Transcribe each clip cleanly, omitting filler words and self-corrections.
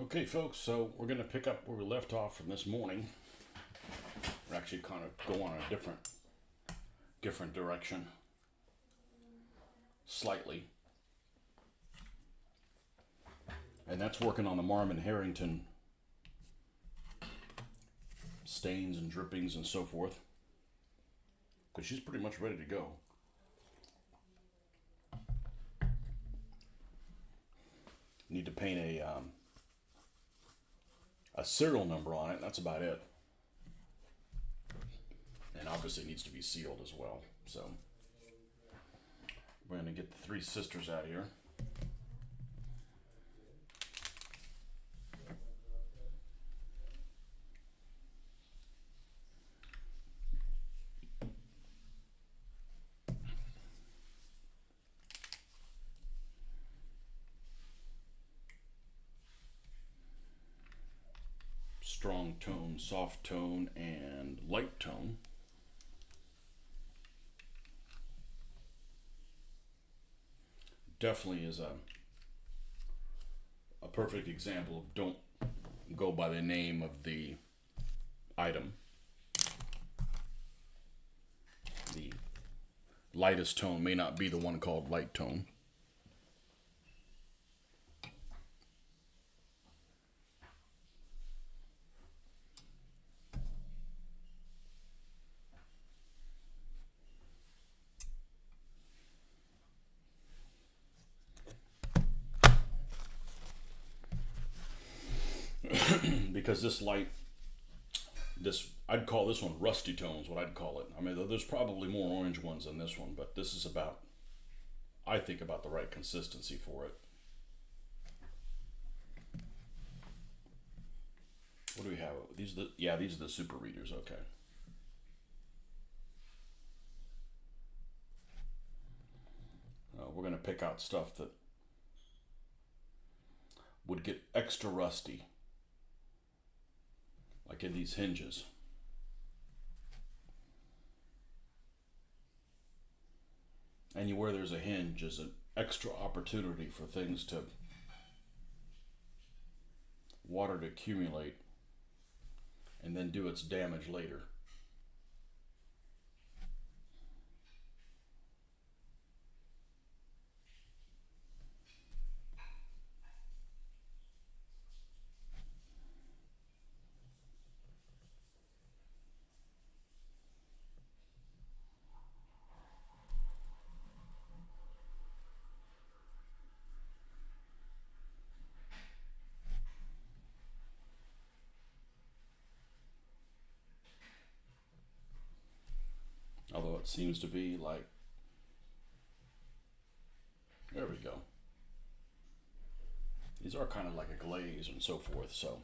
Okay, folks, so we're going to pick up where we left off from this morning. We're actually kind of go on a different direction, slightly. And that's working on the Marmon Harrington stains and drippings and so forth. Because she's pretty much ready to go. Need to paint a serial number on it. That's about it. And obviously it needs to be sealed as well. So we're going to get the three sisters out here. Strong tone, soft tone, and light tone. Definitely is a perfect example of don't go by the name of the item. The lightest tone may not be the one called light tone. Because this light, I'd call this one rusty tones, what I'd call it. I mean, there's probably more orange ones than this one, but this is about, I think, about the right consistency for it. What do we have? These are the super readers, okay. We're going to pick out stuff that would get extra rusty, like in these hinges. And where there's a hinge is an extra opportunity for things to water to accumulate and then do its damage later. Although it seems to be like, there we go. These are kind of like a glaze and so forth, so.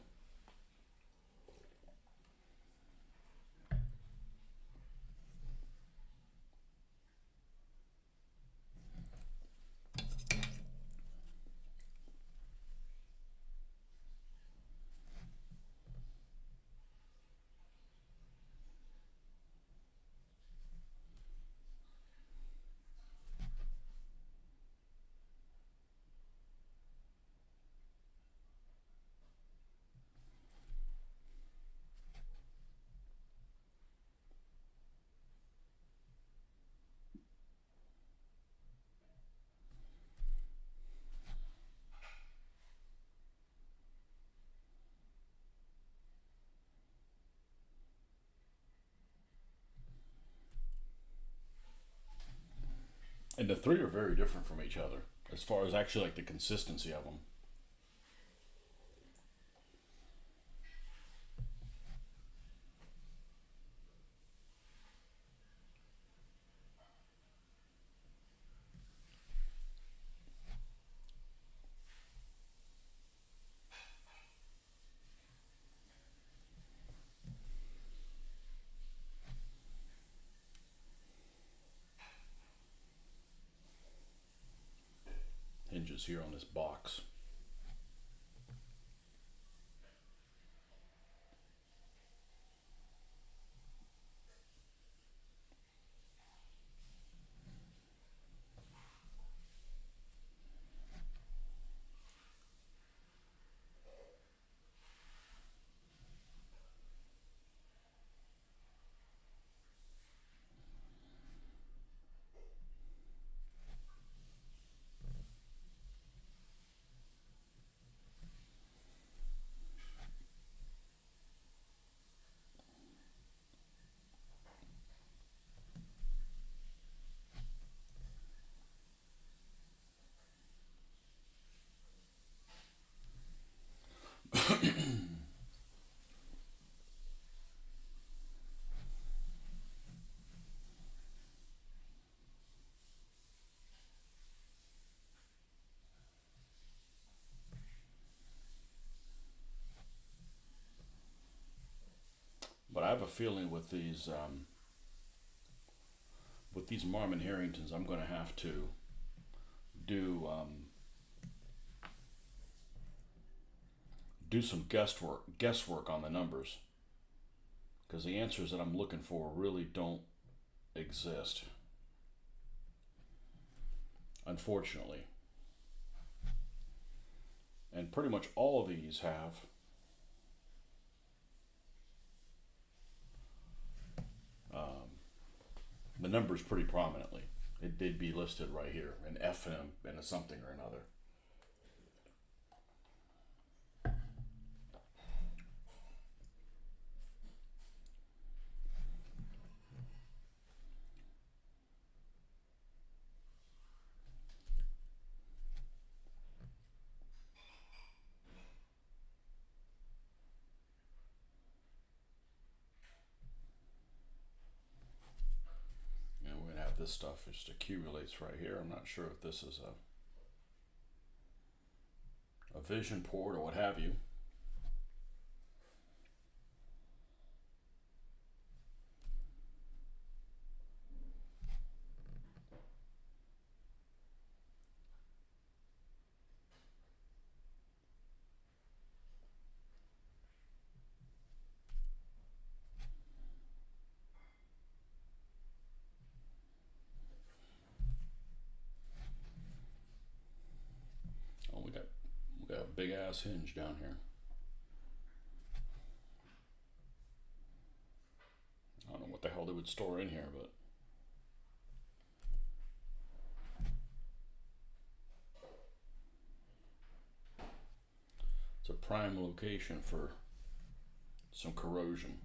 And the three are very different from each other as far as actually like the consistency of them. Hinges here on this box. have a feeling with these Marmon Harringtons, I'm going to have to do some guesswork on the numbers, because the answers that I'm looking for really don't exist, unfortunately. And pretty much all of these have the numbers pretty prominently. They'd be listed right here, an F and a something or another. And we're gonna have this stuff just accumulates right here. I'm not sure if this is a vision port or what have you. Oh, we got a big ass hinge down here. I don't know what the hell they would store in here, but it's a prime location for some corrosion.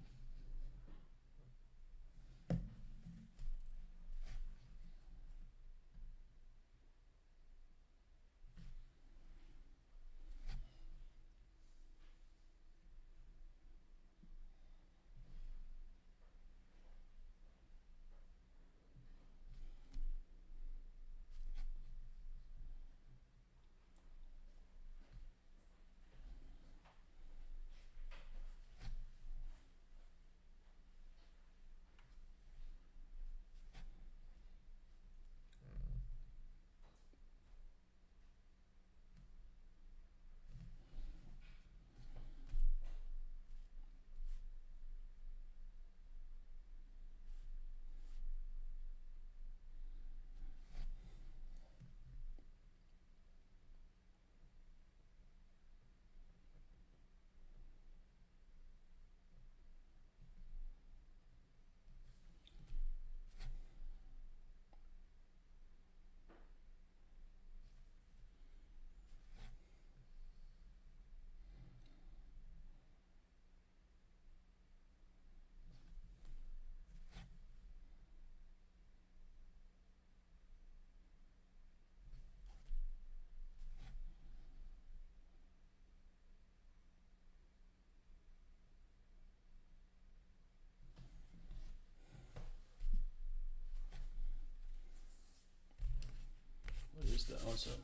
What is that? Oh, it's a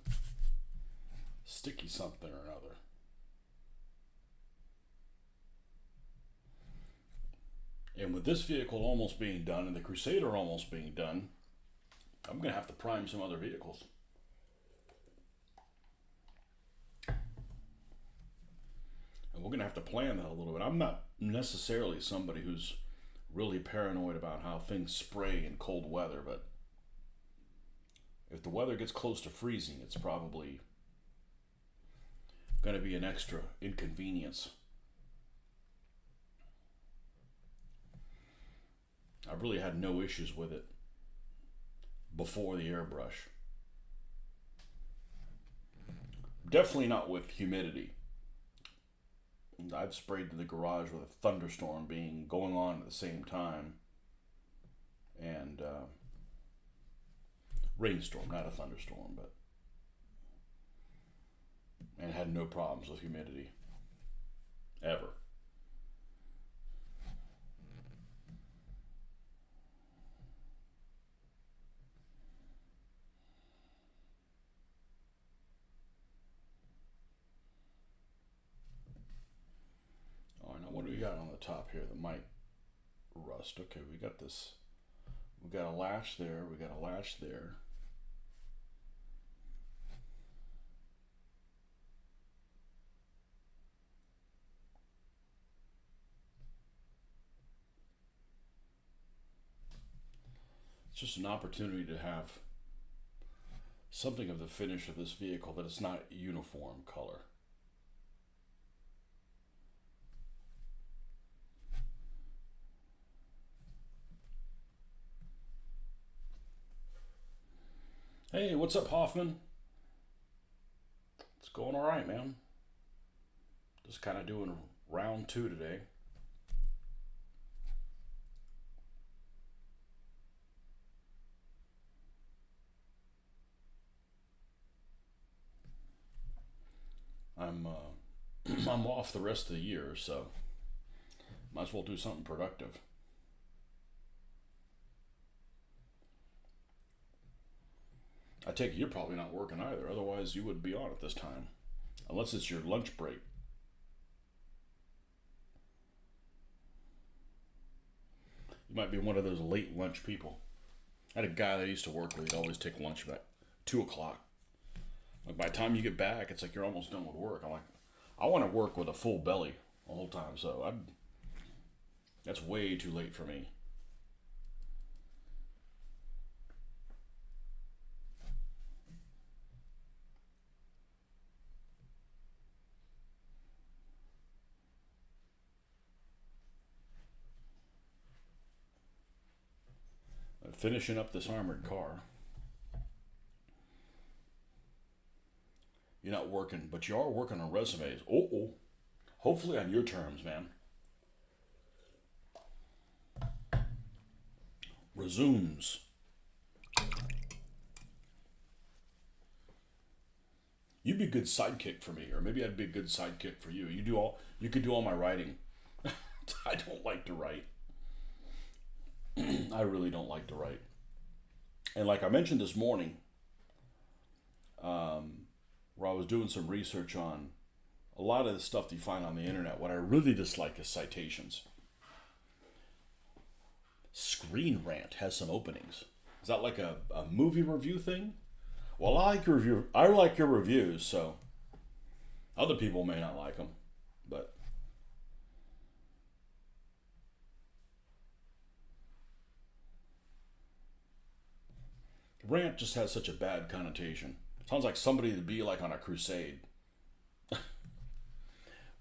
sticky something or another. And with this vehicle almost being done and the Crusader almost being done, I'm going to have to prime some other vehicles. And we're going to have to plan that a little bit. I'm not necessarily somebody who's really paranoid about how things spray in cold weather, but if the weather gets close to freezing, it's probably going to be an extra inconvenience. I really had no issues with it before the airbrush. Definitely not with humidity. I've sprayed to the garage with a thunderstorm being going on at the same time, and rainstorm, not a thunderstorm, but and had no problems with humidity ever. All right, now what do we got on the top here that might rust. Okay, we got this. We got a latch there. We got a latch there. It's just an opportunity to have something of the finish of this vehicle that it's not uniform color. Hey, what's up, Hoffman? It's going all right, man. Just kind of doing round two today. I'm I'm off the rest of the year, so might as well do something productive. I take it you're probably not working either, otherwise you would be on at this time, unless it's your lunch break. You might be one of those late lunch people. I had a guy that I used to work with. He'd always take lunch about 2 o'clock. Like by the time you get back, it's like you're almost done with work. I'm like, I want to work with a full belly the whole time, so that's way too late for me. Finishing up this armored car. You're not working, but you are working on resumes. Oh. Hopefully on your terms, man. Resumes. You'd be a good sidekick for me, or maybe I'd be a good sidekick for you. You could do all my writing. I don't like to write. I really don't like to write. And like I mentioned this morning, where I was doing some research on a lot of the stuff that you find on the internet, what I really dislike is citations. Screen Rant has some openings. Is that like a movie review thing? Well, I like your review. I like your reviews, so other people may not like them, but rant just has such a bad connotation. Sounds like somebody to be like on a crusade.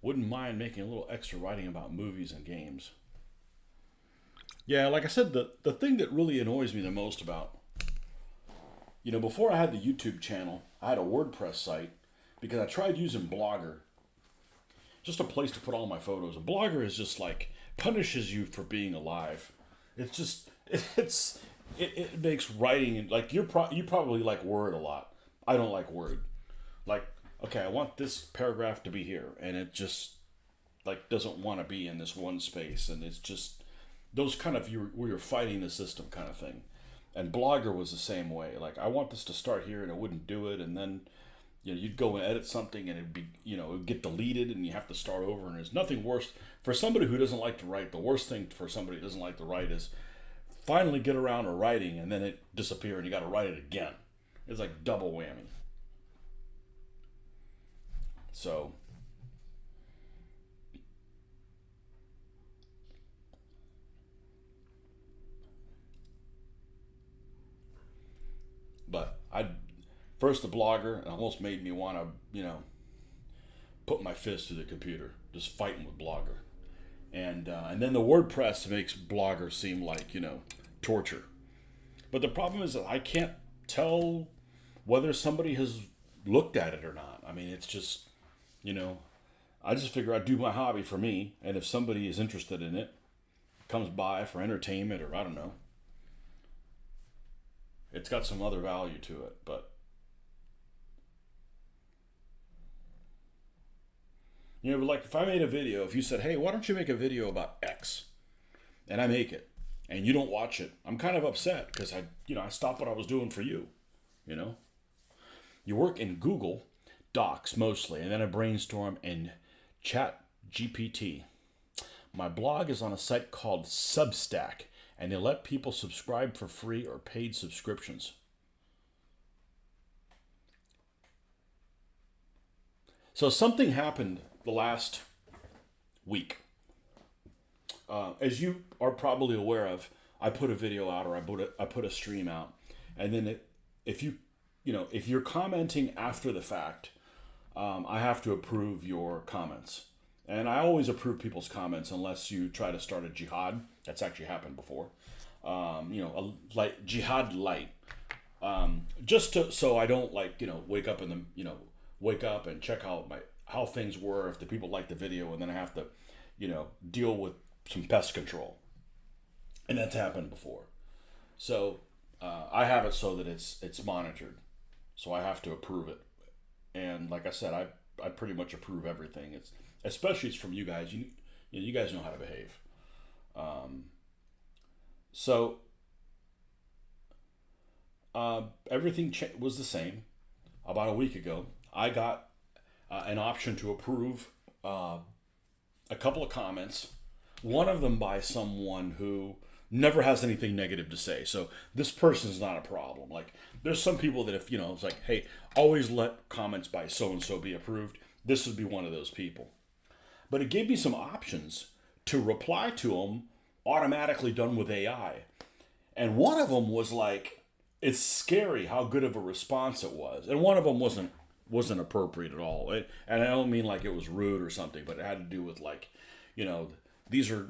Wouldn't mind making a little extra writing about movies and games. Yeah, like I said, the thing that really annoys me the most about, before I had the YouTube channel, I had a WordPress site because I tried using Blogger, just a place to put all my photos. And Blogger is just like punishes you for being alive. It's just it makes writing like you probably like Word a lot. I don't like Word. Like, okay, I want this paragraph to be here, and it just like doesn't want to be in this one space, and it's just those kind of where you're fighting the system kind of thing. And Blogger was the same way. Like, I want this to start here, and it wouldn't do it, and then you'd go and edit something, and it would get deleted, and you have to start over. And there's nothing worse for somebody who doesn't like to write. The worst thing for somebody who doesn't like to write is finally get around to writing, and then it disappear, and you got to write it again. It's like double whammy. So, but I first the Blogger, and almost made me want to, put my fist through the computer, just fighting with Blogger, and then the WordPress makes Blogger seem like torture. But the problem is that I can't tell whether somebody has looked at it or not. I mean, it's just, I just figure I'd do my hobby for me, and if somebody is interested in it, comes by for entertainment or I don't know, it's got some other value to it. But like if I made a video, if you said, "Hey, why don't you make a video about X?" and I make it, and you don't watch it, I'm kind of upset because I stopped what I was doing for you. You know, you work in Google Docs mostly, and then I brainstorm in Chat GPT. My blog is on a site called Substack, and they let people subscribe for free or paid subscriptions. So something happened the last week. As you are probably aware of, I put a video out or I put a stream out, and then if if you're commenting after the fact, I have to approve your comments. And I always approve people's comments unless you try to start a jihad. That's actually happened before. A light jihad light. Just to, so I don't wake up wake up and check how things were if the people like the video, and then I have to deal with some pest control. And that's happened before. So I have it so that it's monitored. So I have to approve it. And like I said, I pretty much approve everything. Especially it's from you guys. You guys know how to behave. So everything was the same. About a week ago, I got an option to approve a couple of comments. One of them by someone who never has anything negative to say. So this person's not a problem. Like, there's some people that if, it's like, hey, always let comments by so-and-so be approved. This would be one of those people. But it gave me some options to reply to them automatically done with AI. And one of them was like, it's scary how good of a response it was. And one of them wasn't appropriate at all. And I don't mean like it was rude or something, but it had to do with like, these are,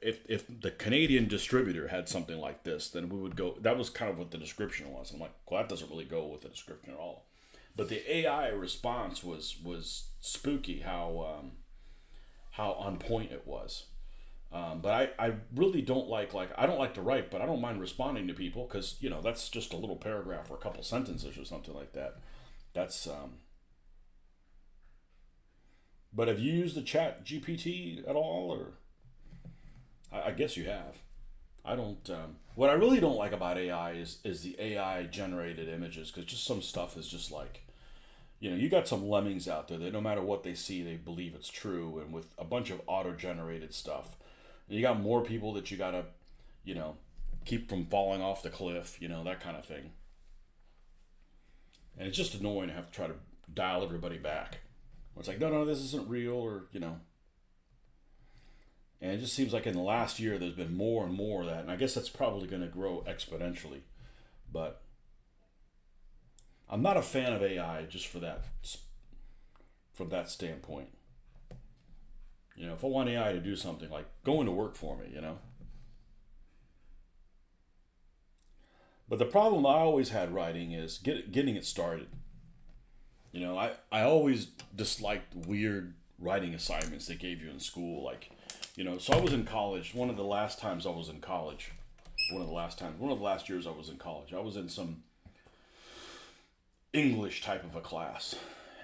if the Canadian distributor had something like this, then we would go, that was kind of what the description was. I'm like, well, that doesn't really go with the description at all. But the AI response was spooky how on point it was. But I really don't I don't like to write, but I don't mind responding to people because, that's just a little paragraph or a couple sentences or something like that. That's, but have you used the chat GPT at all, or? I guess you have. I don't. What I really don't like about AI is the AI generated images, because just some stuff is just like, you got some lemmings out there that no matter what they see, they believe it's true, and with a bunch of auto generated stuff, you got more people that you gotta, keep from falling off the cliff, that kind of thing. And it's just annoying to have to try to dial everybody back. It's like, no, this isn't real, or And it just seems like in the last year there's been more and more of that. And I guess that's probably going to grow exponentially. But I'm not a fan of AI just from that standpoint. If I want AI to do something, like going to work for me, But the problem I always had writing is getting it started. I always disliked weird writing assignments they gave you in school, like, so I was in college. One of the last times I was in college, one of the last years I was in college, I was in some English type of a class,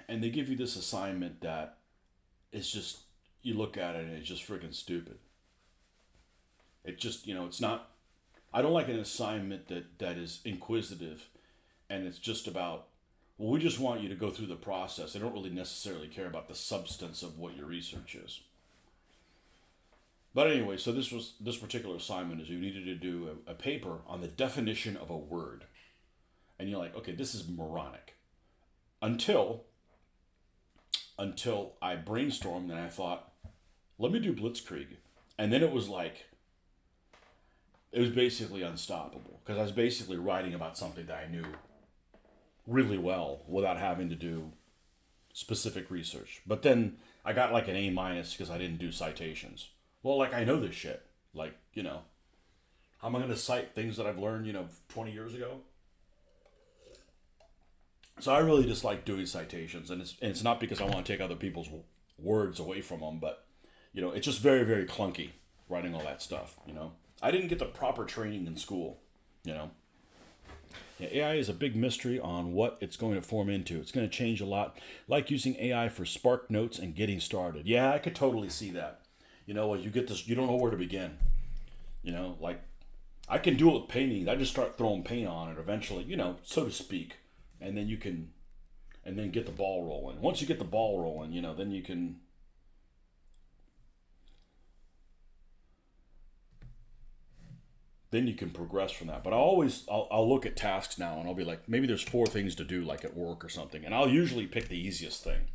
and they give you this assignment that is just, you look at it and it's just freaking stupid. It just, it's not, I don't like an assignment that is inquisitive and it's just about, well, we just want you to go through the process. They don't really necessarily care about the substance of what your research is. But anyway, so this particular assignment is you needed to do a paper on the definition of a word. And you're like, okay, this is moronic. Until I brainstormed and I thought, let me do Blitzkrieg. And then it was basically unstoppable, because I was basically writing about something that I knew really well without having to do specific research. But then I got like an A- because I didn't do citations. Well, I know this shit. How am I going to cite things that I've learned, 20 years ago? So I really dislike doing citations, and it's not because I want to take other people's words away from them, but, it's just very, very clunky writing all that stuff, I didn't get the proper training in school, Yeah, AI is a big mystery on what it's going to form into. It's going to change a lot, like using AI for Spark Notes and getting started. Yeah, I could totally see that. You get this, you don't know where to begin. I can do it with painting. I just start throwing paint on it eventually, so to speak. And then get the ball rolling. Once you get the ball rolling, then you can then you can progress from that. But I'll look at tasks now and I'll be like, maybe there's 4 things to do, like at work or something, and I'll usually pick the easiest thing.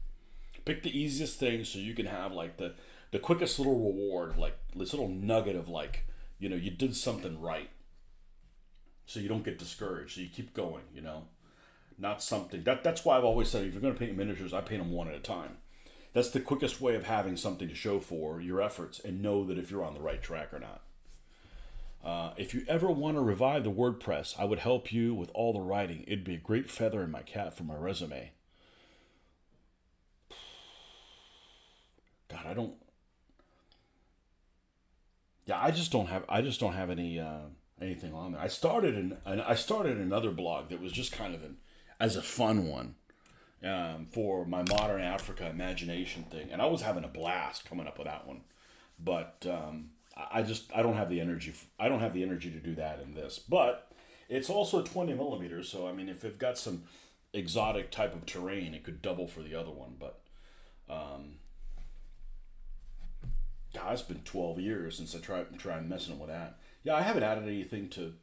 Pick the easiest thing so you can have like the quickest little reward, like this little nugget of like, you did something right. So you don't get discouraged. So you keep going, Not something that's why I've always said if you're gonna paint miniatures, I paint them one at a time. That's the quickest way of having something to show for your efforts and know that if you're on the right track or not. If you ever want to revive the WordPress, I would help you with all the writing. It'd be a great feather in my cap for my resume. God, I don't. Yeah, I just don't have any anything on there. I started another blog that was just kind of as a fun one, for my modern Africa imagination thing, and I was having a blast coming up with that one, but I don't have the energy. I don't have the energy to do that in this, but it's also 20 millimeters, so I mean, if it got some exotic type of terrain, it could double for the other one, but. God, it's been 12 years since I tried messing with that. Yeah, I haven't added anything to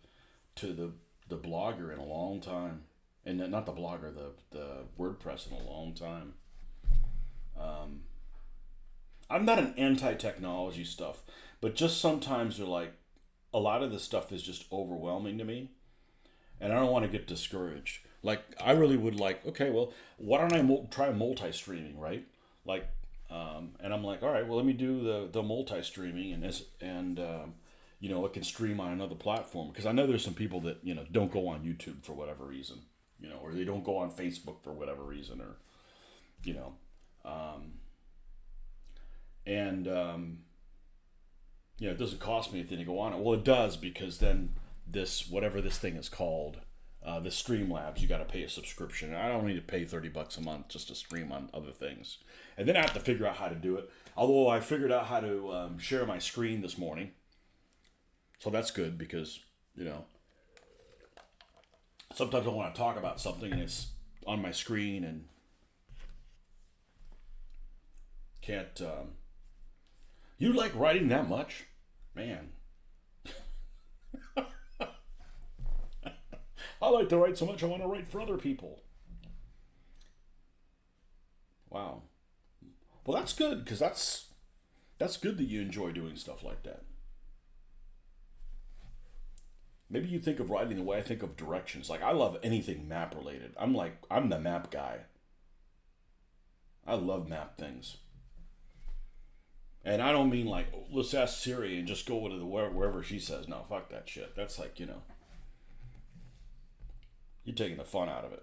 the blogger in a long time, and not the blogger, the WordPress in a long time. I'm not an anti-technology stuff, but just sometimes they're like a lot of the stuff is just overwhelming to me, and I don't want to get discouraged. Like I really would like, okay, well, why don't I try multi-streaming, right? Like, and I'm like, all right, well, let me do the multi-streaming, it can stream on another platform, because I know there's some people that don't go on YouTube for whatever reason, or they don't go on Facebook for whatever reason, or you know, and it doesn't cost me anything to go on it. Well, it does, because then this whatever this thing is called. The Streamlabs, you got to pay a subscription. I don't need to pay $30 a month just to stream on other things. And then I have to figure out how to do it. Although I figured out how to share my screen this morning. So that's good, because, sometimes I want to talk about something and it's on my screen and can't. You like writing that much? Man. I like to write so much I want to write for other people. Wow. Well, that's good, because that's good that you enjoy doing stuff like that. Maybe you think of writing the way I think of directions. Like, I love anything map related. I'm the map guy. I love map things. And I don't mean like, let's ask Siri and just go to wherever she says. No, fuck that shit. That's like, you're taking the fun out of it.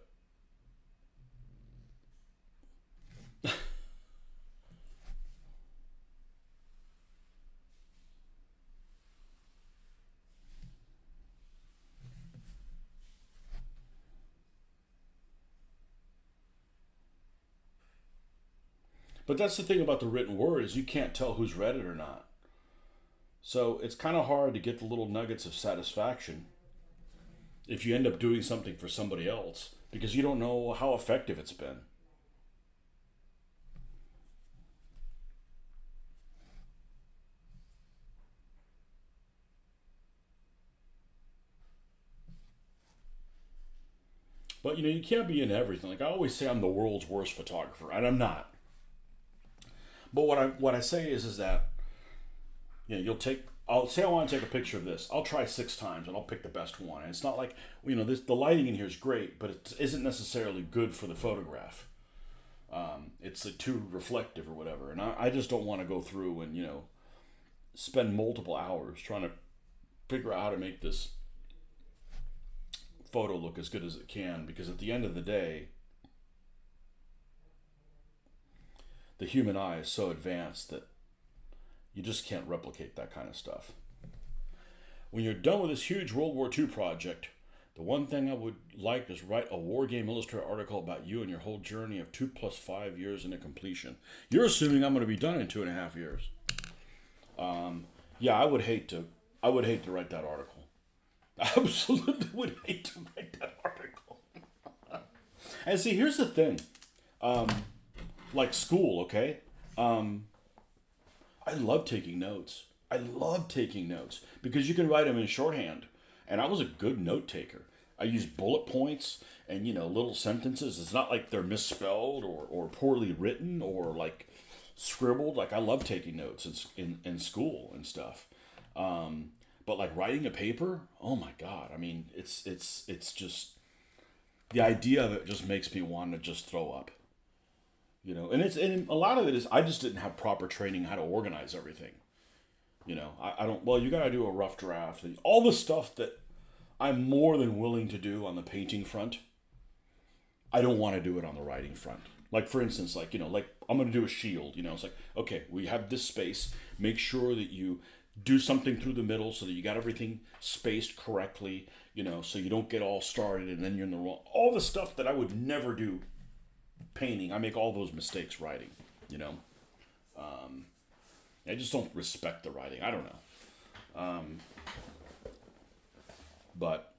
But that's the thing about the written word, is you can't tell who's read it or not. So it's kind of hard to get the little nuggets of satisfaction if you end up doing something for somebody else, because you don't know how effective it's been. But you can't be into everything. Like I always say, I'm the world's worst photographer, and I'm not. But what I say is that I'll say I want to take a picture of this. I'll try 6 times and I'll pick the best one. And it's not like the lighting in here is great, but it isn't necessarily good for the photograph. It's like too reflective or whatever, and I just don't want to go through and spend multiple hours trying to figure out how to make this photo look as good as it can, because at the end of the day, the human eye is so advanced that you just can't replicate that kind of stuff. When you're done with this huge World War II project, the one thing I would like is write a War Game Illustrator article about you and your whole journey of 2 + 5 years into completion. You're assuming I'm going to be done in 2.5 years. Yeah, I would hate to write that article. I absolutely would hate to write that article. And see, here's the thing. Like school, okay? I love taking notes. I love taking notes because you can write them in shorthand. And I was a good note taker. I used bullet points and, little sentences. It's not like they're misspelled or poorly written or like scribbled. Like I love taking notes in school and stuff. But like writing a paper, oh my God. I mean, it's just, the idea of it just makes me want to just throw up. And a lot of it is I just didn't have proper training how to organize everything. I don't, well, you got to do a rough draft. And all the stuff that I'm more than willing to do on the painting front, I don't want to do it on the writing front. Like, for instance, like I'm going to do a shield. It's like, okay, we have this space. Make sure that you do something through the middle so that you got everything spaced correctly, so you don't get all started and then you're in the wrong. All the stuff that I would never do painting, I make all those mistakes writing, I just don't respect the writing. I don't know. But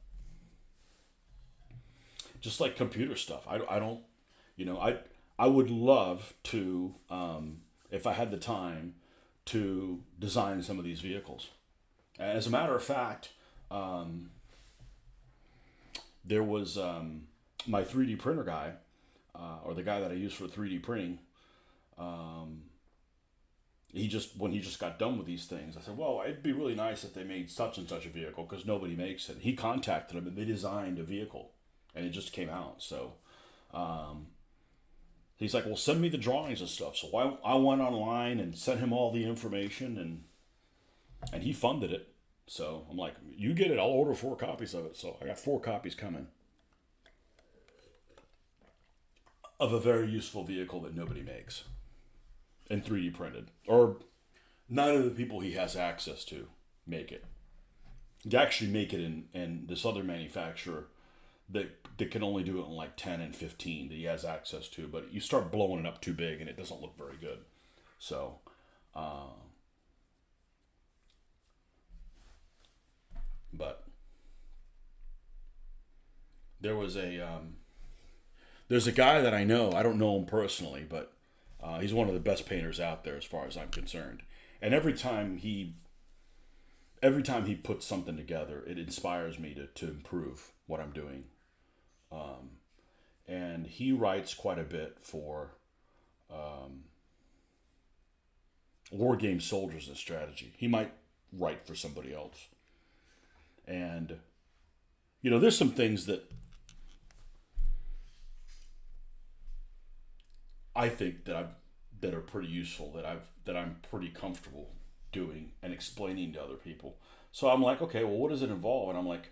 just like computer stuff, I don't, I would love to, if I had the time, to design some of these vehicles. As a matter of fact, there was my 3D printer guy, or the guy that I use for 3D printing. When he just got done with these things, I said, well, it'd be really nice if they made such and such a vehicle because nobody makes it. He contacted them and they designed a vehicle and it just came out. So he's like, well, send me the drawings and stuff. So I went online and sent him all the information and he funded it. So I'm like, you get it, I'll order 4 copies of it. So I got 4 copies coming of a very useful vehicle that nobody makes and 3D printed, or none of the people he has access to make it. You actually make it in this other manufacturer that can only do it in like 10 and 15 that he has access to, but you start blowing it up too big and it doesn't look very good. So, but there's a guy that I know. I don't know him personally, but he's one of the best painters out there as far as I'm concerned. And every time he puts something together, it inspires me to improve what I'm doing. And he writes quite a bit for War Game Soldiers and Strategy. He might write for somebody else. And, there's some things that I think that are pretty useful that I'm pretty comfortable doing and explaining to other people. So I'm like, okay, well, what does it involve? And I'm like,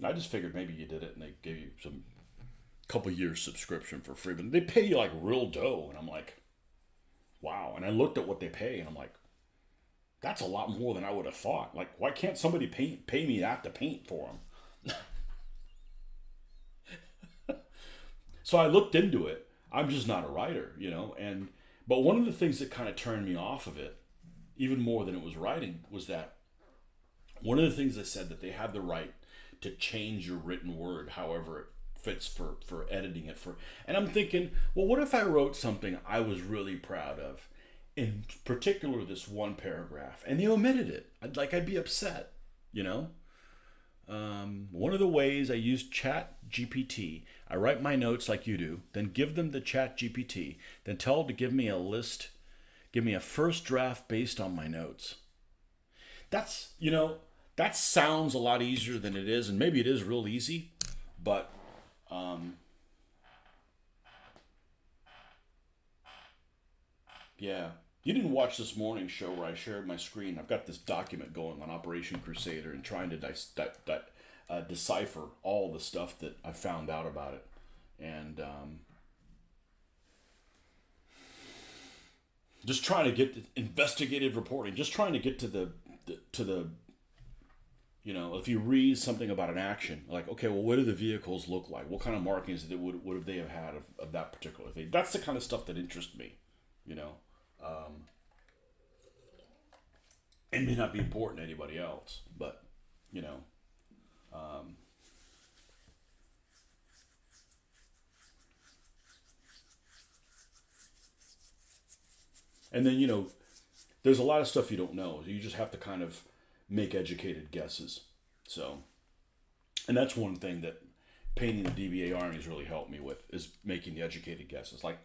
I just figured maybe you did it and they gave you some couple years subscription for free, but they pay you like real dough. And I'm like, wow. And I looked at what they pay and I'm like, that's a lot more than I would have thought. Like, why can't somebody pay me that to paint for them? So I looked into it. I'm just not a writer, but one of the things that kind of turned me off of it, even more than it was writing, was that one of the things they said that they had the right to change your written word however it fits for editing it for. And I'm thinking, well, what if I wrote something I was really proud of, in particular this one paragraph, and they omitted it? I'd be upset, One of the ways I use Chat GPT, I write my notes like you do, then give them the Chat GPT, then tell it to give me a list, give me a first draft based on my notes. That's, that sounds a lot easier than it is, and maybe it is real easy, but yeah. You didn't watch this morning's show where I shared my screen. I've got this document going on Operation Crusader and trying to decipher all the stuff that I found out about it. And just trying to get the investigative reporting, just trying to get to the if you read something about an action, like, okay, well, what do the vehicles look like? What kind of markings would they have had of that particular thing? That's the kind of stuff that interests me, It may not be important to anybody else, but, and then, there's a lot of stuff you don't know. You just have to kind of make educated guesses. So, and that's one thing that painting the DBA armies really helped me with, is making the educated guesses. Like,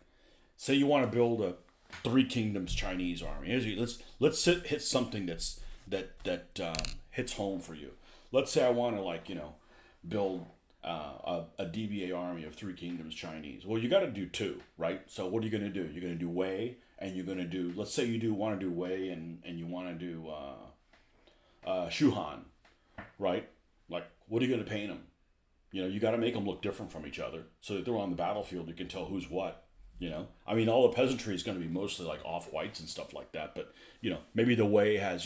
say you want to build a Three Kingdoms Chinese army. Let's hit something that hits home for you. Let's say I want to, like, build a DBA army of Three Kingdoms Chinese. Well, you got to do two, right? So what are you going to do? You're going to do Wei, and you're going to do, let's say you want to do Wei, and you want to do Shuhan, right? Like, what are you going to paint them? You got to make them look different from each other so that they're on the battlefield. You can tell who's what. I mean, all the peasantry is going to be mostly like off-whites and stuff like that. But, maybe the Wei has,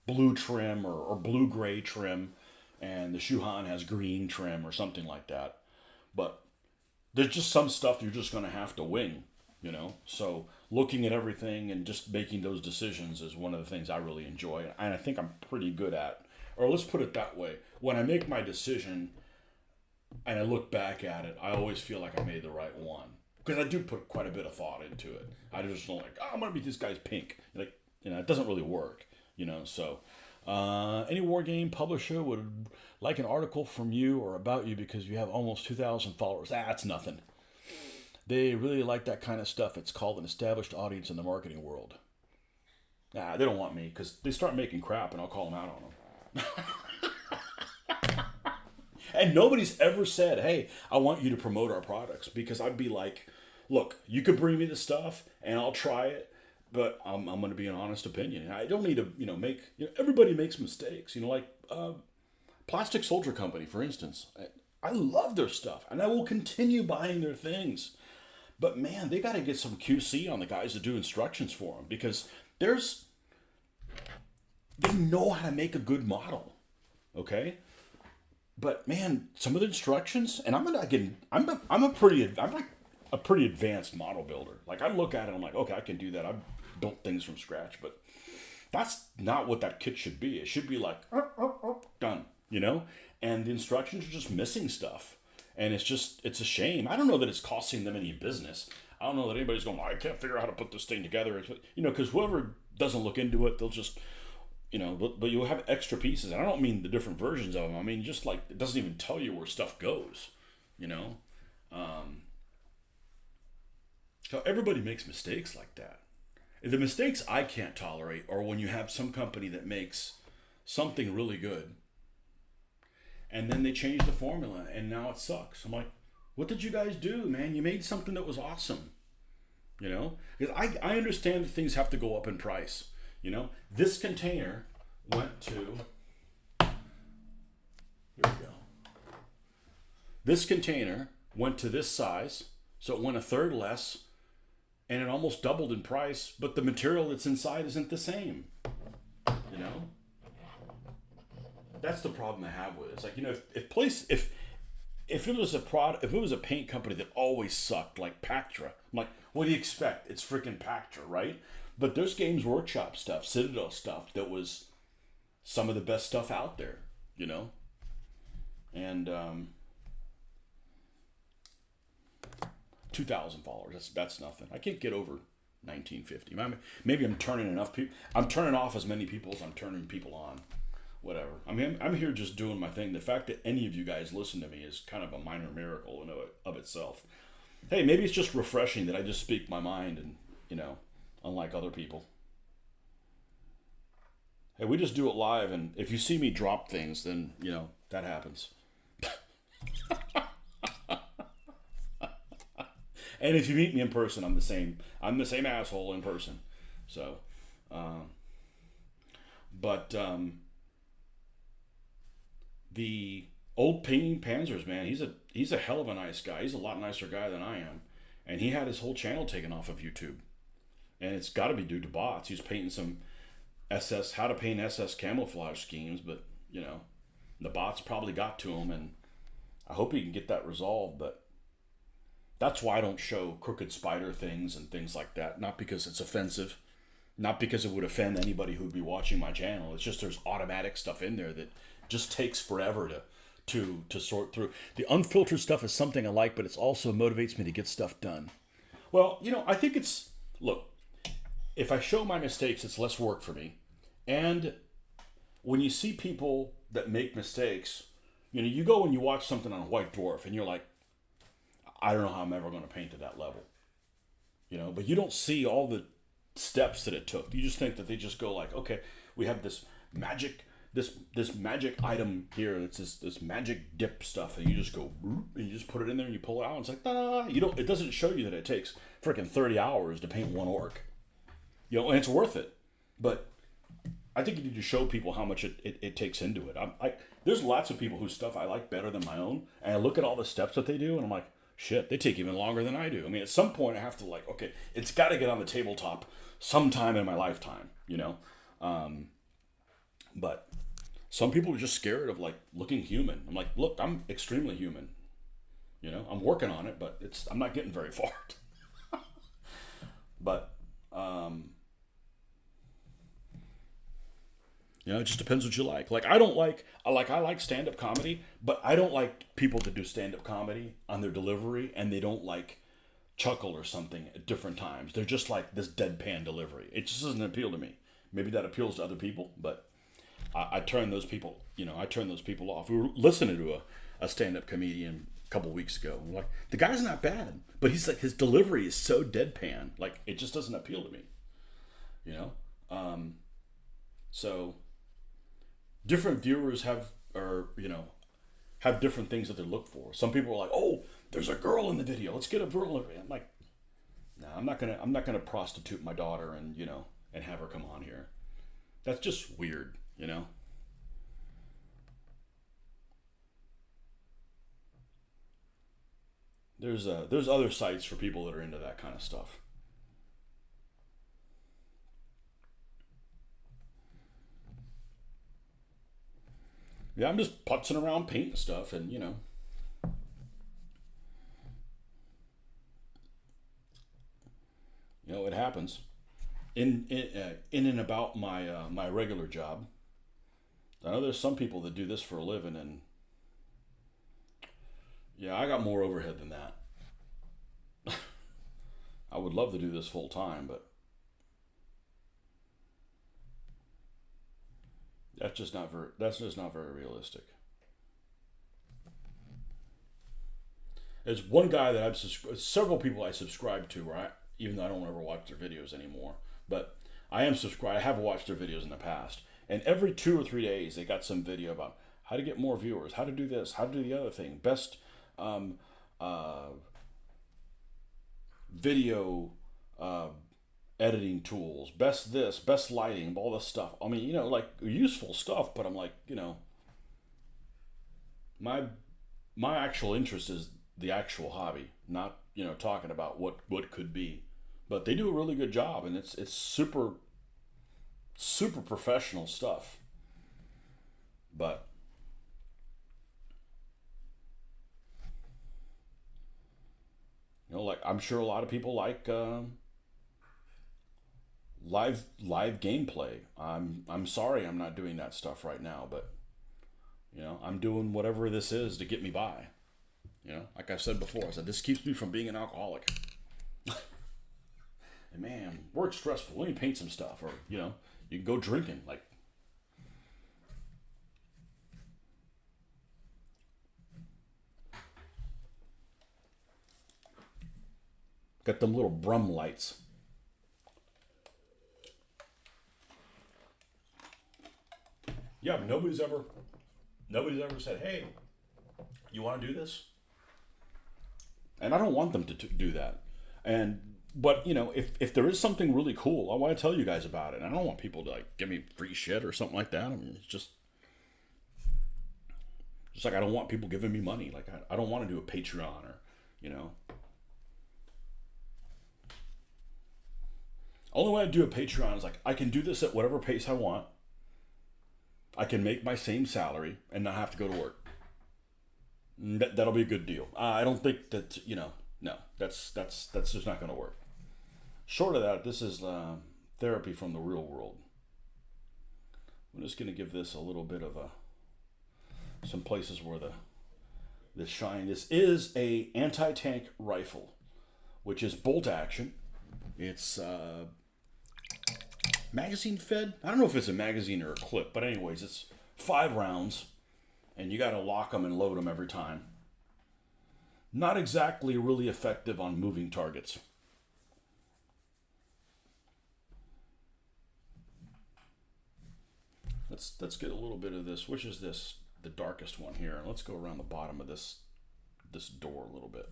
blue trim or blue-gray trim, and the Shuhan has green trim or something like that. But there's just some stuff you're just going to have to wing, So looking at everything and just making those decisions is one of the things I really enjoy. And I think I'm pretty good at. Or let's put it that way. When I make my decision and I look back at it, I always feel like I made the right one. Because I do put quite a bit of thought into it. I just don't like, I'm going to be this guy's pink. Like, it doesn't really work, So, any war game publisher would like an article from you or about you because you have almost 2,000 followers. That's nothing. They really like that kind of stuff. It's called an established audience in the marketing world. Nah, they don't want me because they start making crap and I'll call them out on them. And nobody's ever said, hey, I want you to promote our products, because I'd be like, look, you could bring me the stuff and I'll try it, but I'm going to be an honest opinion. I don't need to, make, everybody makes mistakes, like Plastic Soldier Company, for instance. I love their stuff and I will continue buying their things. But man, they got to get some QC on the guys that do instructions for them, because they know how to make a good model. Okay. But man, some of the instructions, and I'm a pretty advanced model builder. Like, I look at it, I'm like, okay, I can do that. I've built things from scratch, but that's not what that kit should be. It should be like, done, And the instructions are just missing stuff, and it's a shame. I don't know that it's costing them any business. I don't know that anybody's going, I can't figure out how to put this thing together. Because whoever doesn't look into it, they'll just. But you'll have extra pieces. And I don't mean the different versions of them. I mean, just like, it doesn't even tell you where stuff goes, So everybody makes mistakes like that. The mistakes I can't tolerate are when you have some company that makes something really good and then they change the formula and now it sucks. I'm like, what did you guys do, man? You made something that was awesome, Because I understand that things have to go up in price. This container went to, here we go. This container went to this size, so it went a third less, and it almost doubled in price, but the material that's inside isn't the same. That's the problem I have with it. It's like, if it was a paint company that always sucked, like Pactra, I'm like, what do you expect? It's freaking Pactra, right? But there's Games Workshop stuff, Citadel stuff that was some of the best stuff out there, And 2,000 followers, that's nothing. I can't get over 1950. Maybe I'm turning enough people. I'm turning off as many people as I'm turning people on. Whatever. I mean, I'm here just doing my thing. The fact that any of you guys listen to me is kind of a minor miracle in of itself. Hey, maybe it's just refreshing that I just speak my mind and, unlike other people. Hey, we just do it live, and if you see me drop things, then, that happens. And if you meet me in person, I'm the same asshole in person. So, the old painting Panzers, man, he's a hell of a nice guy. He's a lot nicer guy than I am. And he had his whole channel taken off of YouTube. And it's got to be due to bots. He was painting some how to paint SS camouflage schemes, but, the bots probably got to him, and I hope he can get that resolved, but that's why I don't show crooked spider things and things like that. Not because it's offensive, not because it would offend anybody who'd be watching my channel. It's just there's automatic stuff in there that just takes forever to sort through. The unfiltered stuff is something I like, but it also motivates me to get stuff done. Well, I think look, if I show my mistakes, it's less work for me. And when you see people that make mistakes, you go and you watch something on White Dwarf, and you're like, I don't know how I'm ever going to paint to that level, But you don't see all the steps that it took. You just think that they just go like, okay, we have this magic, this magic item here. It's this magic dip stuff, and you just go and you just put it in there and you pull it out. And it's like, da. You don't. It doesn't show you that it takes freaking 30 hours to paint one orc. And it's worth it. But I think you need to show people how much it takes into it. There's lots of people whose stuff I like better than my own, and I look at all the steps that they do, and I'm like, shit, they take even longer than I do. I mean, at some point I have to okay, it's got to get on the tabletop sometime in my lifetime, But some people are just scared of looking human. I'm like, look, I'm extremely human. I'm working on it, but I'm not getting very far. But it just depends what you like. I like stand-up comedy, but I don't like people that do stand-up comedy on their delivery and they don't chuckle or something at different times. They're just like this deadpan delivery. It just doesn't appeal to me. Maybe that appeals to other people, but I turn those people, off. We were listening to a stand-up comedian a couple weeks ago. We're like, the guy's not bad, but he's his delivery is so deadpan. It just doesn't appeal to me, So different viewers have different things that they look for. Some people are like, oh, there's a girl in the video. Let's get a girl in the video. I'm like, no, I'm not gonna prostitute my daughter and and have her come on here. That's just weird, There's other sites for people that are into that kind of stuff. Yeah, I'm just putzing around painting stuff, and it happens. In and about my regular job, I know there's some people that do this for a living, and yeah, I got more overhead than that. I would love to do this full time, but that's just not very realistic. There's one guy that several people I subscribe to, right? Even though I don't ever watch their videos anymore, but I am subscribed. I have watched their videos in the past, and every 2 or 3 days they got some video about how to get more viewers, how to do this, how to do the other thing, best um, uh, video editing tools, best this, best lighting, all this stuff. I mean, useful stuff, but I'm like, my my actual interest is the actual hobby, not talking about what could be. But they do a really good job, and it's super professional stuff. But I'm sure a lot of people like live gameplay. I'm sorry I'm not doing that stuff right now, but I'm doing whatever this is to get me by. Like I said before, I said this keeps me from being an alcoholic. And man, work's stressful. Let me paint some stuff, or you can go drinking. Got them little brum lights. Yeah, but nobody's ever said, "Hey, you want to do this?" And I don't want them to do that. But if there is something really cool, I want to tell you guys about it. And I don't want people to give me free shit or something like that. I mean, it's just like I don't want people giving me money. I don't want to do a Patreon or Only way I do a Patreon is I can do this at whatever pace I want. I can make my same salary and not have to go to work. That'll be a good deal. I don't think that no, that's just not going to work. Short of that, this is therapy from the real world. I'm just going to give this a little bit of some places where the shine. This is a anti-tank rifle, which is bolt action. It's magazine fed. I don't know if it's a magazine or a clip, but anyways, it's 5 rounds, and you got to lock them and load them every time. Not exactly really effective on moving targets. Let's get a little bit of this. Which is this? The darkest one here. Let's go around the bottom of this door a little bit.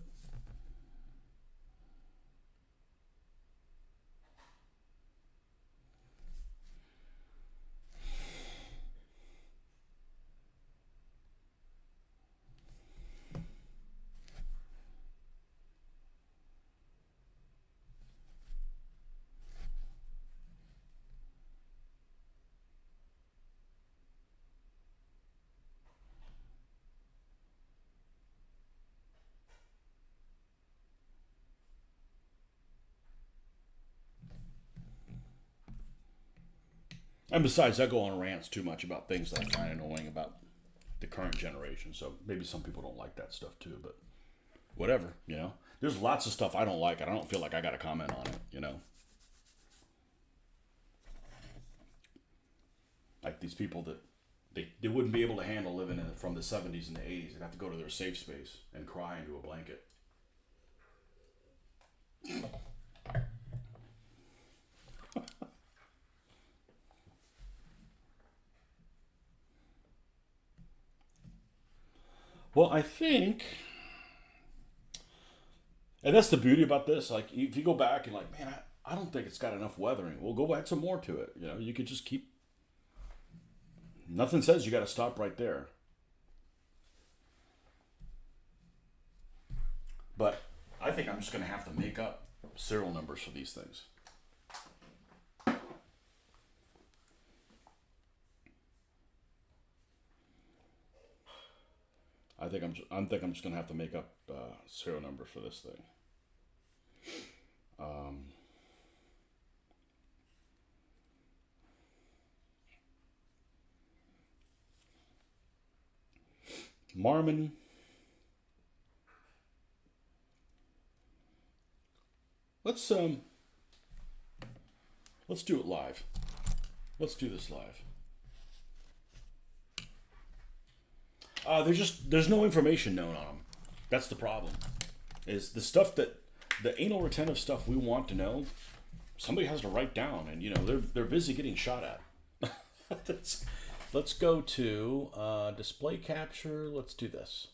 And besides, I go on rants too much about things that I find annoying about the current generation. So maybe some people don't like that stuff too, but whatever, you know. There's lots of stuff I don't like, and I don't feel like I got to comment on it, you know. Like these people that they wouldn't be able to handle living from the 70s and the 80s. They'd have to go to their safe space and cry into a blanket. Well, I think, and that's the beauty about this. Like, if you go back and like, man, I don't think it's got enough weathering. Well, go add some more to it. You know, you could just keep. Nothing says you got to stop right there. But I think I'm just going to have to make up serial numbers for these things. I think I'm just gonna have to make up serial number for this thing. Marmon. Let's do it live. Let's do this live. There's no information known on them. That's the problem. Is the stuff that the anal retentive stuff we want to know, somebody has to write down, and you know they're busy getting shot at. Let's go to display capture. Let's do this.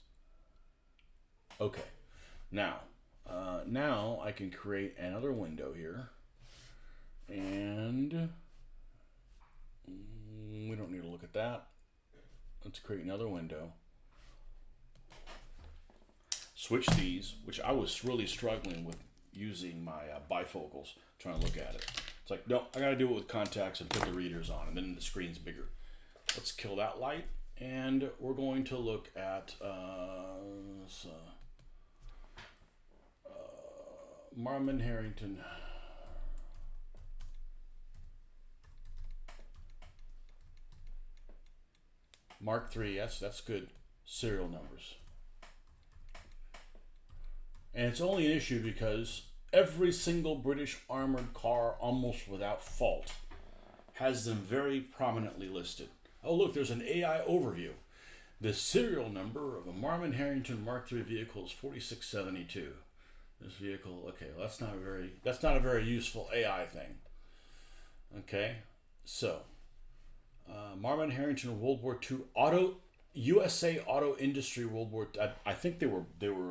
Okay, now I can create another window here, and we don't need to look at that. Let's create another window. Switch these, which I was really struggling with using my bifocals, trying to look at it. It's like, no, I gotta do it with contacts and put the readers on, and then the screen's bigger. Let's kill that light, and we're going to look at Marmon Harrington. Mark III, yes, that's good. Serial numbers. And it's only an issue because every single British armored car, almost without fault, has them very prominently listed. Oh, look, there's an AI overview. The serial number of a Marmon Harrington Mark III vehicle is 4672. This vehicle, okay, well, that's not a very useful AI thing. Okay, so Marmon Harrington World War II USA Auto Industry World War. I think they were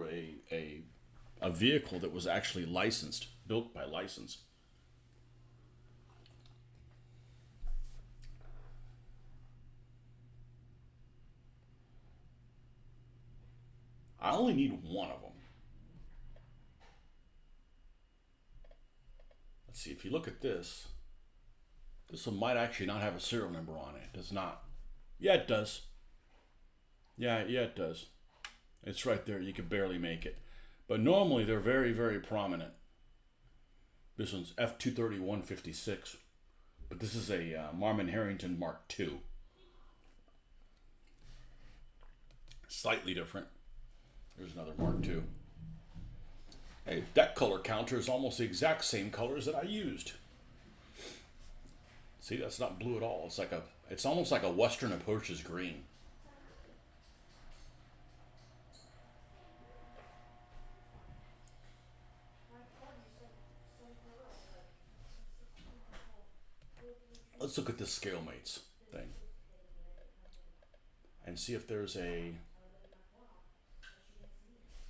a vehicle that was actually licensed, built by license. I only need one of them. Let's see, if you look at this one might actually not have a serial number on it. It does not. Yeah, it does. Yeah, it does. It's right there. You can barely make it. But normally they're very, very prominent. This one's F23156. But this is a Marmon Harrington Mark II. Slightly different. There's another Mark II. Hey, that color counter is almost the exact same colors that I used. See, that's not blue at all. It's almost like a Western approaches green. Let's look at this scale mates thing and see if there's a.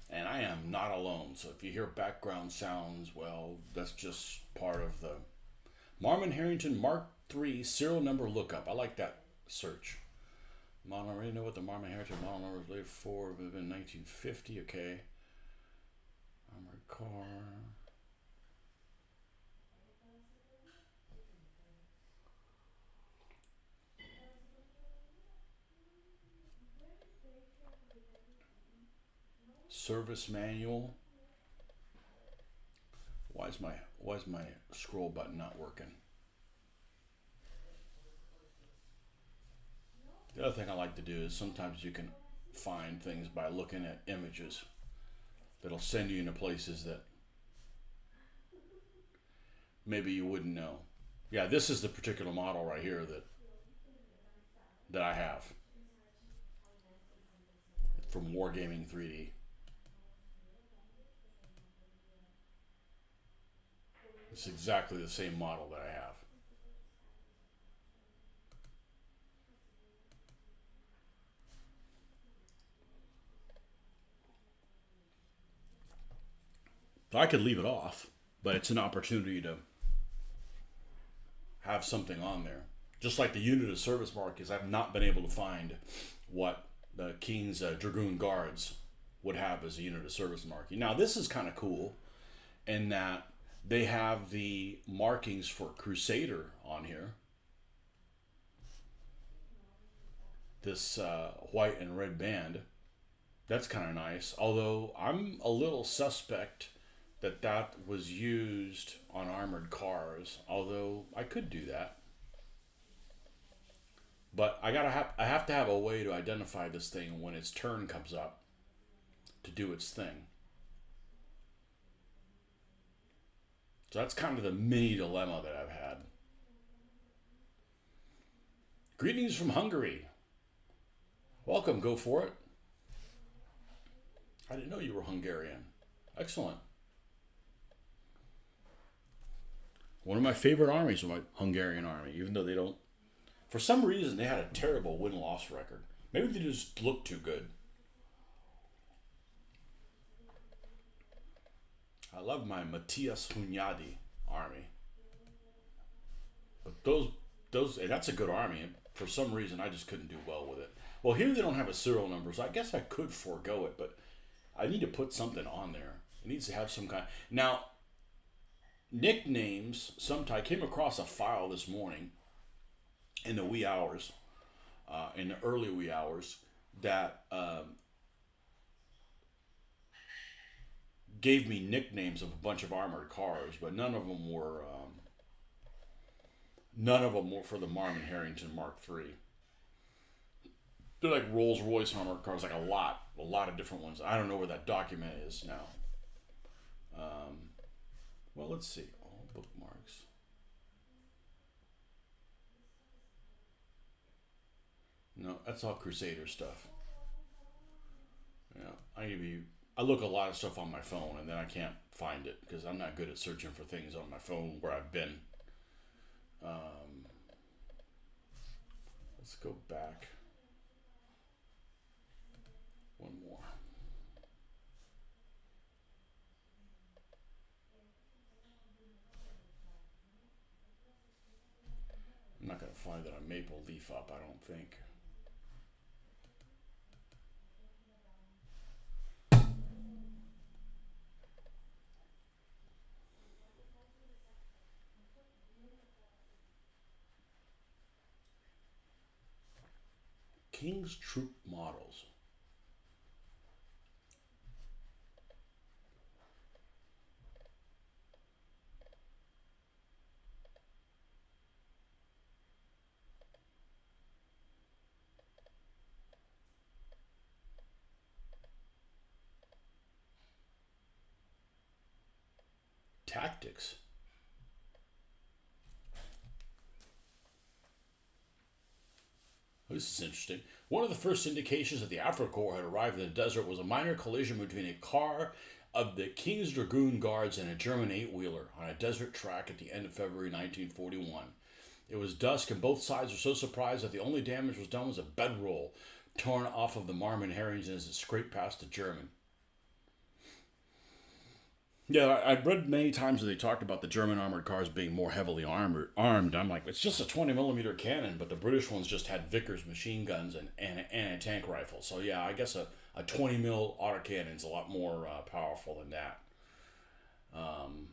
And I am not alone, so if you hear background sounds, well, that's just part of the Marmon Harrington Mark III serial number lookup. I like that search. Model, I already know what the Marmon Harrington model number is later for. It would have been 1950. Okay. Armored car. Service manual. Why is my scroll button not working? The other thing I like to do is sometimes you can find things by looking at images that'll send you into places that maybe you wouldn't know. Yeah, this is the particular model right here that I have from Wargaming 3D. It's exactly the same model that I have. So I could leave it off, but it's an opportunity to have something on there. Just like the unit of service mark is, I've not been able to find what the King's Dragoon Guards would have as a unit of service marking. Now, this is kind of cool in that they have the markings for Crusader on here. This white and red band. That's kind of nice. Although I'm a little suspect that that was used on armored cars. Although I could do that. But I have to have a way to identify this thing when its turn comes up to do its thing. So that's kind of the mini dilemma that I've had. Greetings from Hungary. Welcome, go for it. I didn't know you were Hungarian. Excellent. One of my favorite armies was my Hungarian army, even though they don't. For some reason, they had a terrible win-loss record. Maybe they just looked too good. I love my Matthias Hunyadi army. But and that's a good army. And for some reason, I just couldn't do well with it. Well, here they don't have a serial number, so I guess I could forego it, but I need to put something on there. It needs to have some kind. Now, nicknames. Sometimes I came across a file this morning in the wee hours, in the early wee hours, that gave me nicknames of a bunch of armored cars, but none of them were for the Marmon Harrington Mark III. They're like Rolls Royce armored cars, like a lot of different ones. I don't know where that document is now. Well, let's see. All bookmarks. No, that's all Crusader stuff. Yeah, I look a lot of stuff on my phone and then I can't find it because I'm not good at searching for things on my phone where I've been. Let's go back. One more. I'm not going to find that on Maple Leaf up, I don't think. King's Troop models. Tactics. This is interesting. One of the first indications that the Afro Corps had arrived in the desert was a minor collision between a car of the King's Dragoon Guards and a German eight-wheeler on a desert track at the end of February 1941. It was dusk, and both sides were so surprised that the only damage was done was a bedroll torn off of the Marmon Harrington as it scraped past the German. Yeah, I've read many times that they talked about the German armored cars being more heavily armed. I'm like, it's just a 20 millimeter cannon, but the British ones just had Vickers machine guns and a tank rifle. So yeah, I guess a 20 mil autocannon is a lot more powerful than that. Um,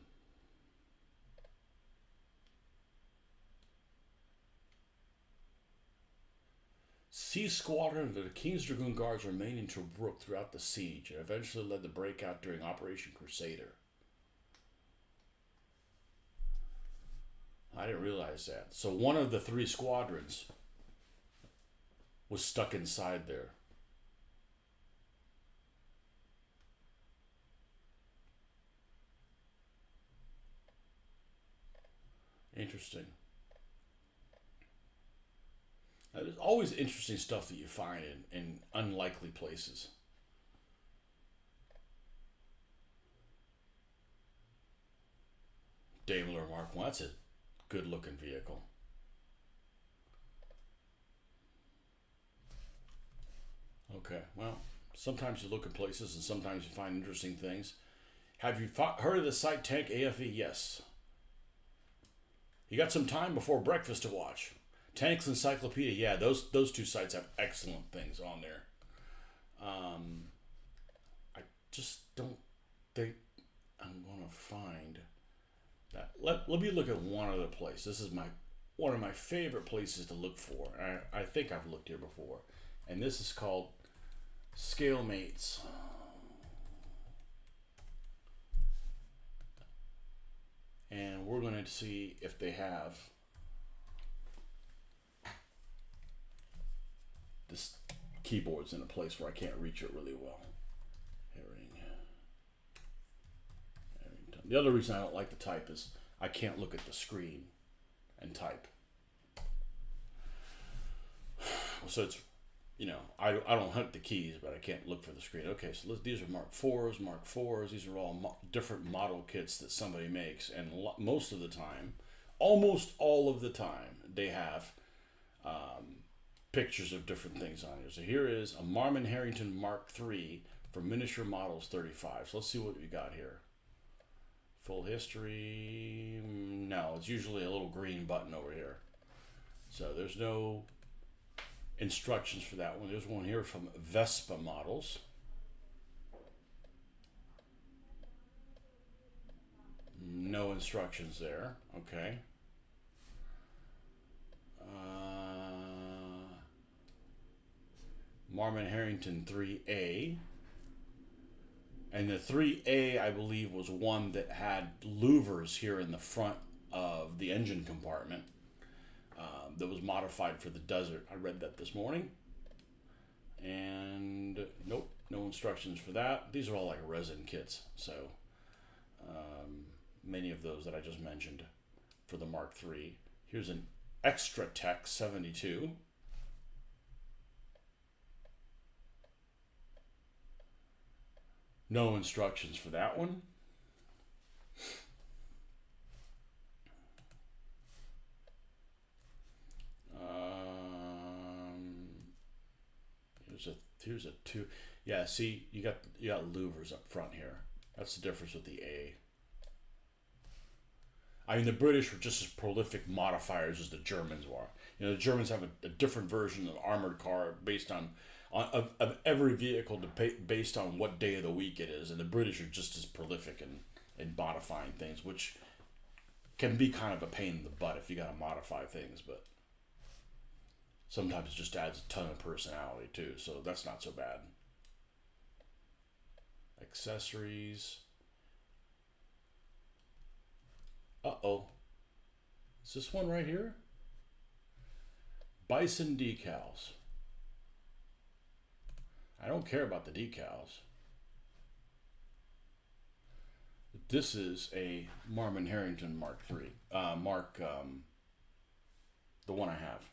C Squadron of the King's Dragoon Guards remained in Tobruk throughout the siege and eventually led the breakout during Operation Crusader. I didn't realize that. So one of the three squadrons was stuck inside there. Interesting. There's always interesting stuff that you find in unlikely places. Daimler Mark One. That's a good looking vehicle. Okay, well, sometimes you look at places and sometimes you find interesting things. Have you heard of the site Tank AFE? Yes. You got some time before breakfast to watch. Tanks Encyclopedia, yeah, those two sites have excellent things on there. Um, I just don't think I'm gonna find that. Let me look at one other place. This is one of my favorite places to look for. I think I've looked here before, and this is called Scalemates. And we're going to see if they have this keyboard's in a place where I can't reach it really well. The other reason I don't like to type is I can't look at the screen and type. So it's, I don't hunt the keys, but I can't look for the screen. Okay, so these are Mark 4s, Mark 4s. These are all different model kits that somebody makes. And most of the time, almost all of the time, they have pictures of different things on here. So here is a Marmon Harrington Mark 3 for Miniature Models 35. So let's see what we got here. Full history. No, it's usually a little green button over here. So there's no instructions for that one. There's one here from Vespa Models. No instructions there. Okay. Marmon Harrington 3A. And the 3A, I believe, was one that had louvers here in the front of the engine compartment that was modified for the desert. I read that this morning. And nope, no instructions for that. These are all like resin kits. So many of those that I just mentioned for the Mark III. Here's an Extra Tech 72. No instructions for that one. Here's a two. Yeah, see, you got louvers up front here. That's the difference with the A. I mean, the British were just as prolific modifiers as the Germans were. The Germans have a different version of armored car based on of every vehicle based on what day of the week it is, and the British are just as prolific in modifying things, which can be kind of a pain in the butt if you got to modify things, but sometimes it just adds a ton of personality too, so that's not so bad. Accessories. Uh-oh. Is this one right here? Bison decals. I don't care about the decals. This is a Marmon Harrington Mark III. The one I have.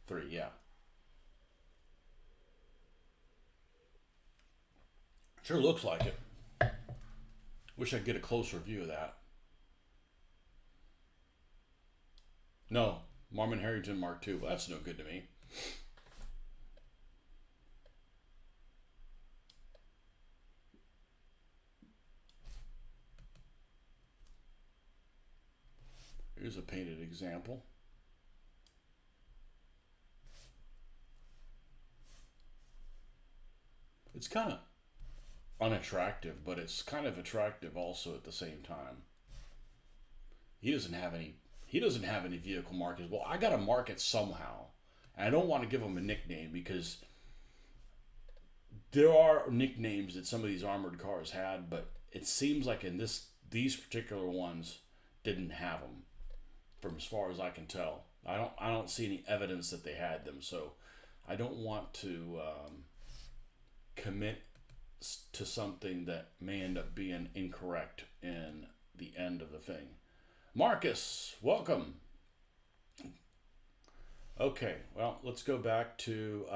3, yeah. Sure looks like it. Wish I could get a closer view of that. No, Marmon Harrington Mark II. Well, that's no good to me. Here's a painted example. It's kind of unattractive, but it's kind of attractive also at the same time. He doesn't have any vehicle markings. Well, I got to mark it somehow. And I don't want to give him a nickname because there are nicknames that some of these armored cars had, but it seems like in these particular ones didn't have them, from as far as I can tell. I don't see any evidence that they had them, so I don't want to commit to something that may end up being incorrect in the end of the thing. Marcus, welcome. Okay, well, let's go back to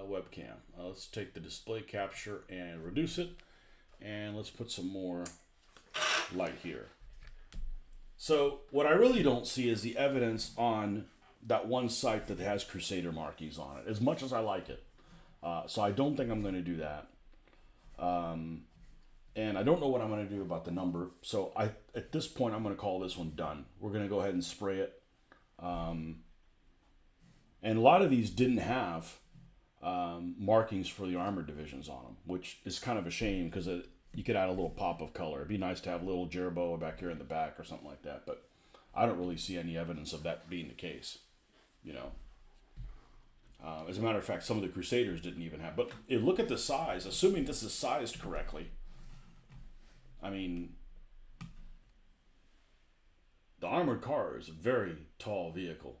webcam. Let's take the display capture and reduce it, and let's put some more light here. So what I really don't see is the evidence on that one site that has Crusader markings on it, as much as I like it. So I don't think I'm going to do that. And I don't know what I'm going to do about the number. So at this point, I'm going to call this one done. We're going to go ahead and spray it. And a lot of these didn't have markings for the armored divisions on them, which is kind of a shame because you could add a little pop of color. It'd be nice to have a little Jerboa back here in the back or something like that, but I don't really see any evidence of that being the case, you know. As a matter of fact, some of the Crusaders didn't even have. But look at the size. Assuming this is sized correctly, I mean, the armored car is a very tall vehicle,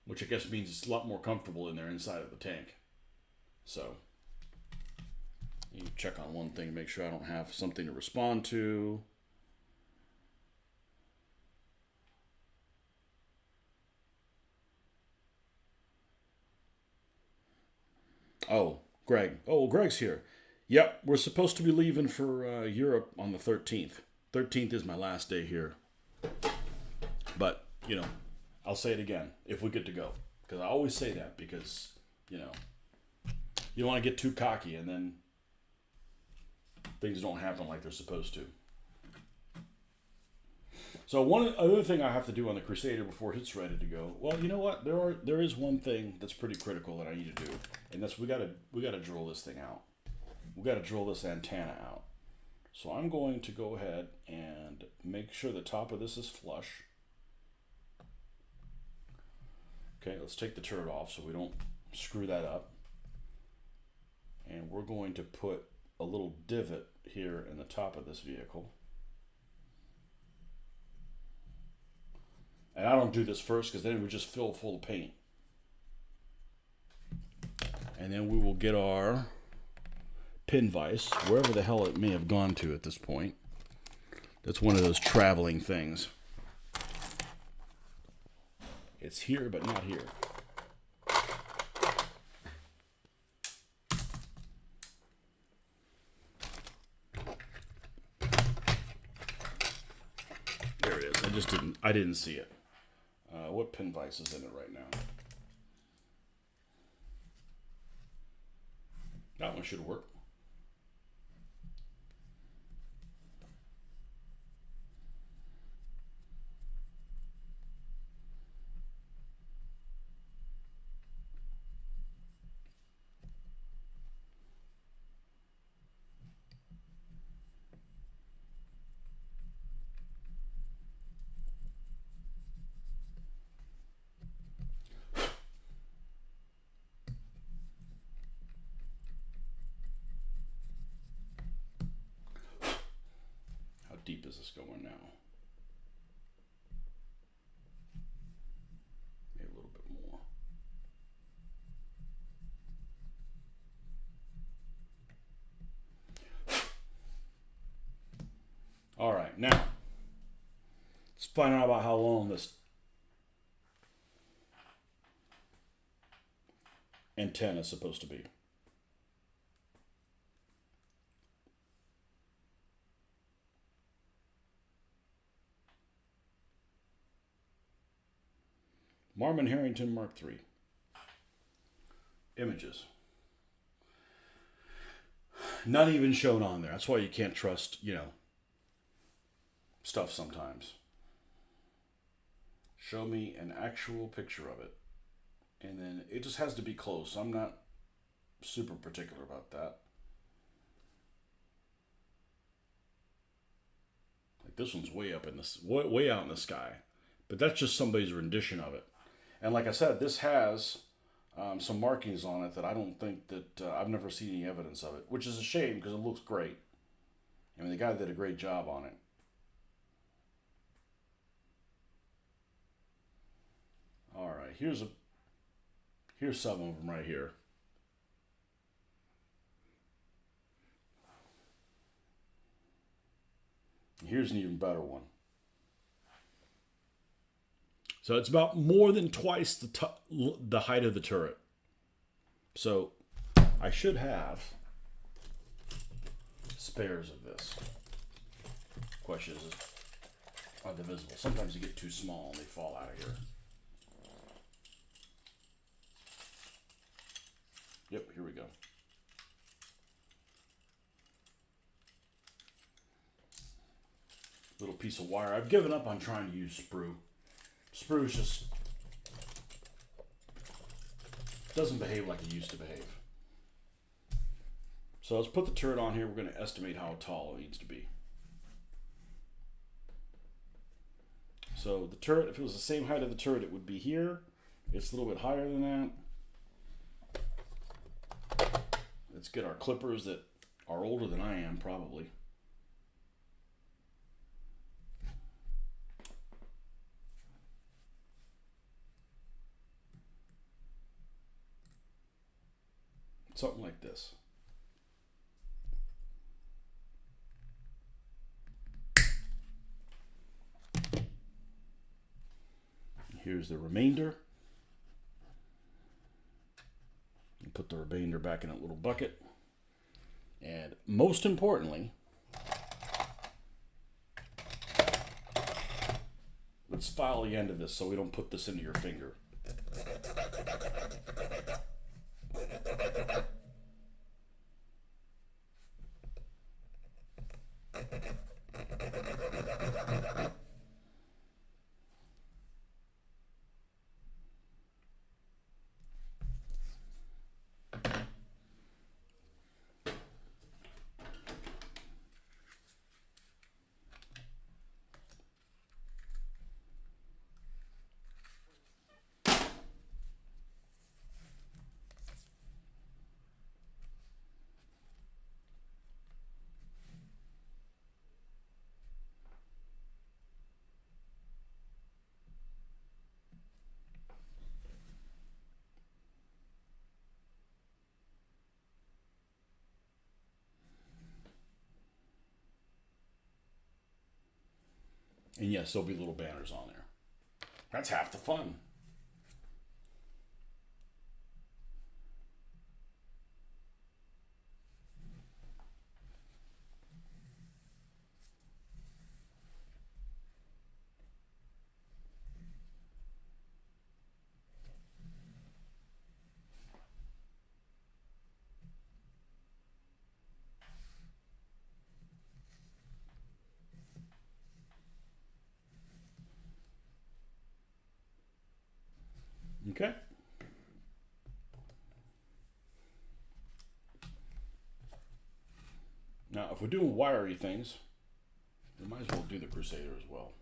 which I guess means it's a lot more comfortable in there inside of the tank. So, you check on one thing, make sure I don't have something to respond to. Oh, Greg. Oh, well, Greg's here. Yep, we're supposed to be leaving for Europe on the 13th. 13th is my last day here. But, you know, I'll say it again, if we get to go. Because I always say that because, you know, you don't want to get too cocky and then things don't happen like they're supposed to. So one other thing I have to do on the Crusader before it's ready to go. Well, you know what? There is one thing that's pretty critical that I need to do, and that's we gotta drill this thing out. We gotta drill this antenna out. So I'm going to go ahead and make sure the top of this is flush. Okay, let's take the turret off so we don't screw that up. And we're going to put a little divot here in the top of this vehicle. And I don't do this first because then it would just fill full of paint. And then we will get our pin vise, wherever the hell it may have gone to at this point. That's one of those traveling things. It's here, but not here. There it is. I didn't see it. What pin vise is in it right now? That one should work. Deep is this going now? Maybe a little bit more. All right, now let's find out about how long this antenna is supposed to be. Marmon Harrington Mark III. Images. Not even shown on there. That's why you can't trust, stuff sometimes. Show me an actual picture of it. And then it just has to be close. I'm not super particular about that. Like this one's way up in this, way out in the sky. But that's just somebody's rendition of it. And like I said, this has some markings on it that I don't think that I've never seen any evidence of it, which is a shame because it looks great. I mean, the guy did a great job on it. All right, here's some of them right here. Here's an even better one. So it's about more than twice the height of the turret. So I should have spares of this. Question is, are they visible? Sometimes you get too small and they fall out of here. Yep, here we go. Little piece of wire. I've given up on trying to use sprue. Sprue's just doesn't behave like it used to behave. So let's put the turret on here. We're going to estimate how tall it needs to be. So the turret, if it was the same height of the turret, it would be here. It's a little bit higher than that. Let's get our clippers that are older than I am, probably. Something like this. Here's the remainder. And put the remainder back in a little bucket. And most importantly, let's file the end of this so we don't put this into your finger. And yes, there'll be little banners on there. That's half the fun. Okay. Now, if we're doing wiry things, we might as well do the Crusader as well.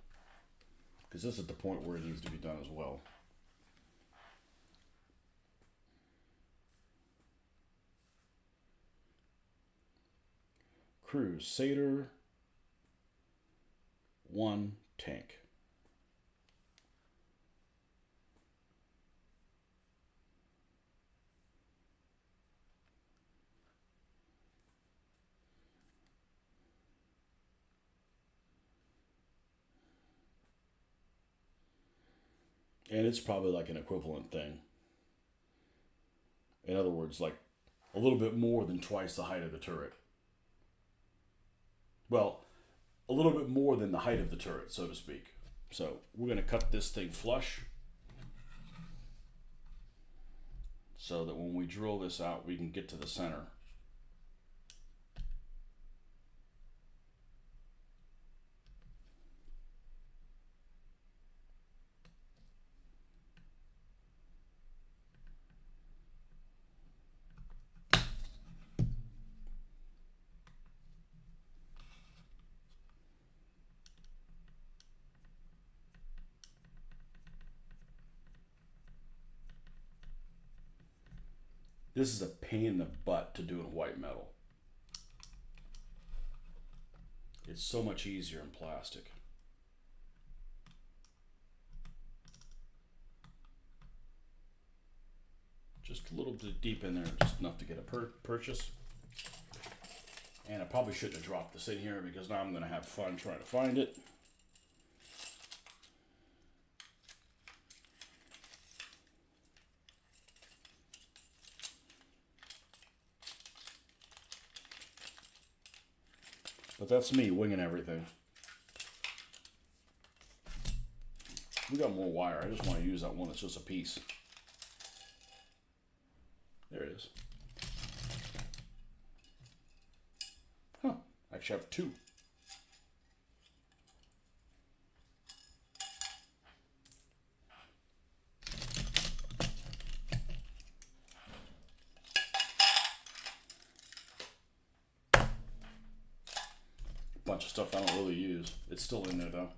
Because this is the point where it needs to be done as well. Crusader 1 tank. And it's probably like an equivalent thing. In other words, like a little bit more than twice the height of the turret. Well, a little bit more than the height of the turret, so to speak. So we're going to cut this thing flush. so that when we drill this out, we can get to the center. This is a pain in the butt to do in white metal. It's so much easier in plastic. Just a little bit deep in there, just enough to get a purchase. And I probably shouldn't have dropped this in here because now I'm going to have fun trying to find it. But that's me winging everything. We got more wire. I just want to use that one that's just a piece. There it is. Huh. I actually have two. Bunch of stuff I don't really use. It's still in there though.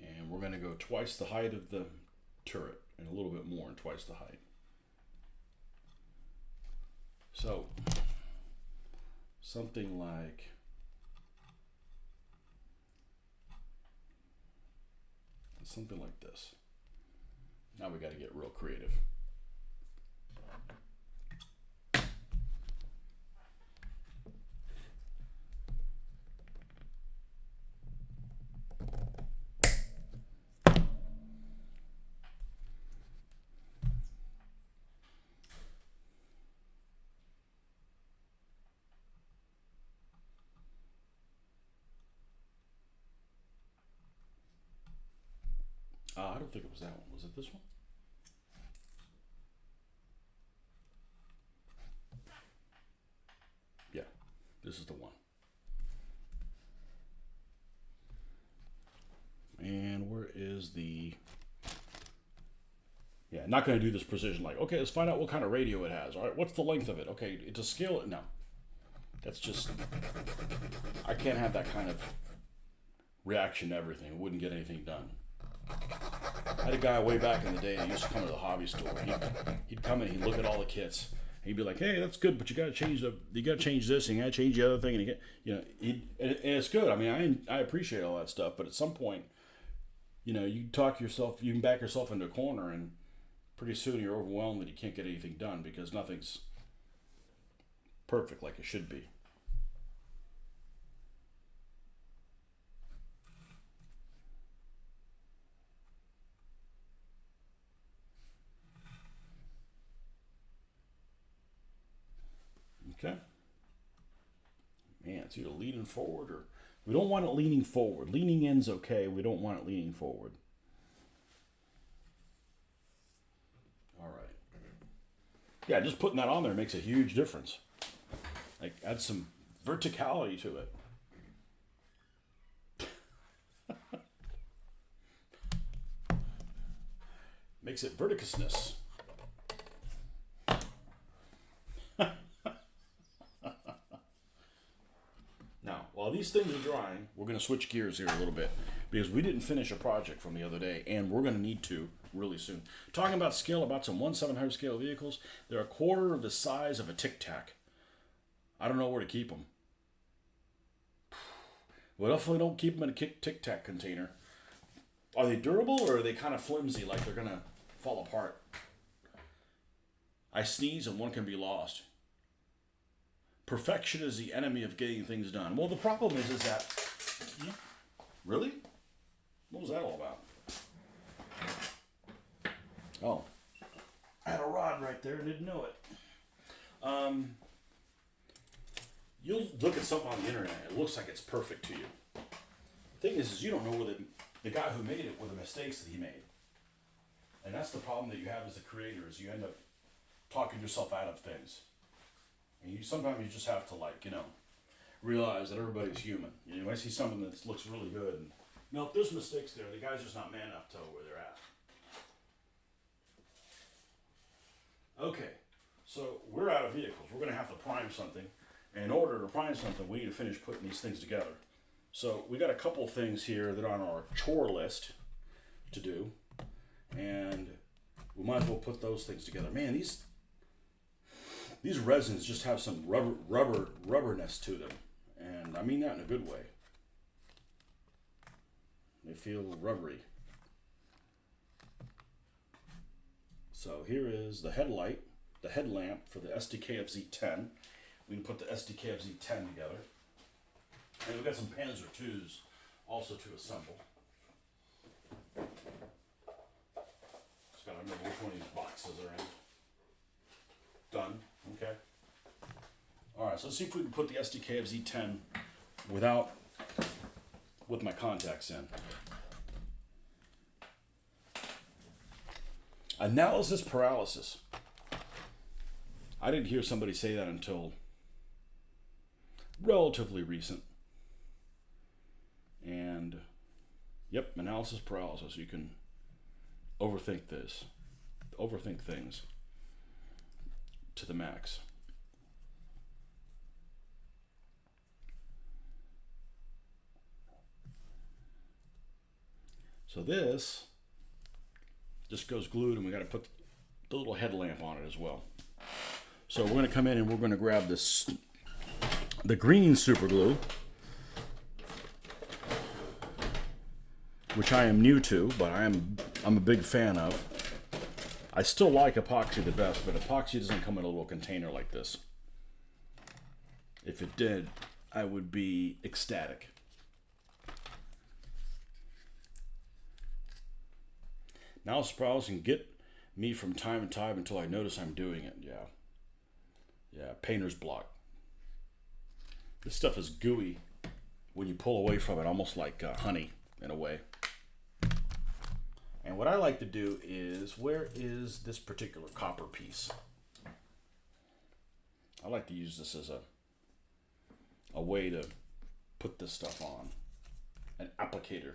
And we're going to go twice the height of the turret and a little bit more and twice the height. So, something like this. Now we got to get real creative. I don't think it was that one. Was it this one? Yeah, this is the one. And where is the... Yeah, not going to do this precision like, okay, let's find out what kind of radio it has. All right, what's the length of it? Okay, to scale it? No. That's just... I can't have that kind of reaction to everything. It wouldn't get anything done. I had a guy way back in the day that used to come to the hobby store. He'd come in, he'd look at all the kits. He'd be like, "Hey, that's good, but you got to change this, and you got to change the other thing." And and it's good. I mean, I appreciate all that stuff, but at some point, you can back yourself into a corner, and pretty soon you're overwhelmed that you can't get anything done because nothing's perfect like it should be. Okay. Man, it's either leaning forward or... We don't want it leaning forward. Leaning in's okay. We don't want it leaning forward. All right. Yeah, just putting that on there makes a huge difference. Like, add some verticality to it. Makes it verticousness. Now, while these things are drying, we're going to switch gears here a little bit because we didn't finish a project from the other day, and we're going to need to really soon. Talking about scale, about some 1/700 scale vehicles, they're a quarter of the size of a Tic Tac. I don't know where to keep them. Well, definitely don't keep them in a Tic Tac container. Are they durable or are they kind of flimsy, like they're going to fall apart? I sneeze and one can be lost. Perfection is the enemy of getting things done. Well, the problem is that Really? What was that all about? Oh, I had a rod right there and didn't know it. You'll look at something on the internet, it looks like it's perfect to you. The thing is you don't know whether the guy who made it were the mistakes that he made. And that's the problem that you have as the creator, is you end up talking yourself out of things. And sometimes you just have to, like, realize that everybody's human. You might see something that looks really good, and if there's mistakes there, the guy's just not man enough to know where they're at. Okay, so we're out of vehicles. We're going to have to prime something. And in order to prime something, we need to finish putting these things together. So we got a couple things here that are on our chore list to do. And we might as well put those things together. Man, these resins just have some rubberness to them. And I mean that in a good way. They feel rubbery. So here is the headlamp for the SDK of Z10. We can put the SDK of Z10 together. And we've got some Panzer IIs also to assemble. Just gotta remember which one of these boxes are in. Done. Okay. Alright, so let's see if we can put the SDK of Z10 with my contacts in. Analysis paralysis. I didn't hear somebody say that until relatively recent. And yep, analysis paralysis. You can overthink things to the max. So this just goes glued, and we got to put the little headlamp on it as well. So we're going to come in and we're going to grab the green super glue, which I am new to, but I'm a big fan of. I still like epoxy the best, but epoxy doesn't come in a little container like this. If it did, I would be ecstatic. Now spirals can get me from time to time until I notice I'm doing it. Yeah, painter's block. This stuff is gooey when you pull away from it, almost like honey in a way. And what I like to do is, where is this particular copper piece? I like to use this as a way to put this stuff on. An applicator.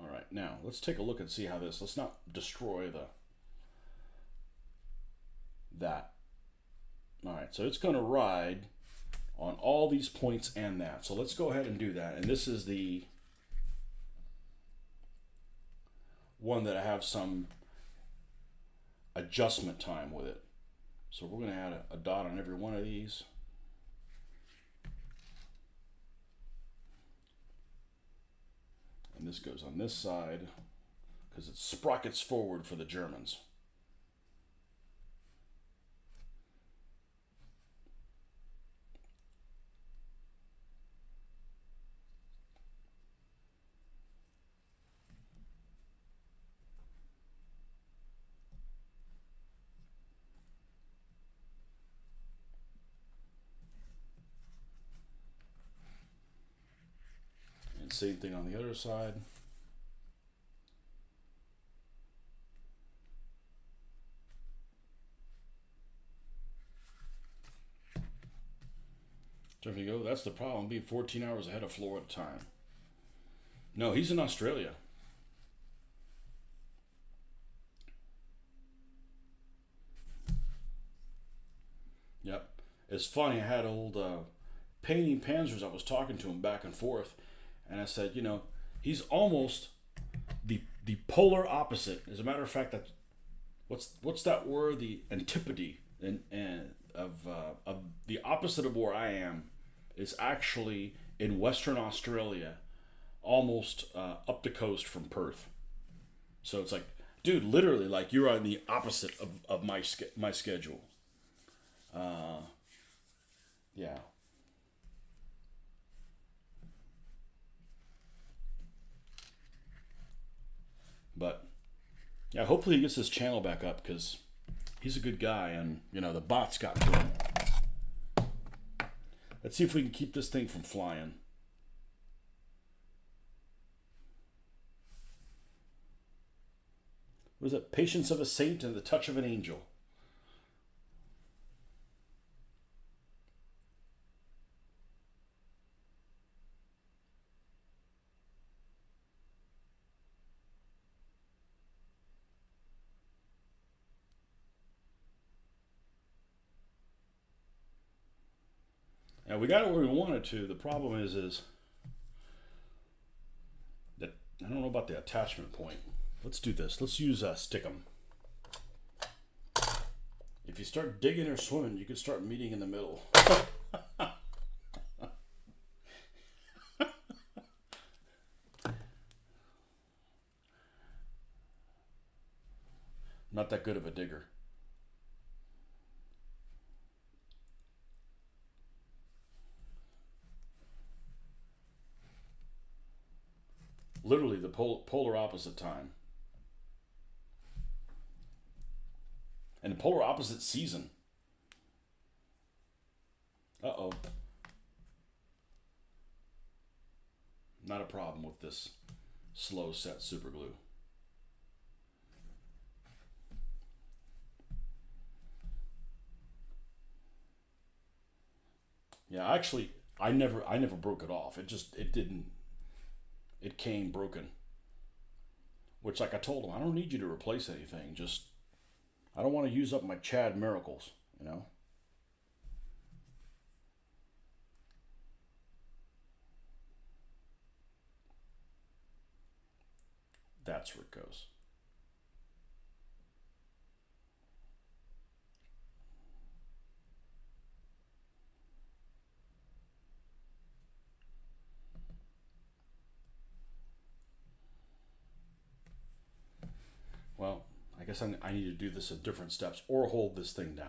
All right, now let's take a look and see how this, let's not destroy that. All right, so it's gonna ride on all these points and that. So let's go ahead and do that. And this is the one that I have some adjustment time with it. So we're gonna add a dot on every one of these. And this goes on this side because it's sprockets forward for the Germans. And same thing on the other side. There you go. That's the problem, being 14 hours ahead of Florida time. No, he's in Australia. Yep. It's funny, I had old painting Panzers. I was talking to him back and forth, and I said, he's almost the polar opposite. As a matter of fact, that what's that word? The antipode and of the opposite of where I am is actually in Western Australia, almost up the coast from Perth. So it's like, dude, literally, like you're on the opposite of my schedule. Yeah. But yeah, hopefully he gets his channel back up because he's a good guy, and you know the bots got to him. Let's see if we can keep this thing from flying. What is it? Patience of a saint and the touch of an angel. And we got it where we wanted to. The problem is that I don't know about the attachment point. Let's do this. Let's use Stickum. If you start digging or swimming, you can start meeting in the middle. Not that good of a digger. Literally the polar opposite time. And the polar opposite season. Uh-oh. Not a problem with this slow set super glue. Yeah, actually, I never broke it off. It came broken. Which, like I told him, I don't need you to replace anything. Just, I don't want to use up my Chad miracles, you know? That's where it goes. Well, I guess I need to do this in different steps or hold this thing down.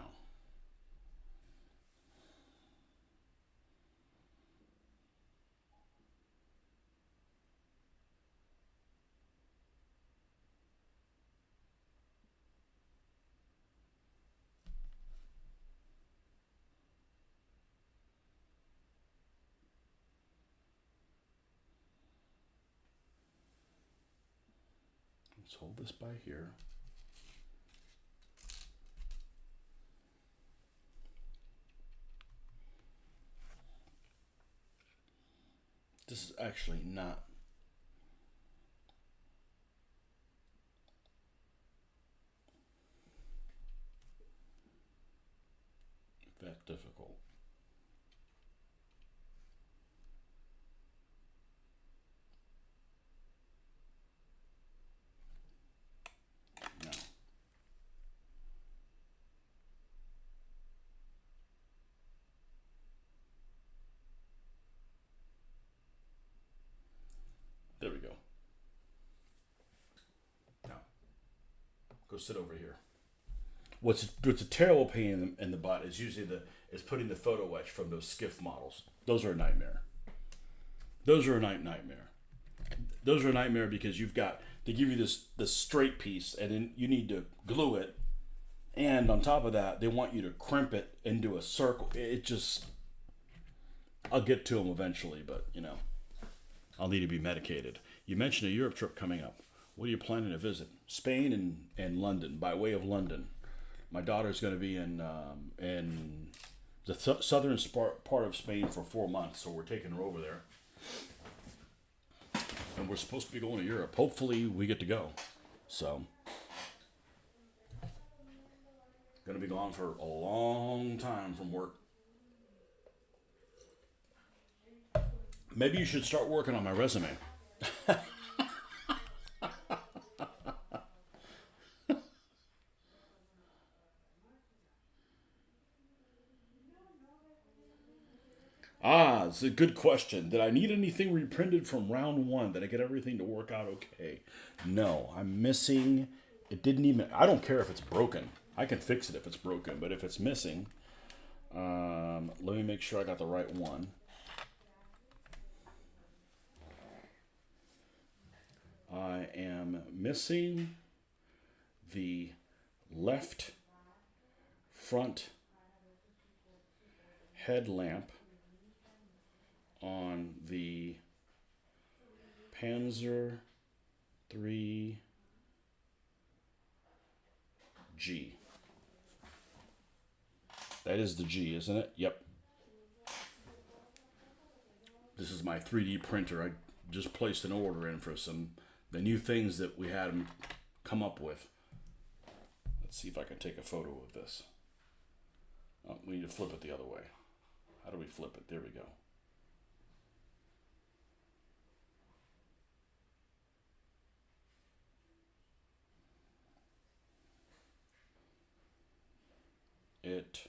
Let's hold this by here. This is actually not that difficult. No. There we go. Now, go sit over here. What's a terrible pain in the butt is usually is putting the photo etch from those skiff models. Those are a nightmare. Those are a nightmare. Those are a nightmare because they give you this straight piece and then you need to glue it, and on top of that they want you to crimp it into a circle. It just, I'll get to them eventually, but you know, I'll need to be medicated. You mentioned a Europe trip coming up. What are you planning to visit? Spain and London. By way of London, my daughter's going to be in the southern part of Spain for 4 months, so we're taking her over there. And we're supposed to be going to Europe. Hopefully we get to go. So, going to be gone for a long time from work. Maybe you should start working on my resume. Ah, it's a good question. Did I need anything reprinted from round one? Did I get everything to work out okay? No, I'm missing. It didn't even. I don't care if it's broken. I can fix it if it's broken, but if it's missing, let me make sure I got the right one. I am missing the left front headlamp on the Panzer 3G. That is the G, isn't it? Yep. This is my 3D printer. I just placed an order in for the new things that we had them come up with. Let's see if I can take a photo of this. Oh, we need to flip it the other way. How do we flip it? There we go. It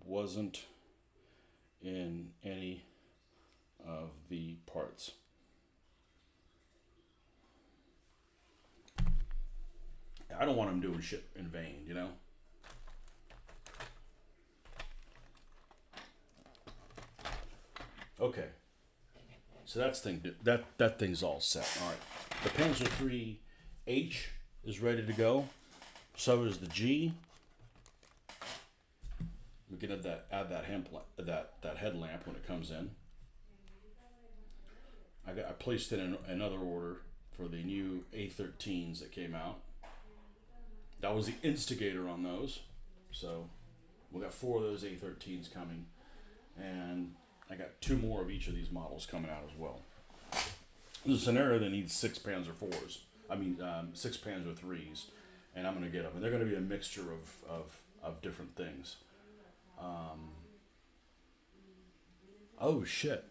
wasn't in any of the parts. I don't want them doing shit in vain, you know? Okay. So that thing's all set. All right. The Panzer 3H is ready to go. So is the G. We can add that headlamp when it comes in. I placed in another order for the new A13s that came out. That was the instigator on those. So we got 4 of those A13s coming, and I got 2 more of each of these models coming out as well. There's a scenario that needs 6 Panzer 4s. 6 Panzer 3s, and I'm going to get them. And they're going to be a mixture of different things. Oh shit.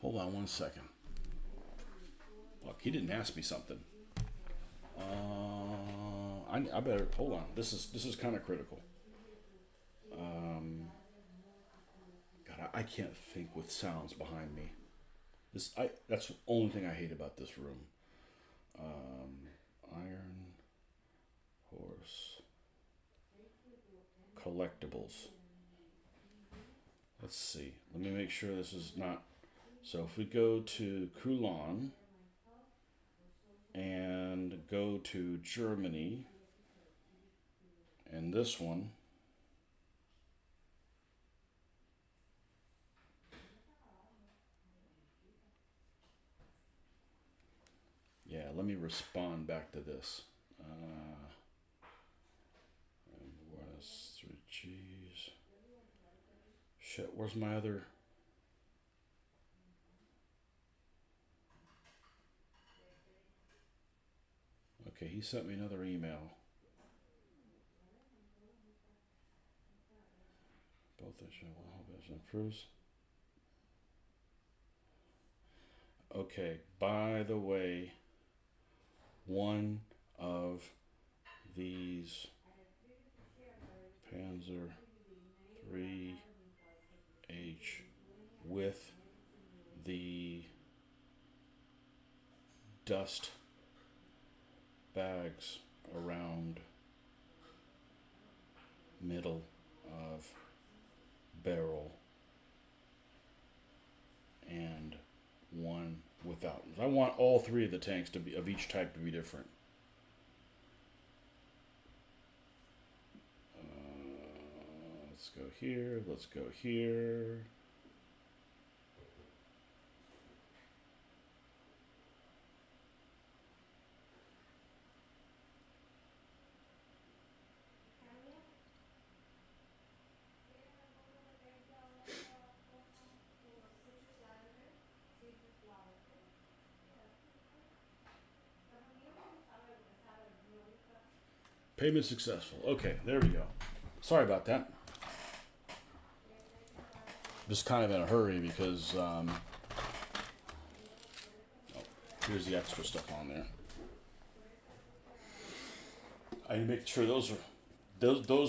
Hold on one second. Look, he didn't ask me something. I better hold on. This is kind of critical. God, I can't think with sounds behind me. That's the only thing I hate about this room. Iron Horse collectibles. Let's see. Let me make sure this is not. So if we go to Coulon and go to Germany, and this one, yeah, let me respond back to this. Where's 3Gs? Shit, where's my other? Okay, he sent me another email. Both improves. Okay, by the way, one of these Panzer 3H with the dust bags around middle of barrel, and one without. I want all 3 of the tanks to be of each type to be different. Let's go here. Let's go here. Payment successful. Okay, there we go. Sorry about that. Just kind of in a hurry because here's the extra stuff on there. I make sure those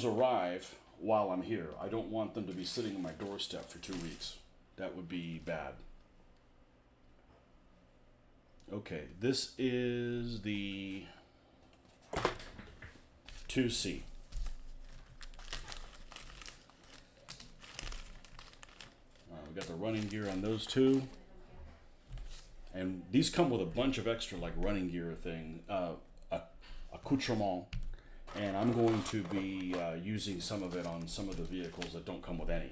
arrive while I'm here. I don't want them to be sitting on my doorstep for 2 weeks. That would be bad. Okay, this is the 2C. We got the running gear on those 2. And these come with a bunch of extra like running gear thing, accoutrement, and I'm going to be using some of it on some of the vehicles that don't come with any,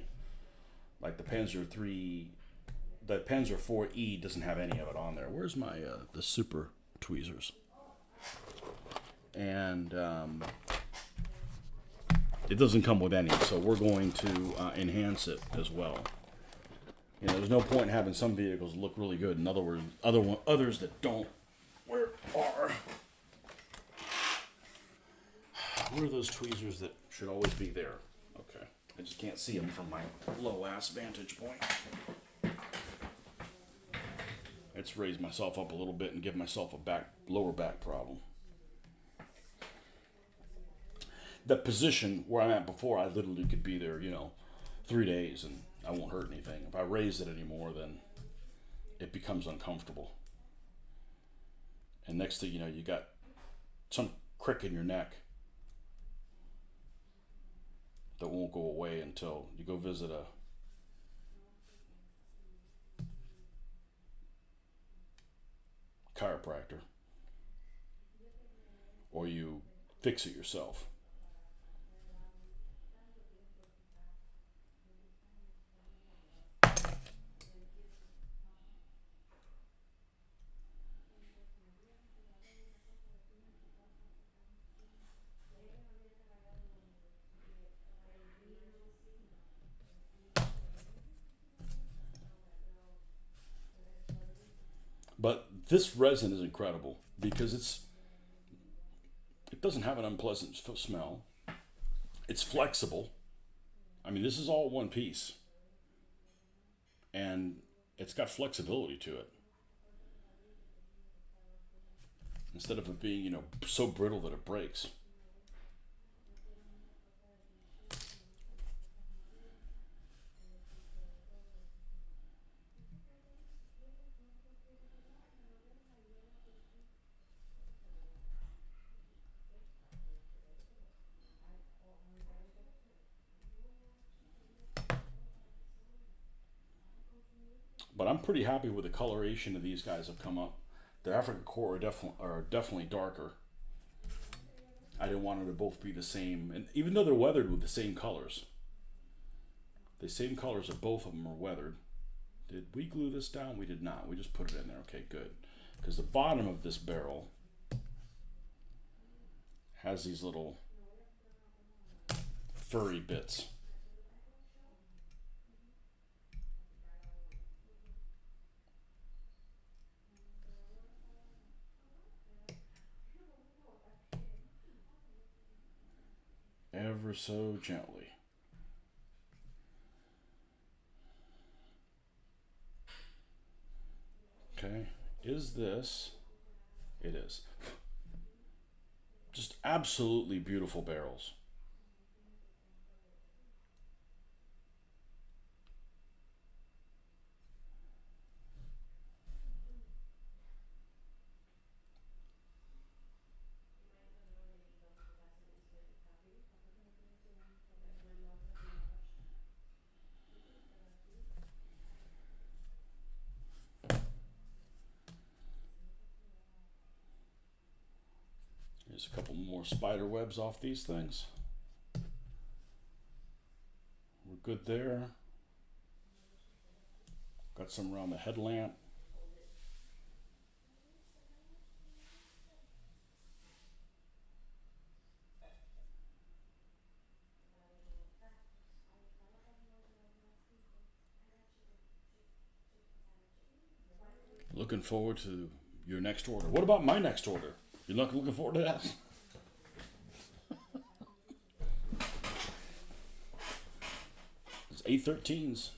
like the Panzer three. The Panzer 4E doesn't have any of it on there. Where's my the super tweezers? And it doesn't come with any, so we're going to enhance it as well. You know, there's no point in having some vehicles look really good, in other words, others that don't. Where are those tweezers that should always be there? Okay, I just can't see them from my low ass vantage point. Let's raise myself up a little bit and give myself a lower back problem. The position where I'm at before, I literally could be there, 3 days and I won't hurt anything. If I raise it anymore, then it becomes uncomfortable. And next thing you know, you got some crick in your neck that won't go away until you go visit a chiropractor or you fix it yourself. But this resin is incredible because it doesn't have an unpleasant smell. It's flexible. I mean, this is all one piece, and it's got flexibility to it instead of it being so brittle that it breaks. But I'm pretty happy with the coloration of these guys have come up. The Africa core are definitely darker. I didn't want them to both be the same, and even though they're weathered with the same colors of both of them are weathered. Did we glue this down? We did not. We just put it in there. Okay, good. Because the bottom of this barrel has these little furry bits. Ever so gently. Okay, is this? It is. Just absolutely beautiful barrels. Here's a couple more spider webs off these things. We're good there. Got some around the headlamp. Looking forward to your next order. What about my next order? You're not looking forward to that? It's A13s.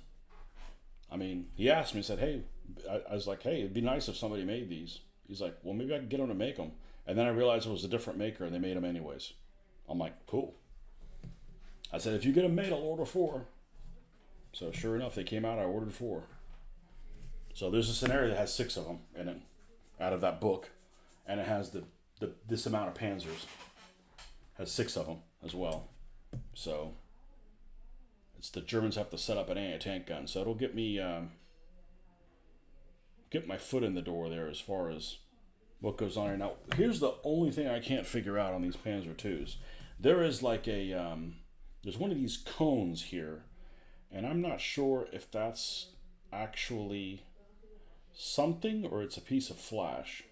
I mean, he asked me, he said, hey, I was like, hey, it'd be nice if somebody made these. He's like, well, maybe I can get them to make them. And then I realized it was a different maker and they made them anyways. I'm like, cool. I said, if you get them made, I'll order 4. So sure enough, they came out, I ordered 4. So there's a scenario that has 6 of them in it out of that book. And it has this amount of Panzers. Has 6 of them as well. So it's the Germans have to set up an anti-tank gun. So it'll get me get my foot in the door there as far as what goes on here. Now, here's the only thing I can't figure out on these Panzer IIs. There is like a, there's one of these cones here, and I'm not sure if that's actually something or it's a piece of flash.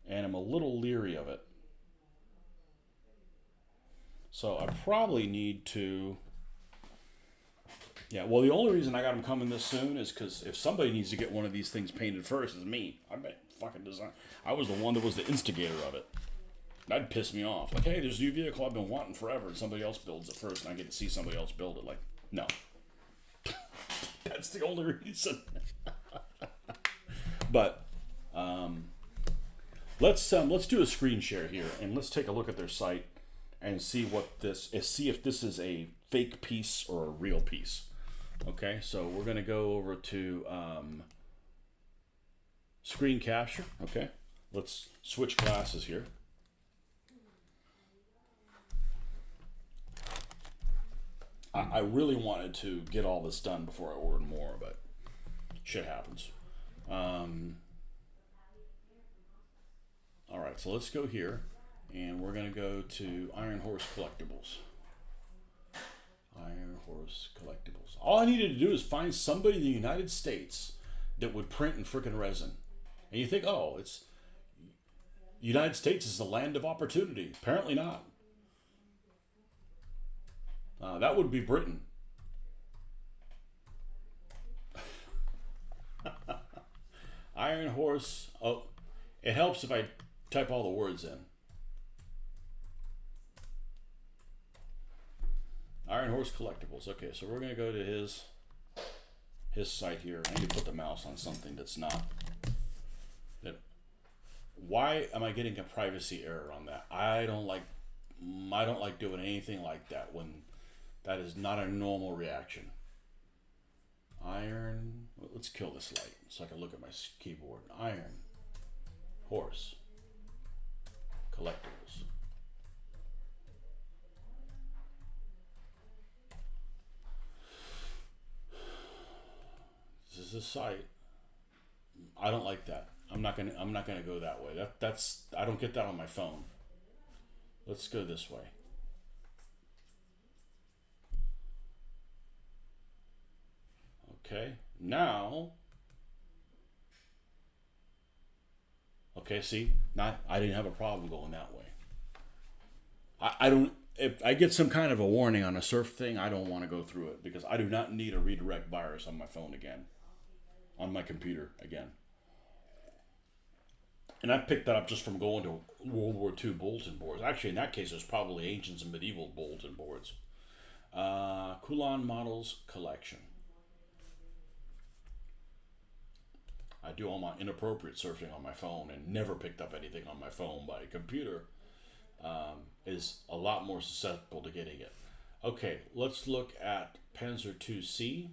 And I'm a little leery of it. So I probably need to, yeah, well, the only reason I got them coming this soon is because if somebody needs to get one of these things painted first, it's me. I bet fucking design. I was the one that was the instigator of it. That'd piss me off. Like, hey, there's a new vehicle I've been wanting forever, and somebody else builds it first, and I get to see somebody else build it. Like, no. That's the only reason. But let's do a screen share here, and let's take a look at their site and see what this is. See if this is a fake piece or a real piece. Okay, so we're gonna go over to screen capture. Okay, let's switch glasses here. I really wanted to get all this done before I ordered more, but shit happens. All right, so let's go here, and we're gonna go to Iron Horse Collectibles. Iron Horse Collectibles. All I needed to do is find somebody in the United States that would print in frickin' resin. And you think, oh, it's United States is the land of opportunity. Apparently not. That would be Britain. Iron Horse. Oh, it helps if I type all the words in. Iron Horse Collectibles. Okay, so we're gonna go to his site here. I need to put the mouse on something that's not. Why am I getting a privacy error on that? I don't like doing anything like that when that is not a normal reaction. Iron. Let's kill this light so I can look at my keyboard. Iron Horse Collectibles. This is a site. I don't like that. I'm not gonna go that way. That's I don't get that on my phone. Let's go this way. Okay, now. Okay, see, I didn't have a problem going that way. I don't. If I get some kind of a warning on a surf thing, I don't want to go through it because I do not need a redirect virus on my phone again, on my computer again. And I picked that up just from going to World War II bulletin boards. Actually, in that case, there's probably ancients and medieval bulletin boards. Coulon Models Collection. I do all my inappropriate surfing on my phone and never picked up anything on my phone, but a computer is a lot more susceptible to getting it. Okay, let's look at Panzer IIc.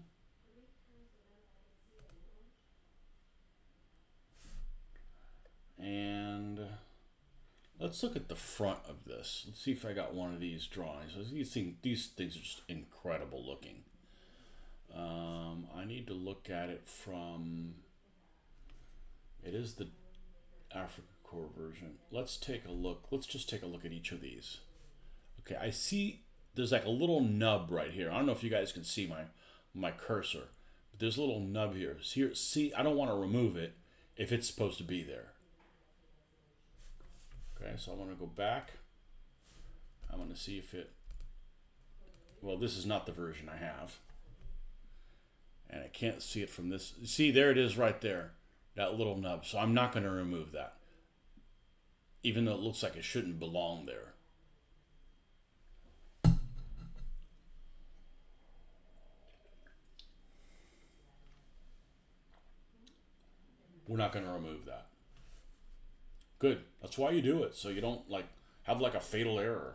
And let's look at the front of this. Let's see if I got one of these drawings. These things are just incredible looking. I need to look at it from. It is the Africa Corps version. Let's take a look. Let's just take a look at each of these. Okay, I see there's like a little nub right here. I don't know if you guys can see my cursor, but there's a little nub here. Here, see, I don't want to remove it if it's supposed to be there. Okay, so I'm going to go back. I'm going to see if it. Well, this is not the version I have, and I can't see it from this. See, there it is right there. That little nub. So I'm not going to remove that. Even though it looks like it shouldn't belong there. We're not going to remove that. Good. That's why you do it. So you don't have a fatal error.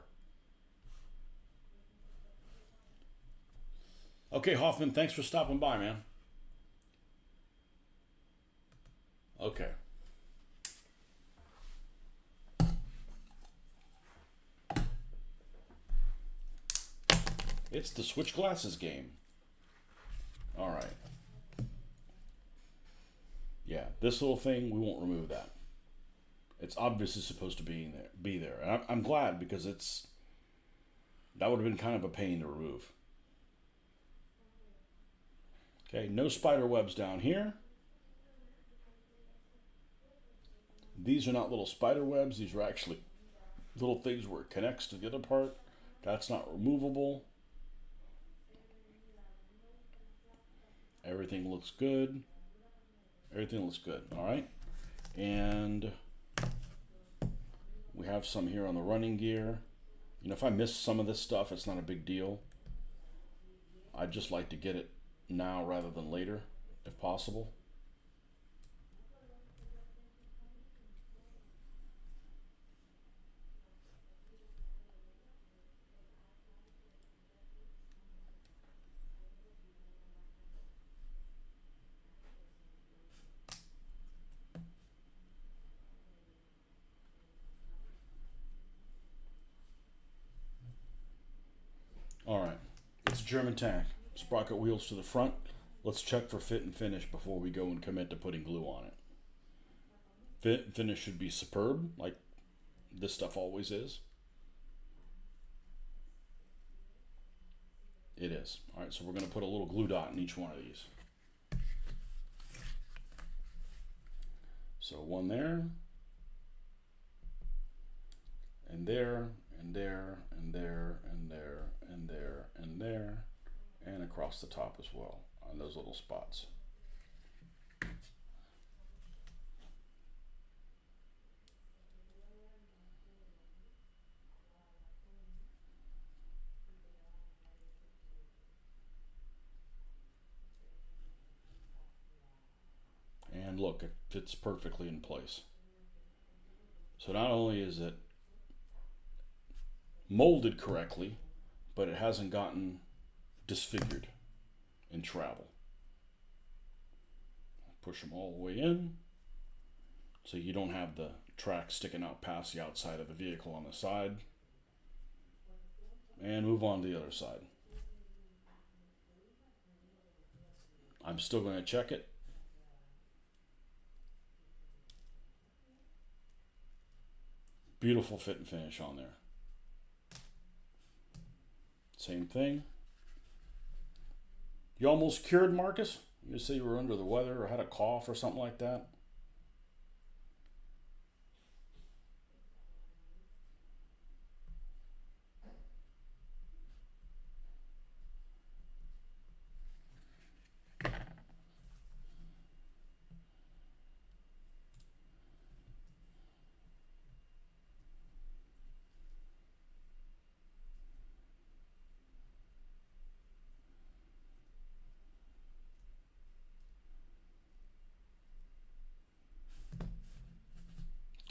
Okay, Hoffman, thanks for stopping by, man. Okay. It's the switch glasses game. All right. Yeah, this little thing, we won't remove that. It's obviously supposed to be there. And I'm glad because that would have been kind of a pain to remove. Okay, no spider webs down here. These are not little spider webs. These are actually little things where it connects to the other part. That's not removable. Everything looks good. Everything looks good. All right. And we have some here on the running gear. You know, if I miss some of this stuff, it's not a big deal. I'd just like to get it now rather than later, if possible. All right. It's a German tank. Sprocket wheels to the front. Let's check for fit and finish before we go and commit to putting glue on it. Fit and finish should be superb, like this stuff always is. It is. All right, so we're going to put a little glue dot in each one of these. So one there, and there, and there, and there, and there, and there, and there, and across the top as well on those little spots. And look, it fits perfectly in place. So not only is it molded correctly, but it hasn't gotten disfigured in travel. Push them all the way in so you don't have the track sticking out past the outside of the vehicle on the side. And move on to the other side. I'm still going to check it. Beautiful fit and finish on there. Same thing. You almost cured, Marcus? You say you were under the weather or had a cough or something like that?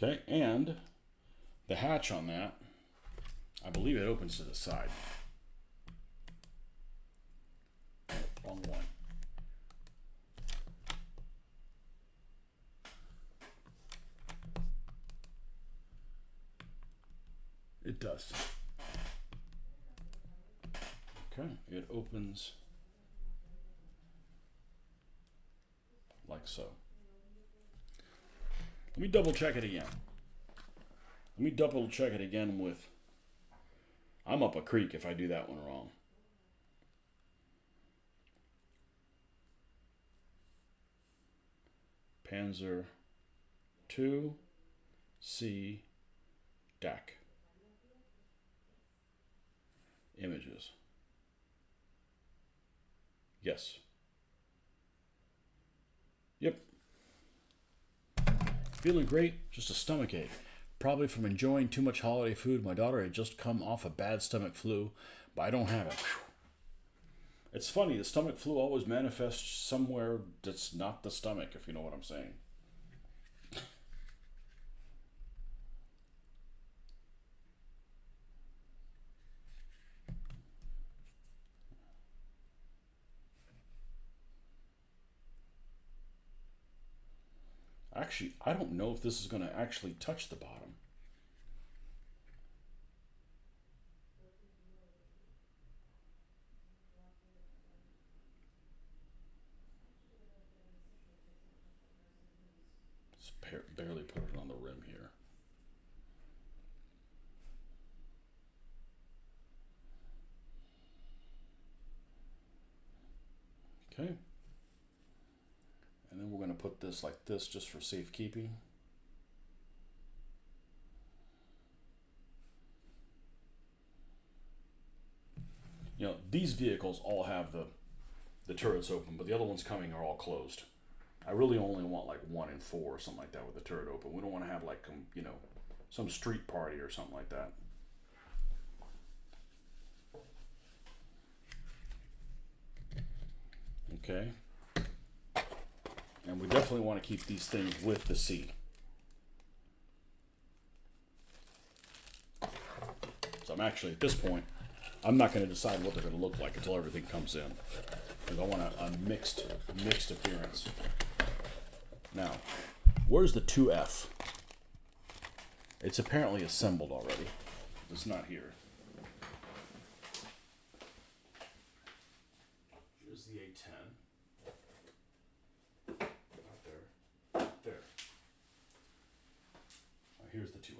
Okay, and the hatch on that, I believe it opens to the side. Wrong one. It does. Okay, it opens like so. Let me double check it again. Let me double check it again with. I'm up a creek if I do that one wrong. Panzer II C deck. Images. Yes. Yep. Feeling great, just a stomach ache. Probably from enjoying too much holiday food. My daughter had just come off a bad stomach flu, but I don't have it. Whew. It's funny, the stomach flu always manifests somewhere that's not the stomach, if you know what I'm saying. Actually, I don't know if this is going to actually touch the bottom. barely put it on the rim here. Okay. And then we're going to put this like this just for safekeeping. You know, these vehicles all have the turrets open, but the other ones coming are all closed. I really only want like 1 and 4 or something like that with the turret open. We don't want to have like, you know, some street party or something like that. Okay. And we definitely want to keep these things with the C. So I'm actually, at this point, I'm not going to decide what they're going to look like until everything comes in. Because I want a mixed appearance. Now, where's the 2F? It's apparently assembled already. It's not here. Here's the A10. Not there. There. Here's the 2F.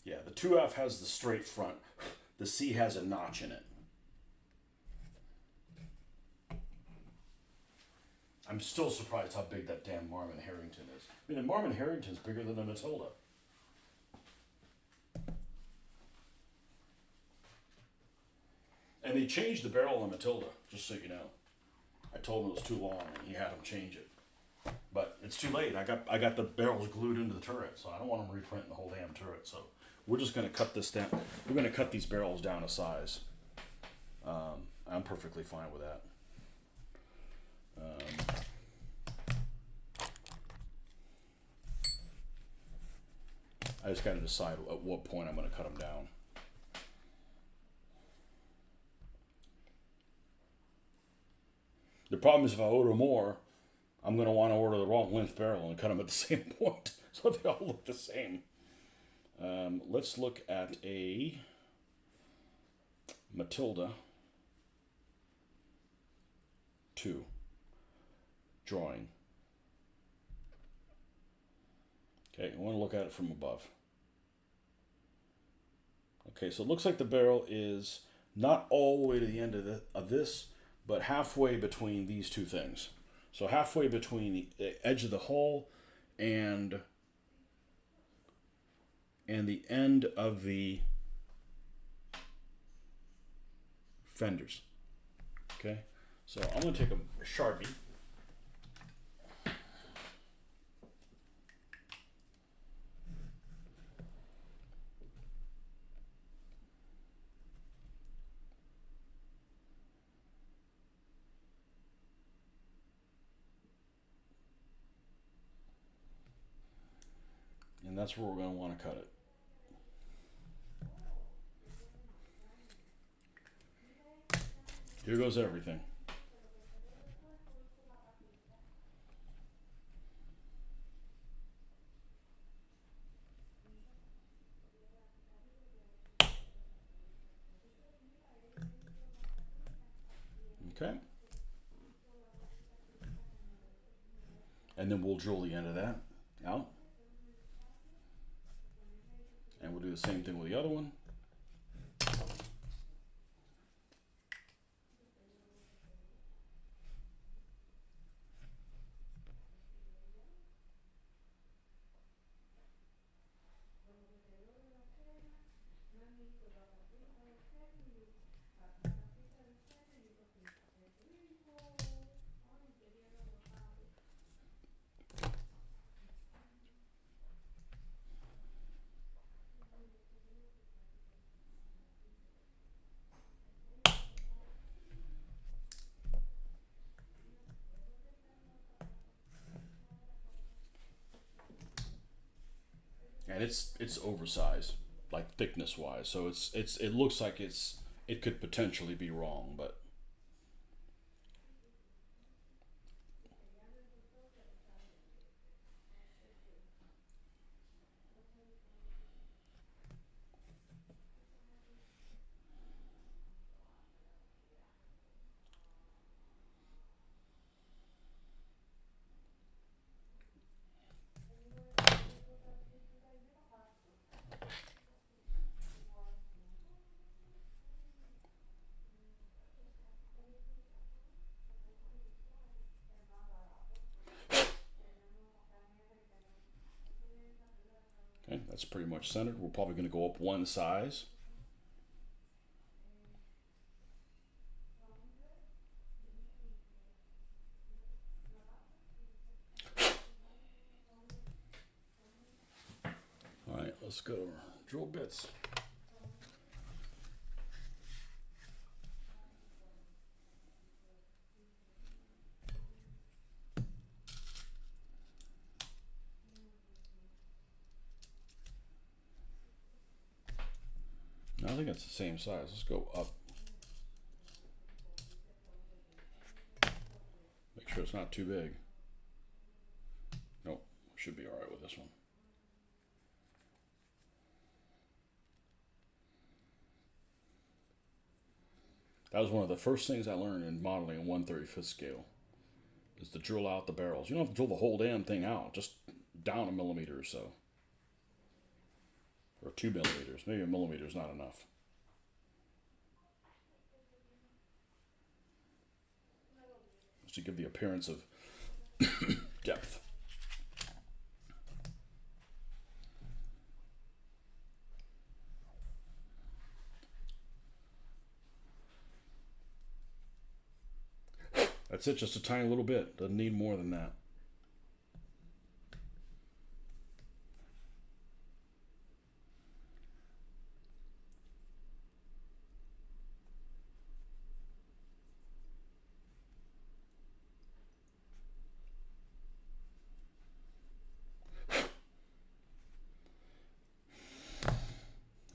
Yeah, the 2F has the straight front. The C has a notch in it. I'm still surprised how big that damn Marmon Harrington is. I mean, the Marmon Harrington's bigger than the Matilda. And they changed the barrel on Matilda, just so you know. I told him it was too long, and he had him change it. But it's too late. I got the barrels glued into the turret, so I don't want them reprinting the whole damn turret. So we're just going to cut this down. We're going to cut these barrels down a size. I'm perfectly fine with that. I just got to decide at what point I'm going to cut them down. The problem is if I order more, I'm going to want to order the wrong length barrel and cut them at the same point, so they all look the same. Let's look at a Matilda 2 drawing. Okay, I want to look at it from above. Okay, so it looks like the barrel is not all the way to the end of this, but halfway between these two things. So halfway between the edge of the hull and the end of the fenders. Okay, so I'm going to take a Sharpie. And that's where we're going to want to cut it. Here goes everything. Okay. And then we'll drill the end of that out. And we'll do the same thing with the other one. And it's oversized, like thickness wise. So it looks like it could potentially be wrong, but That's pretty much centered. We're probably going to go up one size. All right, let's go to our drill bits. I think it's the same size. Let's go up. Make sure it's not too big. Nope, should be all right with this one. That was one of the first things I learned in modeling in 1/35th scale, is to drill out the barrels. You don't have to drill the whole damn thing out, just down a millimeter or so. Or 2 millimeters. Maybe a millimeter is not enough. Just to give the appearance of depth. That's it, just a tiny little bit. Doesn't need more than that.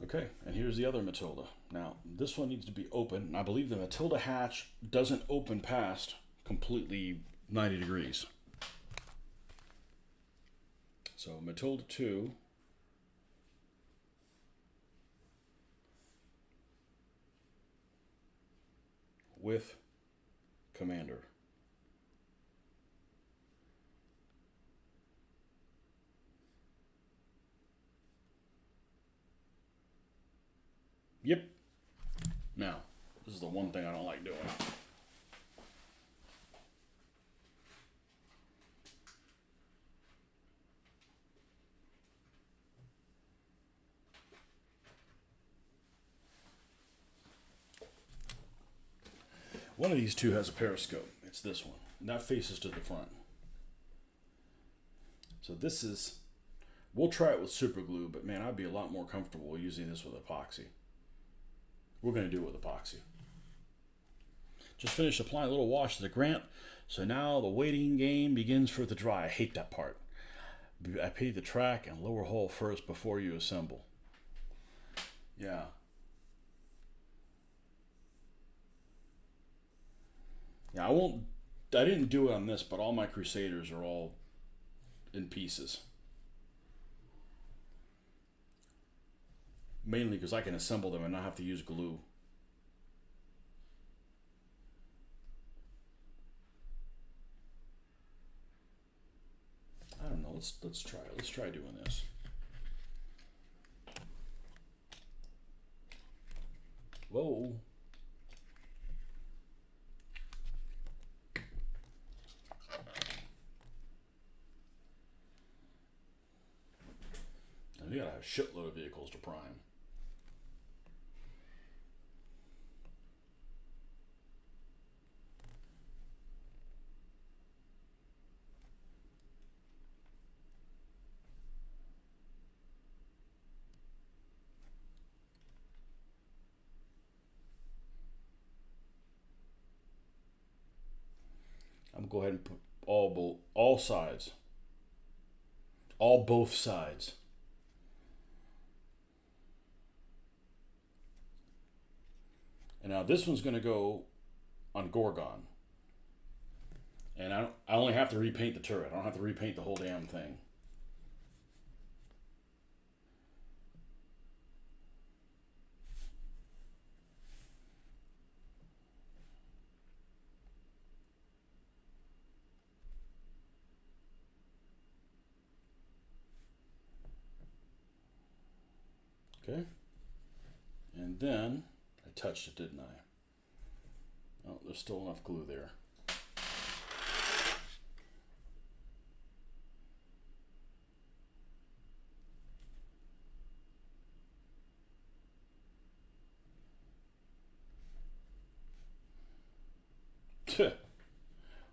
Okay, and here's the other Matilda. Now, this one needs to be open. I believe the Matilda hatch doesn't open past completely 90 degrees. So Matilda 2. With Commander. Yep. Now, this is the one thing I don't like doing. One of these two has a periscope. It's this one. And that faces to the front. So this is, we'll try it with super glue, but man, I'd be a lot more comfortable using this with epoxy. We're going to do it with epoxy. Just finished applying a little wash to the Grant. So now the waiting game begins for the dry. I hate that part. I paid the track and lower hull first before you assemble. Yeah. Yeah, I didn't do it on this, but all my Crusaders are all in pieces. Mainly because I can assemble them and not have to use glue. I don't know, let's try it. Let's try doing this. Whoa. And you got a shitload of vehicles to prime. I'm gonna go ahead and put all sides, both sides. And now this one's gonna go on Gorgon, and I only have to repaint the turret. I don't have to repaint the whole damn thing. Okay. And then I touched it, didn't I? Oh, there's still enough glue there.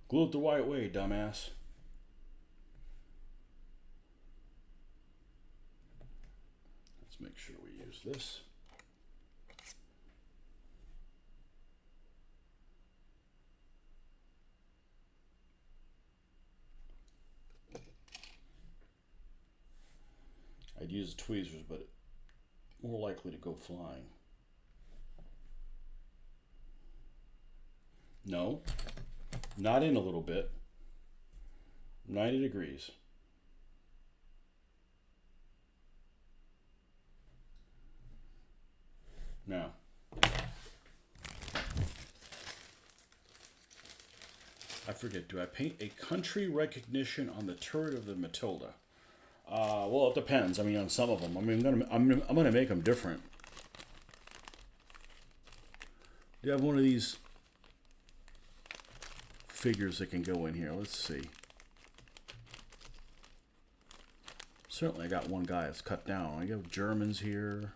Glue it the right way, dumbass. Let's make sure we use this. I'd use tweezers, but more likely to go flying. No, not in a little bit. 90 degrees. Now, I forget, do I paint a country recognition on the turret of the Matilda? Well, it depends. I mean, on some of them. I mean, I'm gonna make them different. Do you have one of these figures that can go in here? Let's see. Certainly, I got one guy that's cut down. I got Germans here.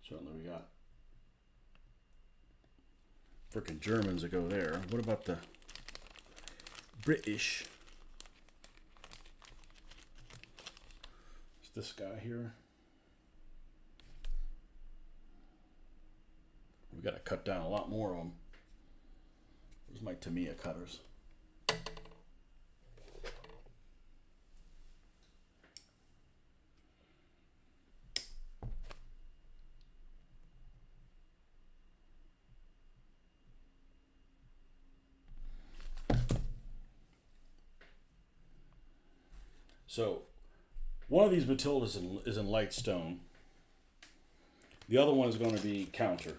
Certainly, we got frickin' Germans that go there. What about the British? Is this guy here? We got to cut down a lot more of them. Where's my Tamiya cutters? So, one of these Matildas is in light stone. The other one is going to be counter.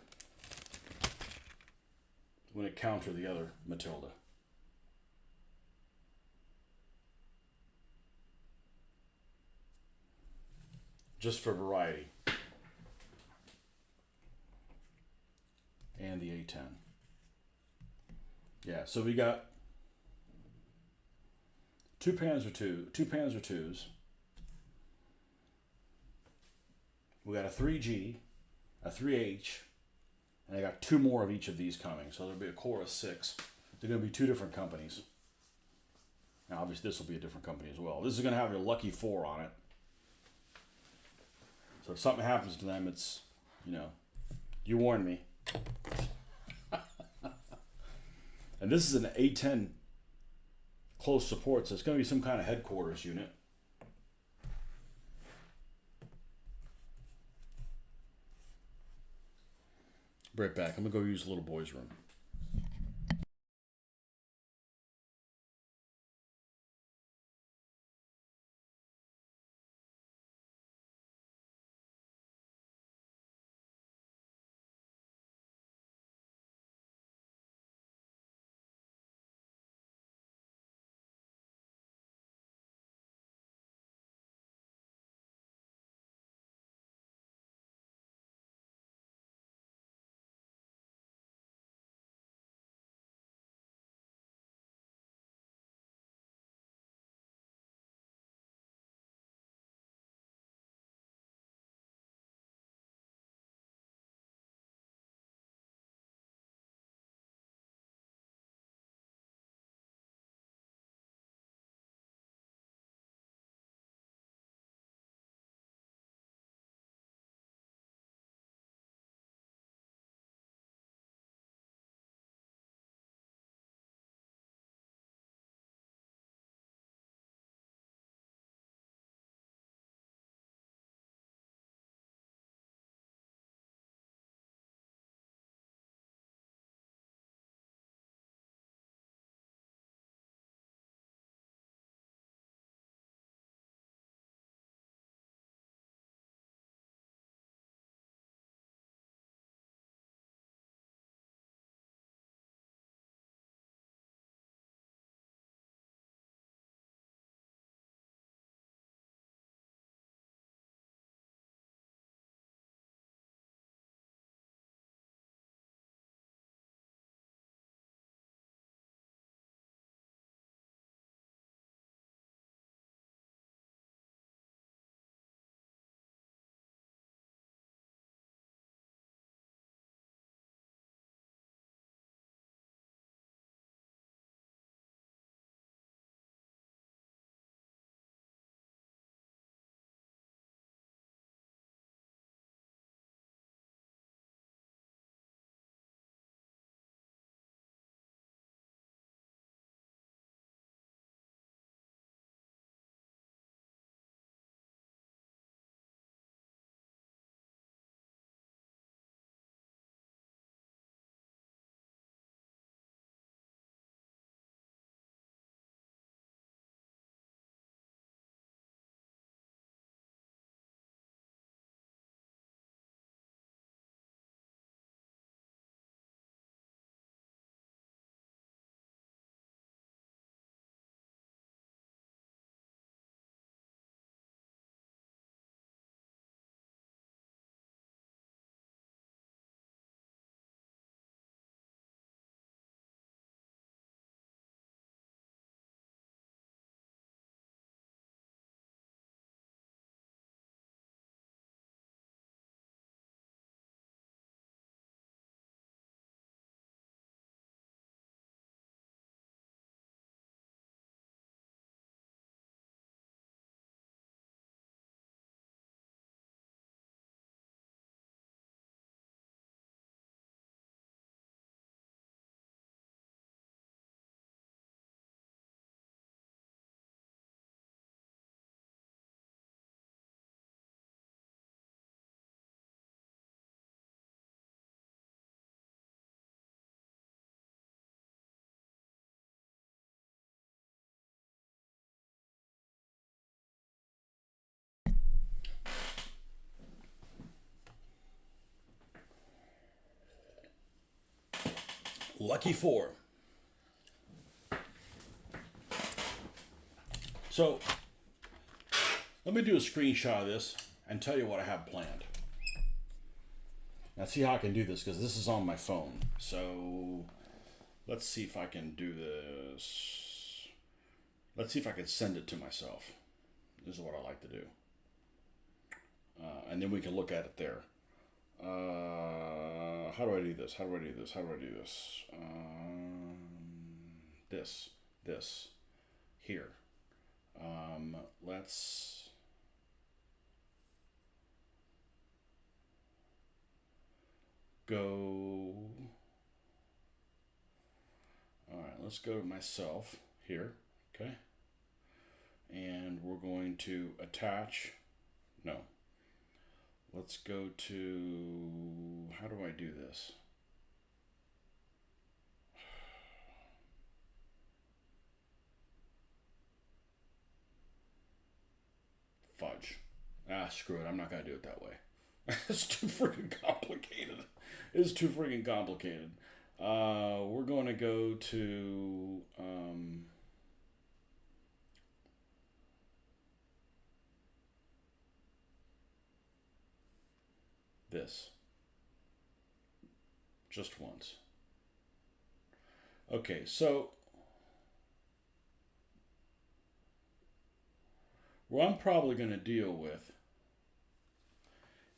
I'm going to counter the other Matilda. Just for variety. And the A10. Yeah, so we got two Panzer IIs. We got a 3G, a 3H, and I got two more of each of these coming. So there'll be a core of 6. They're going to be 2 different companies. Now, obviously, this will be a different company as well. This is going to have your lucky 4 on it. So if something happens to them, it's, you know, you warned me. And this is an A10 close support, so it's going to be some kind of headquarters unit. Be right back. I'm going to go use the little boy's room. Lucky four. So let me do a screenshot of this and tell you what I have planned. Now see how I can do this because this is on my phone. So let's see if I can do this. Let's see if I can send it to myself. This is what I like to do. And then we can look at it there. How do I do this? How do I do this? How do I do this? This, here. Let's go. All right, let's go to myself here. Okay. And we're going to attach. No. Let's go to, how do I do this? Fudge. Screw it. I'm not going to do it that way. It's too freaking complicated. It's too freaking complicated. We're going to go to, this. Just once. Okay, so what I'm probably going to deal with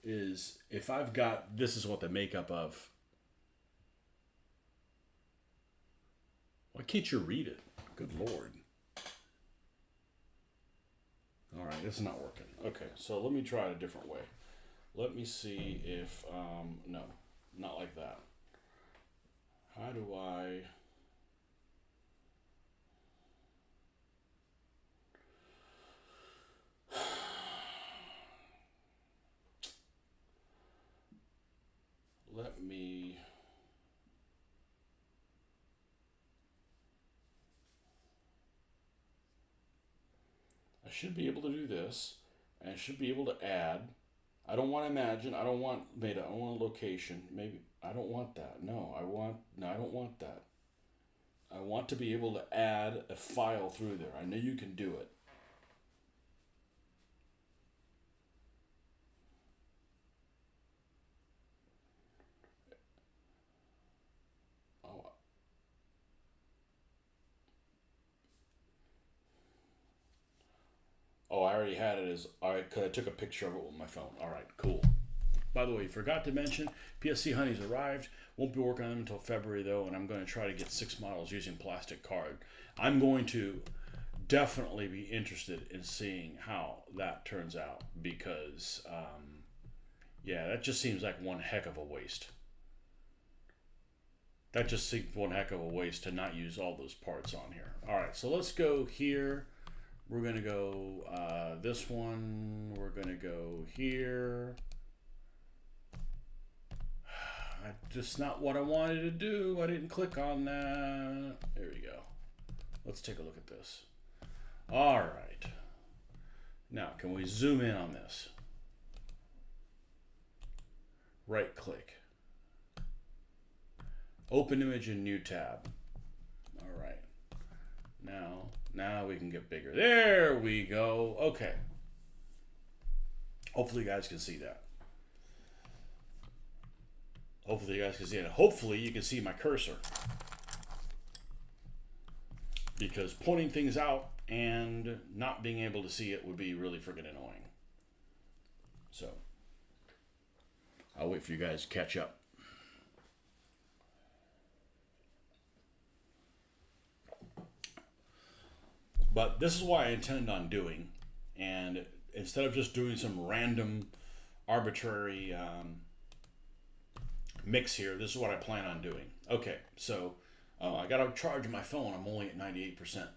is if I've got, this is what the makeup of. Why can't you read it? Good Lord. All right, this is not working. Okay, so let me try it a different way. Let me see if, no, not like that. How do I, let me, I should be able to do this, and I should be able to add. I don't want imagine. I don't want meta. I don't want location. Maybe I don't want that. No, I don't want that. I want to be able to add a file through there. I know you can do it. Oh, I already had it as, all right, because I took a picture of it with my phone. All right, cool. By the way, forgot to mention, PSC Honey's arrived. Won't be working on them until February, though, and I'm going to try to get 6 models using plastic card. I'm going to definitely be interested in seeing how that turns out because, yeah, that just seems like one heck of a waste. That just seems one heck of a waste to not use all those parts on here. All right, so let's go here. We're going to go this one. We're going to go here. Just not what I wanted to do. I didn't click on that. There we go. Let's take a look at this. All right. Now, can we zoom in on this? Right click. Open image in new tab. All right. Now we can get bigger. There we go. Okay. Hopefully you guys can see that. Hopefully you guys can see it. Hopefully you can see my cursor. Because pointing things out and not being able to see it would be really freaking annoying. So, I'll wait for you guys to catch up. But this is what I intend on doing. And instead of just doing some random, arbitrary mix here, this is what I plan on doing. Okay, so I got to charge my phone. I'm only at 98%.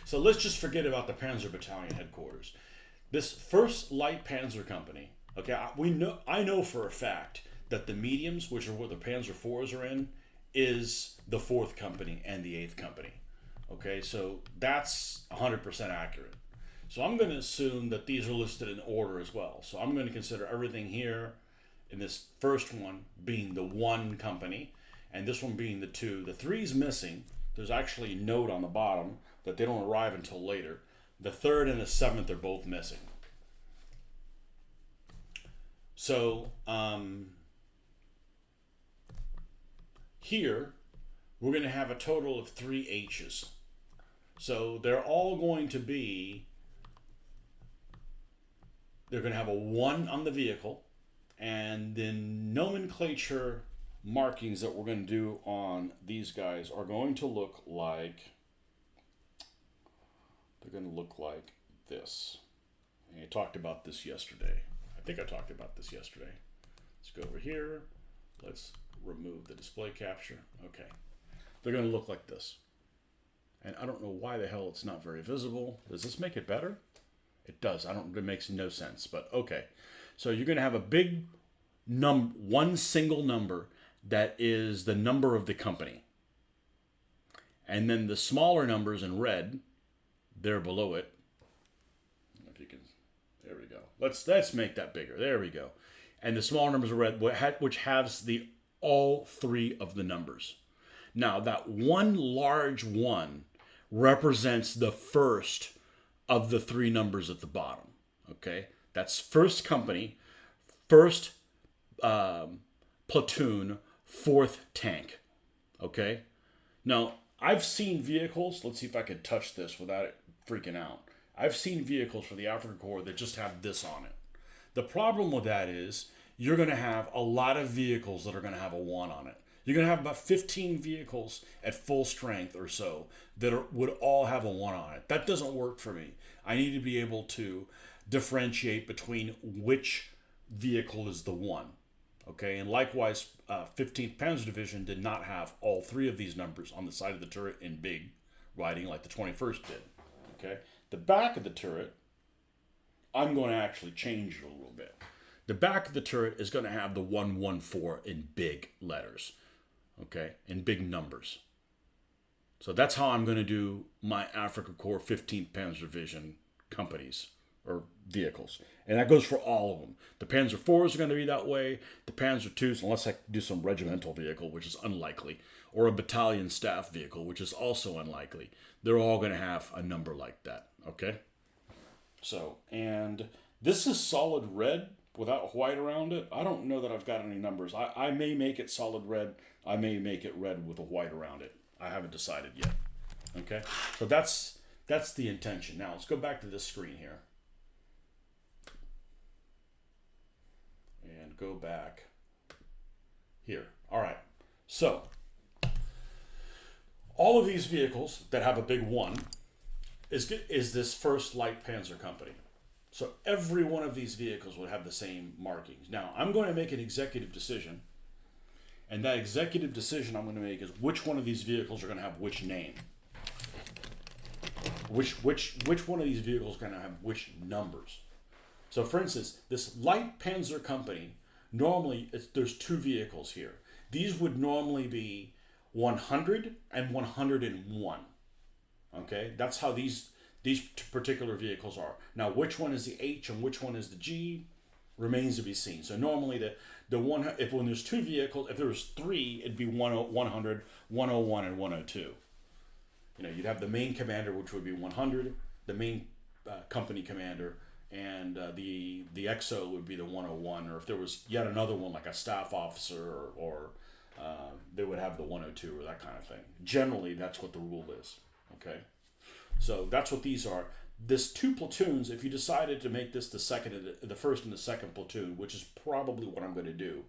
So let's just forget about the Panzer Battalion headquarters. This First Light Panzer Company, okay, I know for a fact that the mediums, which are where the Panzer IVs are in, is the 4th Company and the 8th Company. Okay, so that's 100% accurate. So I'm going to assume that these are listed in order as well. So I'm going to consider everything here in this first one being the 1 company, and this one being the 2. The 3's missing. There's actually a note on the bottom that they don't arrive until later. The 3rd and the 7th are both missing. So here we're going to have a total of 3 H's. So they're all going to be, they're going to have a 1 on the vehicle, and the nomenclature markings that we're going to do on these guys are going to look like, they're going to look like this. And I talked about this yesterday. I think I talked about this yesterday. Let's go over here. Let's remove the display capture. Okay. They're going to look like this. And I don't know why the hell it's not very visible. Does this make it better? It does. It makes no sense, but okay. So you're going to have a big one single number that is the number of the company. And then the smaller numbers in red, they're below it. If you can, there we go. Let's make that bigger. There we go. And the smaller numbers are red, which has all 3 of the numbers. Now that one large 1 represents the first of the 3 numbers at the bottom. Okay, that's first company, first platoon, 4th tank. Okay, now I've seen vehicles. Let's see if I can touch this without it freaking out. I've seen vehicles for the African Corps that just have this on it. The problem with that is you're going to have a lot of vehicles that are going to have a 1 on it. You're going to have about 15 vehicles at full strength or so that would all have a 1 on it. That doesn't work for me. I need to be able to differentiate between which vehicle is the 1. Okay, and likewise, 15th Panzer Division did not have all 3 of these numbers on the side of the turret in big writing like the 21st did. Okay, the back of the turret, I'm going to actually change it a little bit. The back of the turret is going to have the 114 in big letters. Okay, in big numbers. So that's how I'm going to do my Africa Corps 15th Panzer Division companies or vehicles. And that goes for all of them. The Panzer IVs are going to be that way. The Panzer IIs, unless I do some regimental vehicle, which is unlikely, or a battalion staff vehicle, which is also unlikely. They're all going to have a number like that. Okay? So, and this is solid red without white around it. I don't know that I've got any numbers. I may make it solid red. I may make it red with a white around it. I haven't decided yet. Okay? So that's the intention. Now, let's go back to this screen here. And go back here. All right. So, all of these vehicles that have a big 1 is this first light panzer company. So every one of these vehicles would have the same markings. Now, I'm going to make an executive decision, and that executive decision I'm going to make is which one of these vehicles are going to have which name. Which one of these vehicles are going to have which numbers. So, for instance, this light panzer company, normally there's 2 vehicles here. These would normally be 100 and 101. Okay, that's how these particular vehicles are. Now, which one is the H and which one is the G remains to be seen. So normally when there's 2 vehicles, if there was 3, it'd be 100, 101, and 102. You know, you'd have the main commander, which would be 100, the main company commander, and the XO would be the 101. Or if there was yet another one, like a staff officer, or they would have the 102 or that kind of thing. Generally, that's what the rule is. Okay, so that's what these are. This 2 platoons, if you decided to make this the first and the second platoon, which is probably what I'm going to do,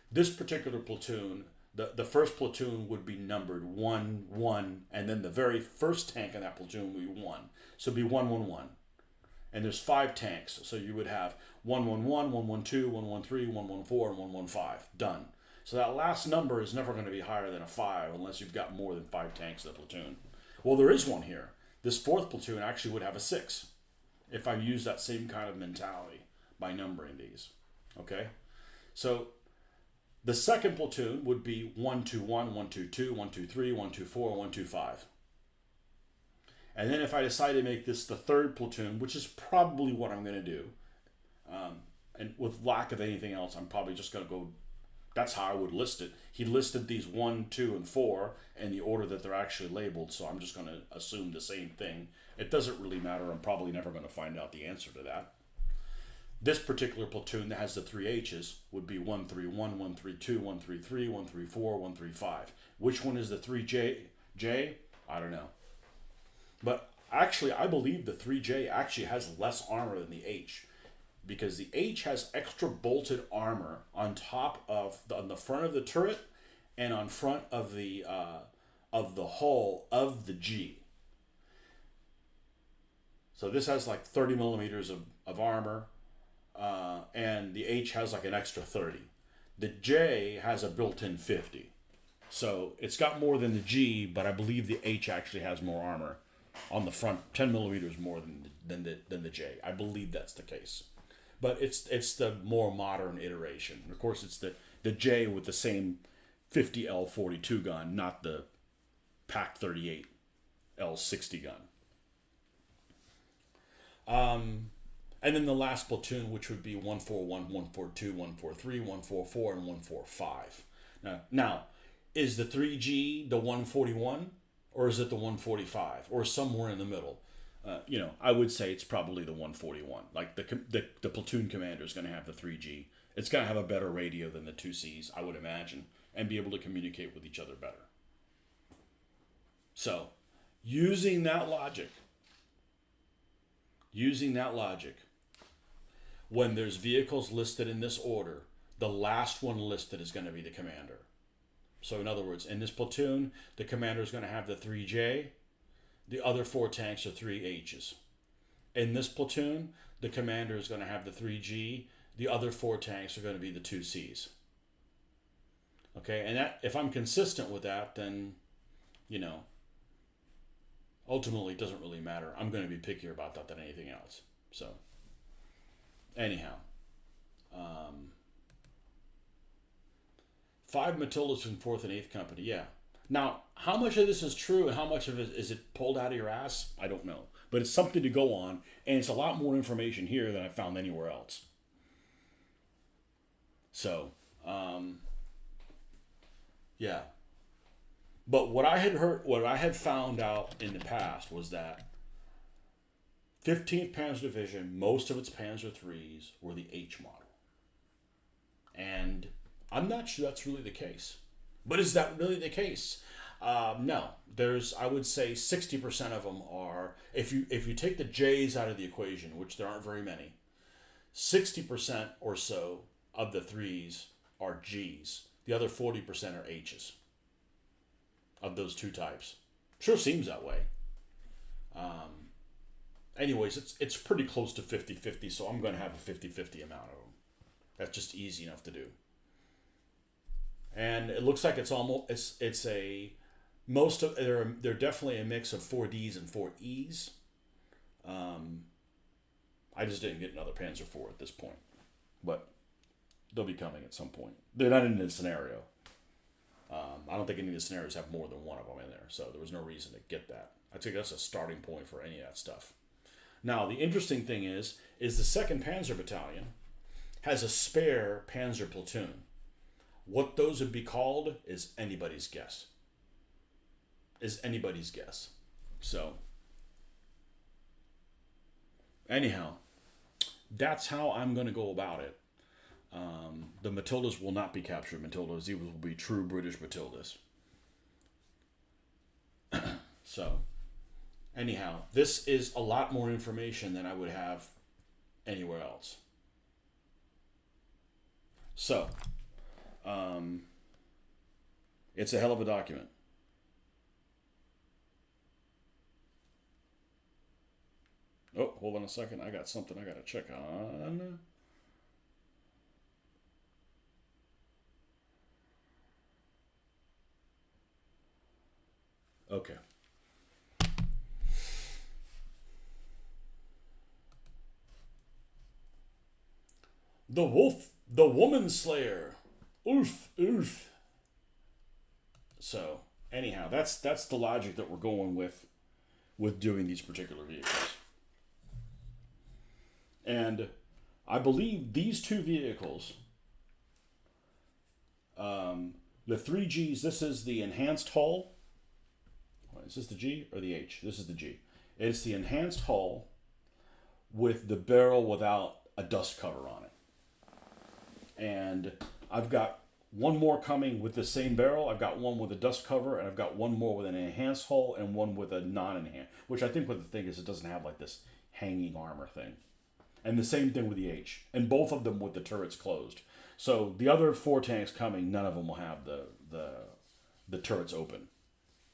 this particular platoon, the first platoon would be numbered 1, 1, and then the very first tank in that platoon would be 1. So it'd be 111. And there's 5 tanks, so you would have 111, 112, 113, 114, and 115. Done. So that last number is never going to be higher than a 5 unless you've got more than 5 tanks in the platoon. Well, there is one here. This 4th platoon actually would have a 6 if I use that same kind of mentality by numbering these. Okay? So the second platoon would be 121, 122, 123, 124, 125. And then if I decide to make this the 3rd platoon, which is probably what I'm going to do, and with lack of anything else, I'm probably just going to go. That's how I would list it. He listed these 1, 2, and 4 in the order that they're actually labeled, so I'm just going to assume the same thing. It doesn't really matter. I'm probably never going to find out the answer to that. This particular platoon that has the 3 H's would be 131, 132, 133, 134, 135. Which one is the 3J? I don't know. But actually, I believe the 3J actually has less armor than the H, because the H has extra bolted armor on top of on the front of the turret and on front of the hull of the G. So this has like 30 millimeters of armor, and the H has like an extra 30. The J has a built-in 50. So it's got more than the G, but I believe the H actually has more armor on the front, 10 millimeters more than the J. I believe that's the case. But it's the more modern iteration. Of course, it's the J with the same 50L42 gun, not the PAC 38 L60 gun. And then the last platoon, which would be 141, 142, 143, 144, and 145. Now, is the 3G the 141, or is it the 145, or somewhere in the middle? I would say it's probably the 141. Like the platoon commander is going to have the 3G. It's going to have a better radio than the 2Cs, I would imagine, and be able to communicate with each other better. So, using that logic, when there's vehicles listed in this order, the last one listed is going to be the commander. So in other words, in this platoon, the commander is going to have the 3J. The other 4 tanks are 3H's. In this platoon, the commander is going to have the 3G. The other 4 tanks are going to be the 2Cs. Okay, and that, if I'm consistent with that, then, ultimately it doesn't really matter. I'm going to be pickier about that than anything else. So, anyhow. 5 Matildas from 4th and 8th Company, yeah. Now, how much of this is true and how much of it is it pulled out of your ass? I don't know. But it's something to go on, and it's a lot more information here than I found anywhere else. So, yeah. But what I had found out in the past was that 15th Panzer Division, most of its Panzer IIIs were the H model. And I'm not sure that's really the case. But is that really the case? No. I would say 60% of them are, if you take the J's out of the equation, which there aren't very many, 60% or so of the 3s are G's. The other 40% are H's of those 2 types. Sure seems that way. Anyways, it's pretty close to 50-50, so I'm going to have a 50-50 amount of them. That's just easy enough to do. And it looks like they're definitely a mix of 4Ds and 4Es. I just didn't get another Panzer IV at this point, but they'll be coming at some point. They're not in this scenario. I don't think any of the scenarios have more than one of them in there, so there was no reason to get that. I think that's a starting point for any of that stuff. Now, the interesting thing is the 2nd Panzer Battalion has a spare Panzer platoon. What those would be called is anybody's guess. So, anyhow, that's how I'm going to go about it. The Matildas will not be captured Matildas. These will be true British Matildas. So, anyhow, this is a lot more information than I would have anywhere else. So, it's a hell of a document. Oh, hold on a second. I got something I got to check on. Okay. The Wolf, the Woman Slayer. Oof, oof. So, anyhow, that's the logic that we're going with doing these particular vehicles. And I believe these two vehicles, the 3Gs, this is the enhanced hull. Is this the G or the H? This is the G. It's the enhanced hull with the barrel without a dust cover on it. And I've got one more coming with the same barrel. I've got one with a dust cover, and I've got one more with an enhanced hull and one with a non-enhanced. Which I think what the thing is, it doesn't have like this hanging armor thing. And the same thing with the H. And both of them with the turrets closed. So the other 4 tanks coming, none of them will have the turrets open.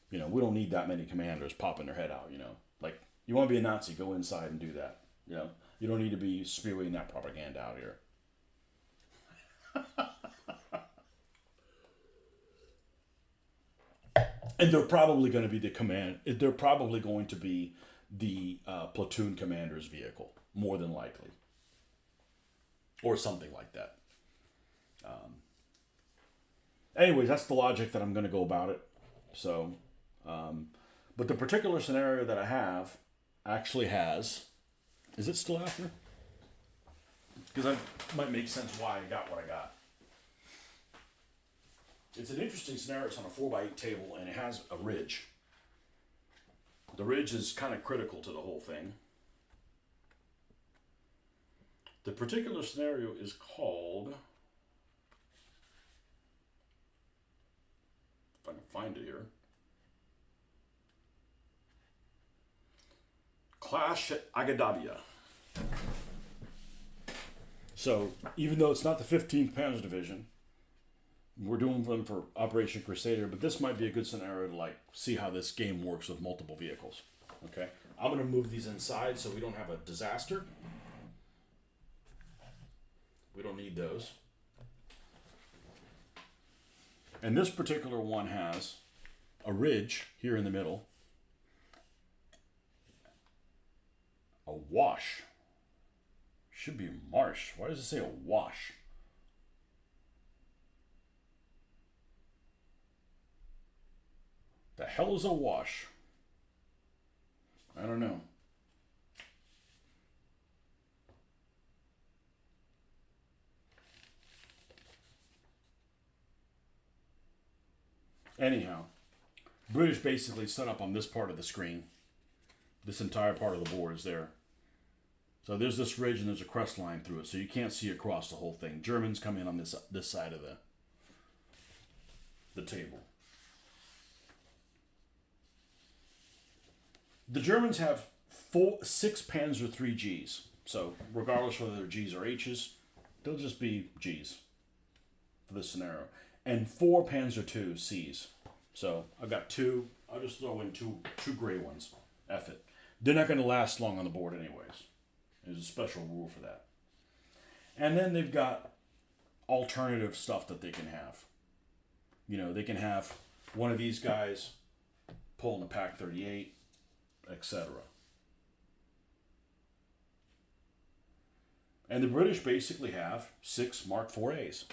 You know, we don't need that many commanders popping their head out, you know. Like, you want to be a Nazi, go inside and do that. You know, you don't need to be spewing that propaganda out here. And they're probably going to be they're probably going to be the platoon commander's vehicle, more than likely. Or something like that. Anyways, that's the logic that I'm going to go about it. So, but the particular scenario that I have actually has, is it still after? Because that might make sense why I got what I got. It's an interesting scenario. It's on a 4x8 table, and it has a ridge. The ridge is kind of critical to the whole thing. The particular scenario is called, if I can find it here, Clash at Agadabia. So, even though it's not the 15th Panzer Division, we're doing them for Operation Crusader, but this might be a good scenario to like see how this game works with multiple vehicles. Okay, I'm going to move these inside so we don't have a disaster. We don't need those. And this particular one has a ridge here in the middle, a wash. Should be marsh. Why does it say a wash? The hell is a wash? I don't know. Anyhow, British basically set up on this part of the screen. This entire part of the board is there. So there's this ridge and there's a crest line through it, so you can't see across the whole thing. Germans come in on this side of the table. The Germans have 6 Panzer 3Gs. So regardless whether they're Gs or Hs, they'll just be Gs for this scenario. And 4 Panzer 2 Cs. So I've got 2. I'll just throw in two gray ones. F it. They're not going to last long on the board anyways. There's a special rule for that. And then they've got alternative stuff that they can have. You know, they can have one of these guys pulling a Pack 38, etc. And the British basically have 6 Mark 4As.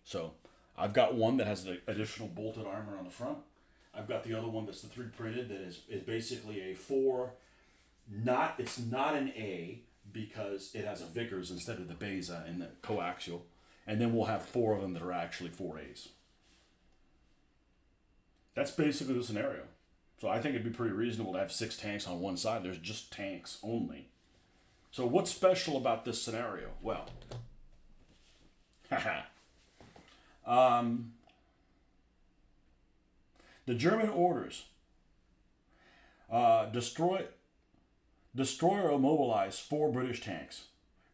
So I've got one that has the additional bolted armor on the front. I've got the other one that's the 3 printed that is basically a 4. It's not an A because it has a Vickers instead of the Beza in the coaxial. And then we'll have 4 of them that are actually 4As. That's basically the scenario. So I think it'd be pretty reasonable to have 6 tanks on one side. There's just tanks only. So what's special about this scenario? Well, the German orders destroy or mobilize 4 British tanks.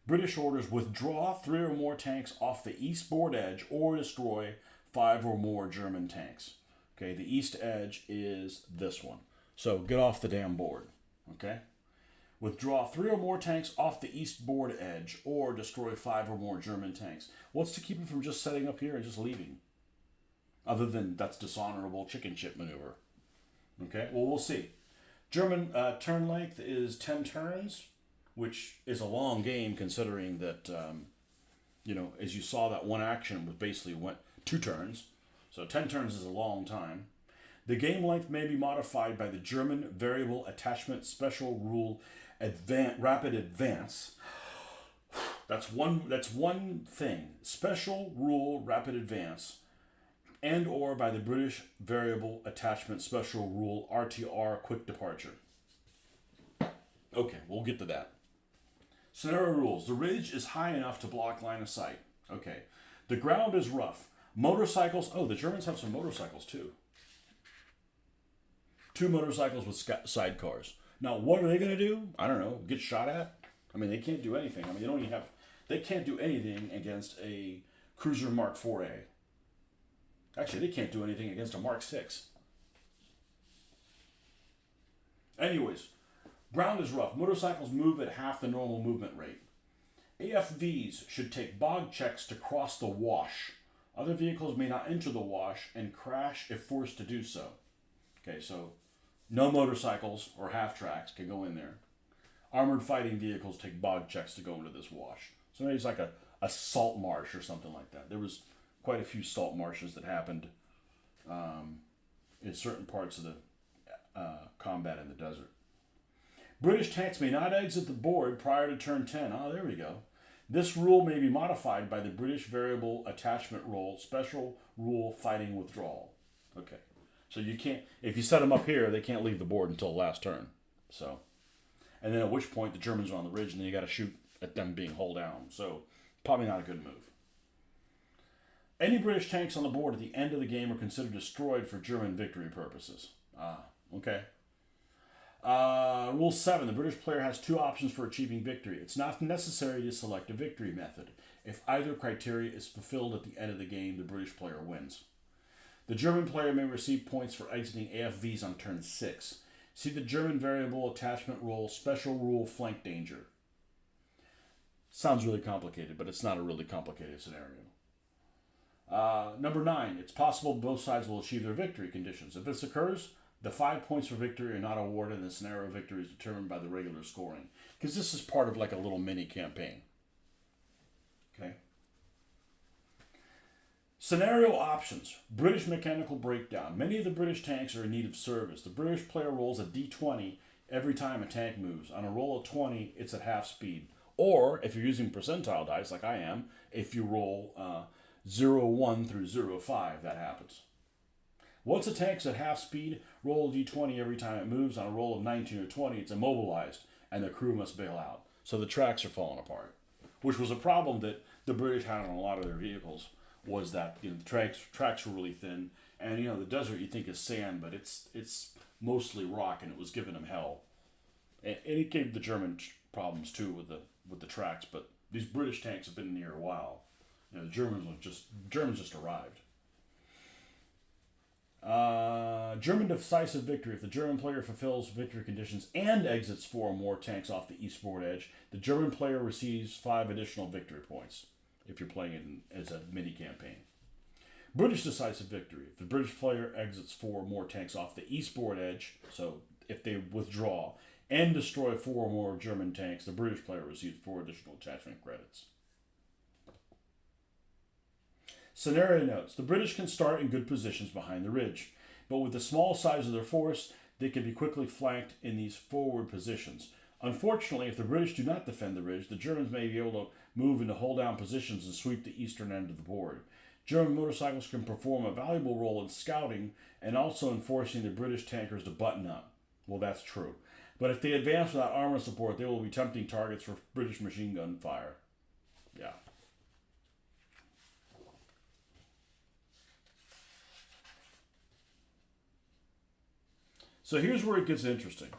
British orders withdraw 3 or more tanks off the east board edge or destroy 5 or more German tanks. Okay, the east edge is this one. So get off the damn board. Okay? Withdraw 3 or more tanks off the east board edge or destroy 5 or more German tanks. What's to keep them from just setting up here and just leaving? Other than that's dishonorable chicken shit maneuver. Okay, well, we'll see. German turn length is 10 turns, which is a long game considering that, as you saw, that one action was basically went 2 turns. So 10 turns is a long time. The game length may be modified by the German Variable Attachment Special Rule Rapid Advance. That's one thing. Special rule rapid advance, and or by the British Variable Attachment Special Rule RTR quick departure. Okay, we'll get to that. Scenario rules. The ridge is high enough to block line of sight. Okay. The ground is rough. Motorcycles. Oh, the Germans have some motorcycles too. 2 motorcycles with sidecars. Now, what are they going to do? I don't know. Get shot at? I mean, they can't do anything. I mean, they can't do anything against a Cruiser Mark 4A. Actually, they can't do anything against a Mark 6. Anyways, ground is rough. Motorcycles move at half the normal movement rate. AFVs should take bog checks to cross the wash. Other vehicles may not enter the wash and crash if forced to do so. Okay, so no motorcycles or half tracks can go in there. Armored fighting vehicles take bog checks to go into this wash. So maybe it's like a salt marsh or something like that. There was quite a few salt marshes that happened in certain parts of the combat in the desert. British tanks may not exit the board prior to turn 10. Oh, there we go. This rule may be modified by the British Variable Attachment Rule Special Rule Fighting Withdrawal. Okay. So you can't, if you set them up here, they can't leave the board until the last turn. So, and then at which point the Germans are on the ridge and then you got to shoot at them being hull down. So, probably not a good move. Any British tanks on the board at the end of the game are considered destroyed for German victory purposes. Okay. Rule 7. The British player has 2 options for achieving victory. It's not necessary to select a victory method. If either criteria is fulfilled at the end of the game, the British player wins. The German player may receive points for exiting AFVs on turn 6. See the German Variable Attachment Rule Special Rule Flank Danger. Sounds really complicated, but it's not a really complicated scenario. Number 9. It's possible both sides will achieve their victory conditions. If this occurs, the 5 points for victory are not awarded, and the scenario victory is determined by the regular scoring. Because this is part of like a little mini campaign. Okay. Scenario options. British mechanical breakdown. Many of the British tanks are in need of service. The British player rolls a d20 every time a tank moves. On a roll of 20, it's at half speed. Or, if you're using percentile dice, like I am, if you roll 0-1 through 0-5, that happens. Once a tank's at half speed, roll a d20 every time it moves. On a roll of 19 or 20, it's immobilized, and the crew must bail out. So the tracks are falling apart, which was a problem that the British had on a lot of their vehicles, was that the tracks were really thin, and the desert you think is sand, but it's mostly rock, and it was giving them hell. And it gave the German problems too with the tracks, but these British tanks have been in here a while. The Germans just arrived. German decisive victory. If the German player fulfills victory conditions and exits 4 or more tanks off the eastboard edge, the German player receives 5 additional victory points if you're playing it as a mini campaign. British decisive victory. If the British player exits 4 or more tanks off the eastboard edge, so if they withdraw and destroy 4 or more German tanks, the British player receives 4 additional attachment credits. Scenario notes. The British can start in good positions behind the ridge, but with the small size of their force, they can be quickly flanked in these forward positions. Unfortunately, if the British do not defend the ridge, the Germans may be able to move into hold-down positions and sweep the eastern end of the board. German motorcycles can perform a valuable role in scouting and also in forcing the British tankers to button up. Well, that's true. But if they advance without armor support, they will be tempting targets for British machine gun fire. Yeah. So here's where it gets interesting.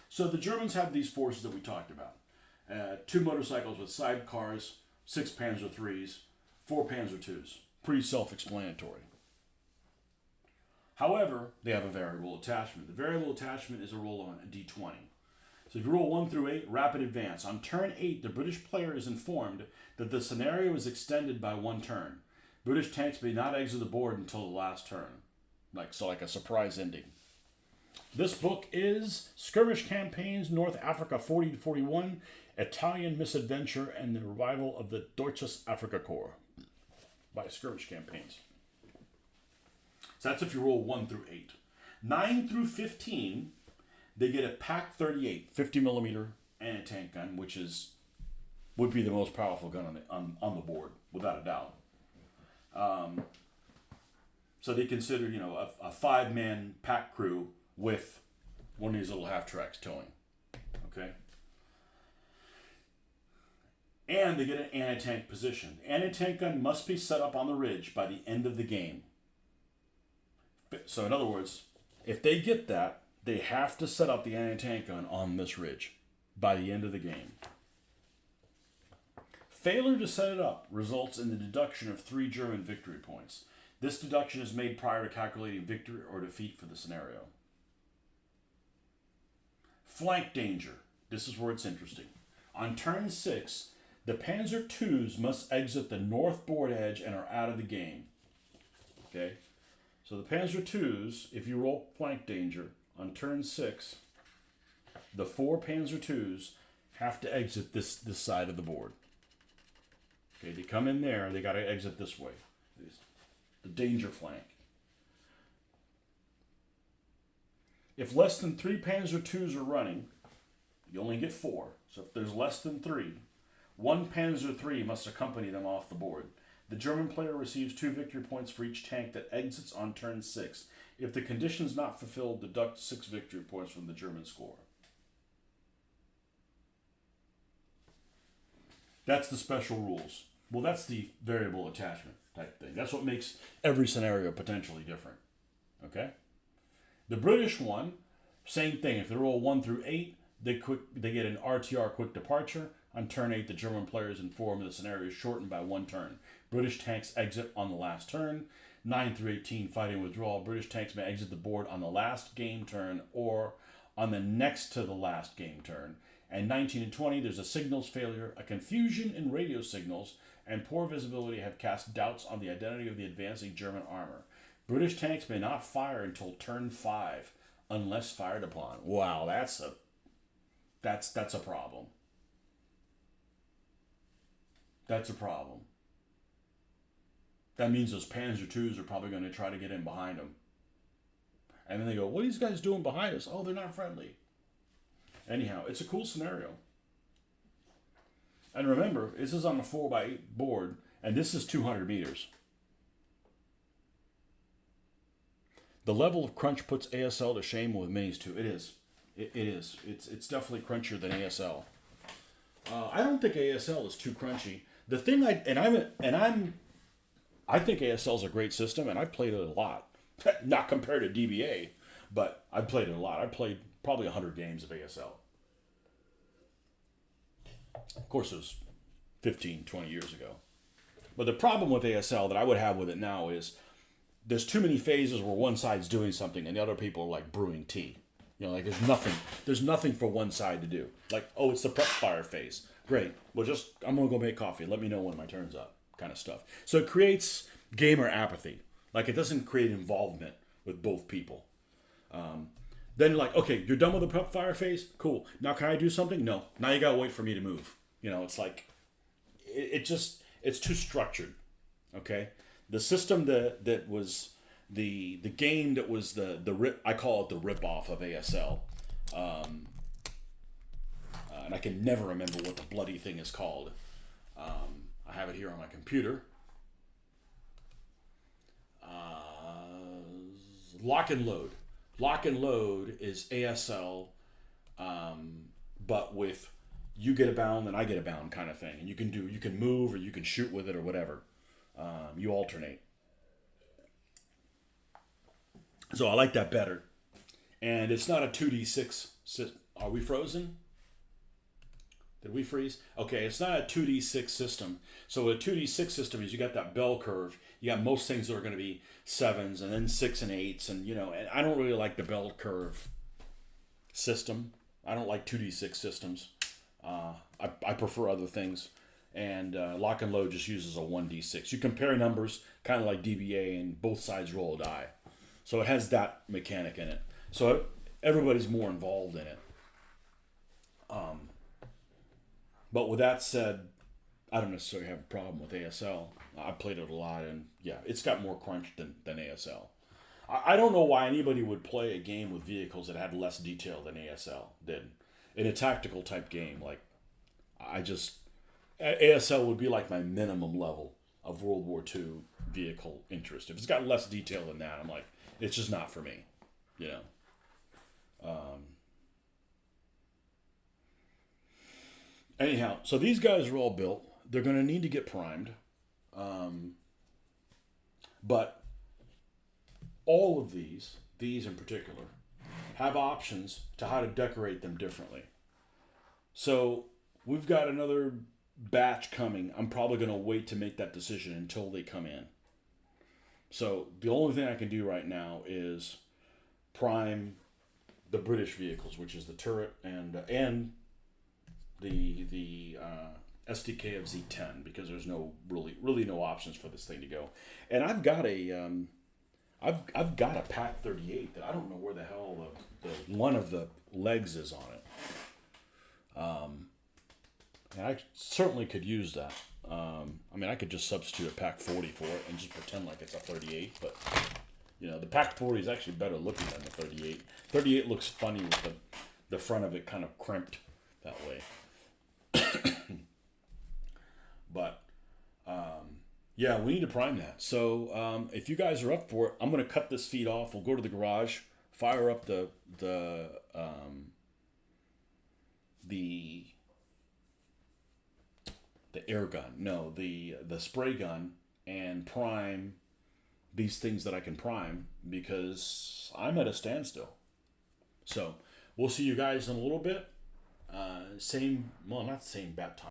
So the Germans have these forces that we talked about. 2 motorcycles with sidecars, 6 Panzer IIIs, 4 Panzer IIs. Pretty self-explanatory. However, they have a variable attachment. The variable attachment is a roll on a d20. So if you roll 1 through 8, rapid advance. On turn 8, the British player is informed that the scenario is extended by 1 turn. British tanks may not exit the board until the last turn. Like a surprise ending. This book is Skirmish Campaigns, North Africa 40-41, Italian Misadventure, and the Revival of the Deutsches Afrika Korps by Skirmish Campaigns. So that's if you roll 1 through 8. 9 through 15, they get a PaK 38, 50 millimeter anti-tank gun, which is would be the most powerful gun on the board, without a doubt. So they consider, a 5-man pack crew with one of these little half tracks towing. Okay? And they get an anti-tank position. The anti-tank gun must be set up on the ridge by the end of the game. So in other words, if they get that, they have to set up the anti-tank gun on this ridge by the end of the game. Failure to set it up results in the deduction of 3 German victory points. This deduction is made prior to calculating victory or defeat for the scenario. Flank danger. This is where it's interesting. On turn 6, the Panzer IIs must exit the north board edge and are out of the game. Okay? So the Panzer IIs, if you roll flank danger, on turn 6, the 4 Panzer IIs have to exit this side of the board. Okay, they come in there, they got to exit this way. The danger flank. If less than 3 Panzer IIs are running, you only get 4. So if there's less than 3, 1 Panzer III must accompany them off the board. The German player receives 2 victory points for each tank that exits on turn 6. If the condition is not fulfilled, deduct 6 victory points from the German score. That's the special rules. Well, that's the variable attachment type thing. That's what makes every scenario potentially different. Okay? The British one, same thing. If they roll 1 through 8, they get an RTR quick departure. On turn 8, the German players inform the scenario is shortened by 1 turn. British tanks exit on the last turn. 9 through 18, fighting withdrawal. British tanks may exit the board on the last game turn or on the next to the last game turn. And 19 and 20, there's a signals failure, a confusion in radio signals, and poor visibility have cast doubts on the identity of the advancing German armor. British tanks may not fire until turn 5 unless fired upon. Wow, that's a problem. That's a problem. That means those Panzer IIs are probably going to try to get in behind them. And then they go, what are these guys doing behind us? Oh, they're not friendly. Anyhow, it's a cool scenario. And remember, this is on a 4x8 board, and this is 200 meters. The level of crunch puts ASL to shame with minis too. It is. It is. It's definitely crunchier than ASL. I don't think ASL is too crunchy. The thing I think ASL is a great system, and I've played it a lot. Not compared to DBA, but I've played it a lot. I played probably 100 games of ASL. Of course, it was 15, 20 years ago. But the problem with ASL that I would have with it now is there's too many phases where one side's doing something and the other people are like brewing tea. Like there's nothing for one side to do. Like, oh, it's the prep fire phase. Great. Well, I'm going to go make coffee. Let me know when my turn's up, kind of stuff. So it creates gamer apathy. Like, it doesn't create involvement with both people. Then you're like, okay, you're done with the prep fire phase? Cool. Now can I do something? No. Now you got to wait for me to move. It's like, it's too structured. Okay? The system that was the game that was the rip, I call it the rip-off of ASL. And I can never remember what the bloody thing is called. I have it here on my computer. Lock and Load. Lock and Load is ASL, but with you get a bound and I get a bound kind of thing. And you can move or you can shoot with it or whatever. You alternate. So I like that better. And it's not a 2d6. Are we frozen? Did we freeze? Okay, it's not a 2d6 system. So a 2d6 system is you got that bell curve. You got most things that are going to be 7s and then 6 and 8s. And, and I don't really like the bell curve system. I don't like 2d6 systems. I prefer other things. And Lock and Load just uses a 1d6. You compare numbers, kind of like DBA, and both sides roll a die. So it has that mechanic in it. So everybody's more involved in it. But with that said, I don't necessarily have a problem with ASL. I played it a lot, and yeah, it's got more crunch than ASL. I don't know why anybody would play a game with vehicles that had less detail than ASL did. In a tactical type game, like, ASL would be like my minimum level of World War II vehicle interest. If it's got less detail than that, I'm like, it's just not for me, you know. Anyhow, so these guys are all built. They're going to need to get primed, but all of these in particular, have options to how to decorate them differently. So we've got another batch coming. I'm probably going to wait to make that decision until they come in. So the only thing I can do right now is prime the British vehicles, which is the turret and the SDK of Z10, because there's no really no options for this thing to go. And I've got I've got a Pack 38 that I don't know where the hell the one of the legs is on it. And I certainly could use that. I mean, I could just substitute a Pack 40 for it and just pretend like it's a 38. But, you know, the Pack 40 is actually better looking than the 38. 38 looks funny with the front of it kind of crimped that way. But, yeah, we need to prime that. So if you guys are up for it, I'm going to cut this feed off. We'll go to the garage, fire up the air gun. No, the spray gun, and prime these things that I can prime, because I'm at a standstill. So we'll see you guys in a little bit. Not same bat time.